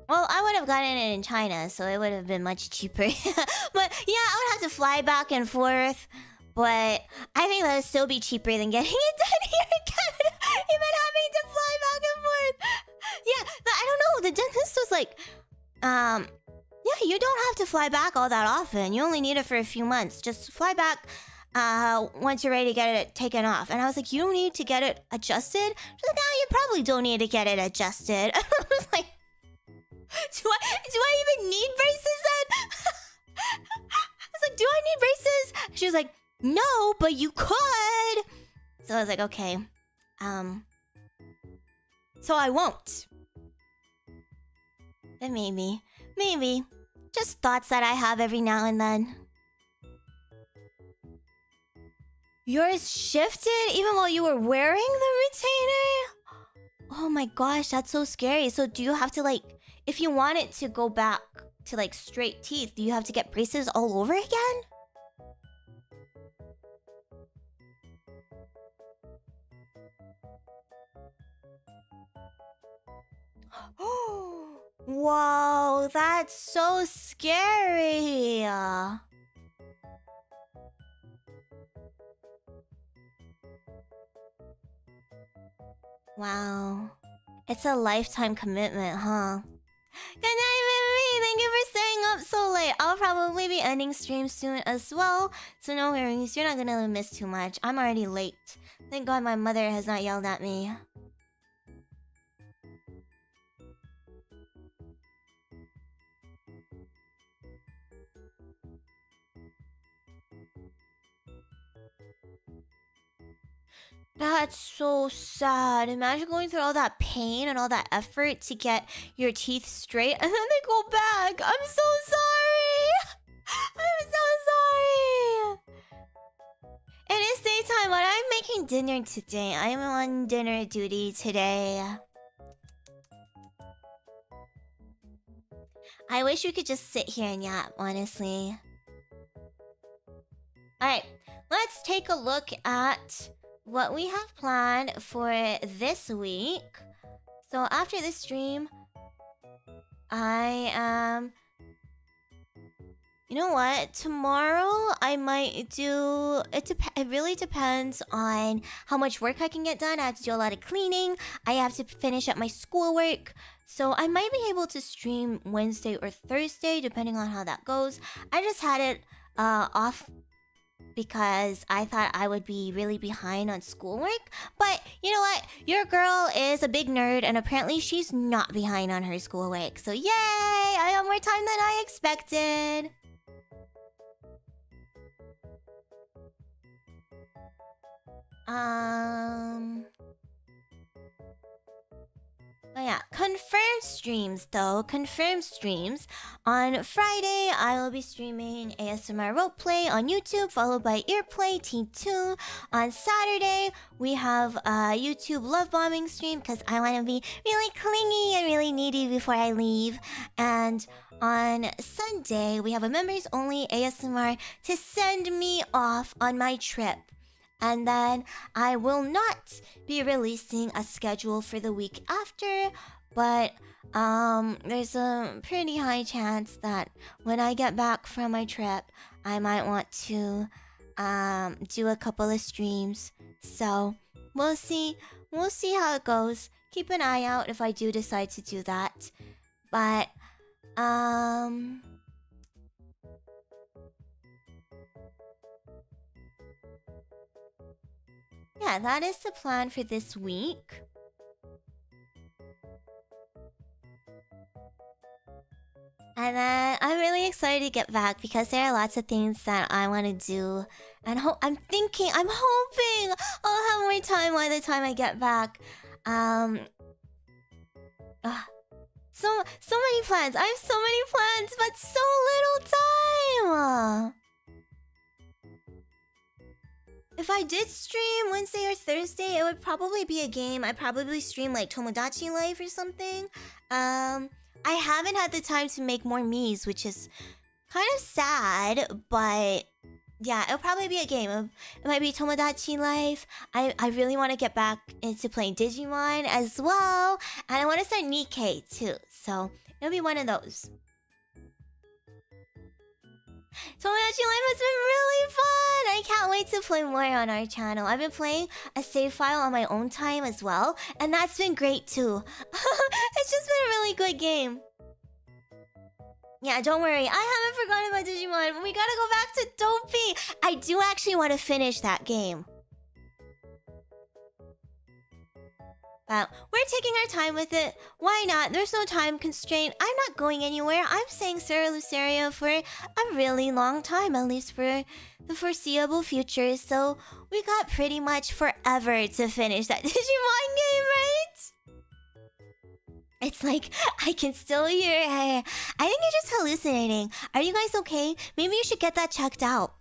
Well, I would have gotten it in China, so it would have been much cheaper. But yeah, I would have to fly back and forth. But I think that would still be cheaper than getting it done here in Canada. Even having to fly back and forth. Yeah, I don't know. The dentist was like, yeah, you don't have to fly back all that often. You only need it for a few months. Just fly back once you're ready to get it taken off. And I was like, you don't need to get it adjusted? She's like, no, you probably don't need to get it adjusted. I was like, do I even need braces then? I was like, do I need braces? She was like, no, but you could. So I was like, okay. So I won't. But maybe. Just thoughts that I have every now and then. Yours shifted even while you were wearing the retainer? Oh my gosh, that's so scary. So do you have to like, if you want it to go back to like straight teeth, do you have to get braces all over again? Whoa, that's so scary. Wow. It's a lifetime commitment, huh? Good night, Mimy! Thank you for staying up so late. I'll probably be ending stream soon as well, so no worries, you're not gonna miss too much. I'm already late. Thank God my mother has not yelled at me. That's so sad. Imagine going through all that pain and all that effort to get your teeth straight and then they go back. I'm so sorry. I'm so sorry. It is daytime, but I'm making dinner today. I am on dinner duty today. I wish we could just sit here and yap, honestly. Alright, let's take a look at what we have planned for this week. So after this stream, I am... You know what? Tomorrow I might do... It really depends on how much work I can get done. I have to do a lot of cleaning. I have to finish up my schoolwork. So I might be able to stream Wednesday or Thursday, depending on how that goes. I just had it off because I thought I would be really behind on schoolwork. But you know what? Your girl is a big nerd and apparently she's not behind on her schoolwork. So yay! I have more time than I expected. Oh yeah, confirmed streams though. Confirmed streams. On Friday, I will be streaming ASMR roleplay on YouTube, followed by Earplay T2. On Saturday, we have a YouTube love bombing stream because I want to be really clingy and really needy before I leave. And on Sunday, we have a members only ASMR to send me off on my trip. And then I will not be releasing a schedule for the week after, but there's a pretty high chance that when I get back from my trip, I might want to do a couple of streams. So we'll see how it goes. Keep an eye out if I do decide to do that. But yeah, that is the plan for this week. And then I'm really excited to get back because there are lots of things that I want to do. And I'm hoping I'll have more time by the time I get back. So many plans. I have so many plans, but so little time. If I did stream Wednesday or Thursday, it would probably be a game. I'd probably stream like Tomodachi Life or something. I haven't had the time to make more Miis, which is kind of sad, but yeah, it'll probably be a game. It might be Tomodachi Life. I really want to get back into playing Digimon as well, and I want to start Nikkei too, so it'll be one of those. Tomodachi Life has been really fun! I can't wait to play more on our channel. I've been playing a save file on my own time as well, and that's been great too. It's just been a really good game. Yeah, don't worry. I haven't forgotten about Digimon. We gotta go back to Dopey. I do actually want to finish that game. But we're taking our time with it. Why not? There's no time constraint. I'm not going anywhere. I'm saying Cera Luceria for a really long time, at least for the foreseeable future. So we got pretty much forever to finish that Digimon game, right? It's like, I can still hear her. I think you're just hallucinating. Are you guys okay? Maybe you should get that checked out.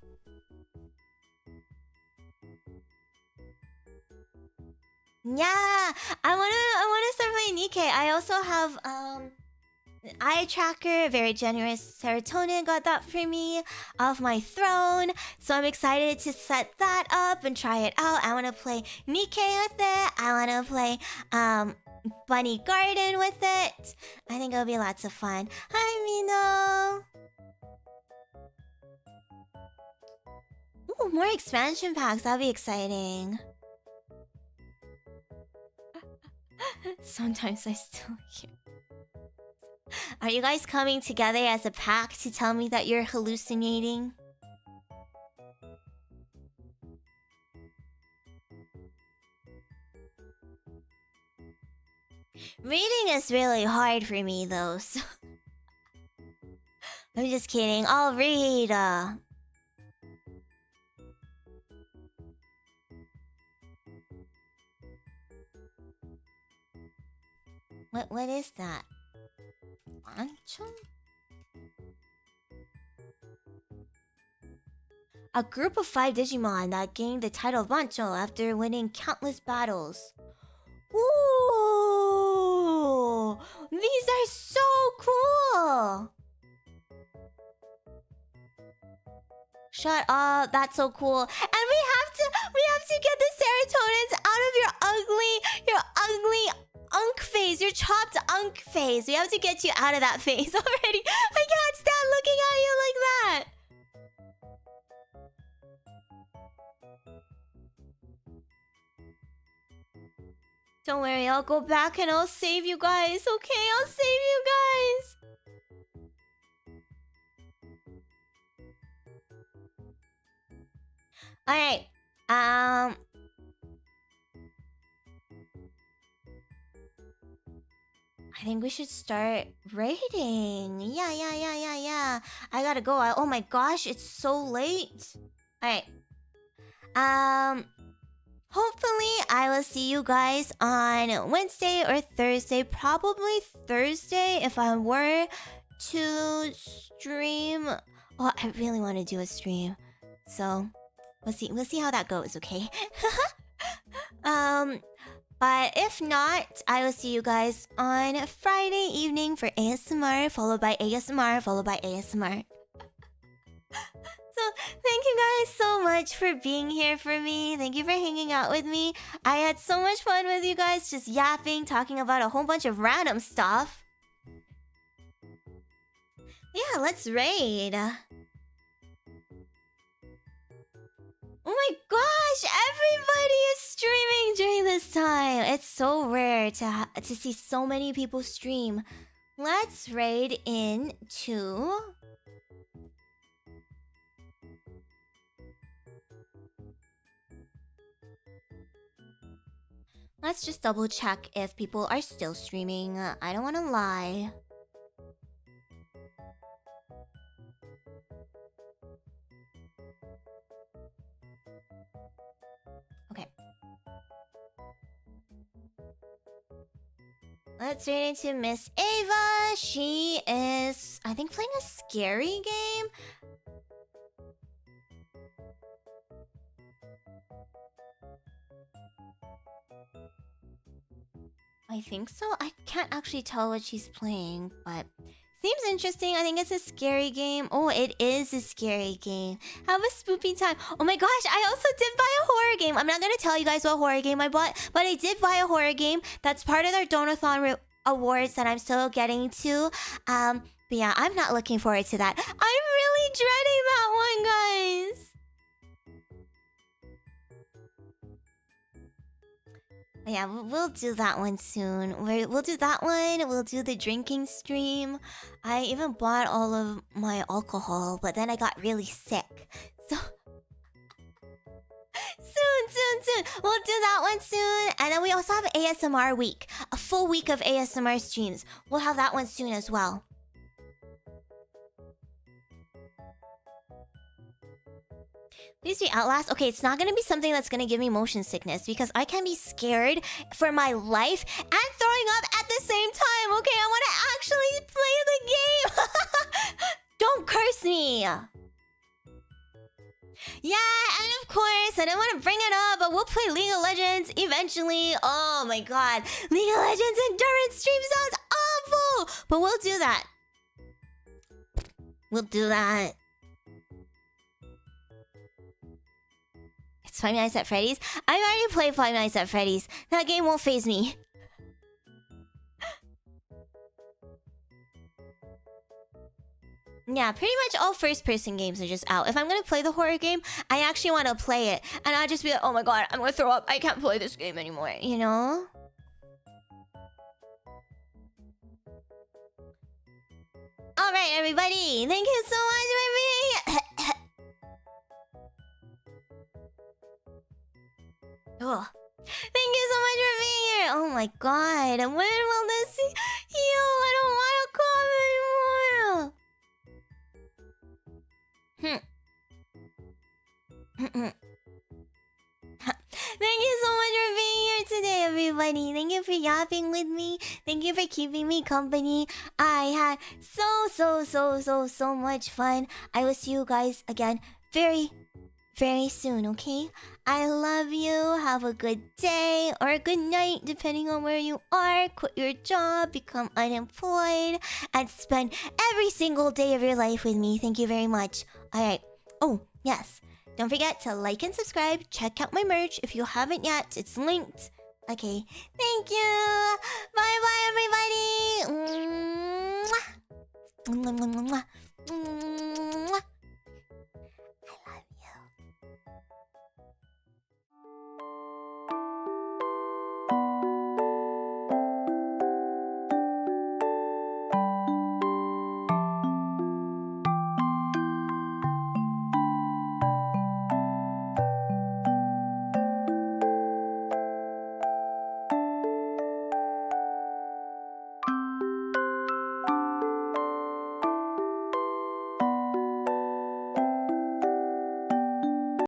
Yeah, I wanna start playing Nikkei. I also have an eye tracker, very generous Ceratonin got that for me off my throne. So I'm excited to set that up and try it out. I wanna play Nikkei with it. I wanna play Bunny Garden with it. I think it'll be lots of fun. Hi, Mino. Ooh, more expansion packs. That'll be exciting. Sometimes I still hear. Are you guys coming together as a pack to tell me that you're hallucinating? Reading is really hard for me though, so I'm just kidding. I'll read. What is that? Bancho? A group of 5 Digimon that gained the title of Bancho after winning countless battles. Ooh! These are so cool! Shut up, that's so cool. And we have to get the serotonins out of your ugly unk phase, your chopped unk phase. We have to get you out of that phase already. I can't stand looking at you like that. Don't worry, I'll go back and I'll save you guys, okay? I'll save you guys. Alright, I think we should start raiding. Yeah. I gotta go. Oh my gosh, it's so late. Alright. Hopefully I will see you guys on Wednesday or Thursday. Probably Thursday if I were to stream. Oh, I really want to do a stream. So, we'll see how that goes, okay? But if not, I will see you guys on Friday evening for ASMR, followed by ASMR, followed by ASMR. So, thank you guys so much for being here for me. Thank you for hanging out with me. I had so much fun with you guys, just yapping, talking about a whole bunch of random stuff. Yeah, let's raid. Oh my gosh, everybody is streaming during this time. It's so rare to see so many people stream. Let's raid into... Let's just double check if people are still streaming. I don't want to lie. Okay. Let's read into Miss Ava. She is, I think, playing a scary game. I think so. I can't actually tell what she's playing, but seems interesting. I think it's a scary game. Oh, it is a scary game. Have a spoopy time. Oh my gosh, I also did buy a horror game. I'm not going to tell you guys what horror game I bought, but I did buy a horror game. That's part of their Donathon awards that I'm still getting to. But yeah, I'm not looking forward to that. I'm really dreading that one, guys. Yeah, we'll do that one soon. We'll do that one. We'll do the drinking stream. I even bought all of my alcohol, but then I got really sick. So... soon. We'll do that one soon. And then we also have ASMR week. A full week of ASMR streams. We'll have that one soon as well. Please be Outlast. Okay, it's not gonna be something that's gonna give me motion sickness because I can be scared for my life and throwing up at the same time. Okay, I want to actually play the game. Don't curse me. Yeah, and of course, I didn't want to bring it up, but we'll play League of Legends eventually. Oh my god, League of Legends endurance stream sounds awful, but we'll do that. We'll do that. Five Nights at Freddy's. I've already played Five Nights at Freddy's. That game won't faze me. Yeah, pretty much all first-person games are just out. If I'm gonna play the horror game, I actually want to play it. And I'll just be like, oh my god, I'm gonna throw up. I can't play this game anymore, you know? Alright, everybody. Thank you so much for being... Oh, thank you so much for being here. Oh my god, when will this heal? I don't want to come anymore. Thank you so much for being here today, everybody. Thank you for yapping with me. Thank you for keeping me company. I had so much fun. I will see you guys again very soon, okay? I love you. Have a good day or a good night, depending on where you are. Quit your job, become unemployed, and spend every single day of your life with me. Thank you very much. Alright. Oh, yes. Don't forget to like and subscribe. Check out my merch if you haven't yet. It's linked. Okay. Thank you. Bye-bye, everybody. Mwah. Mwah, mwah, mwah, mwah.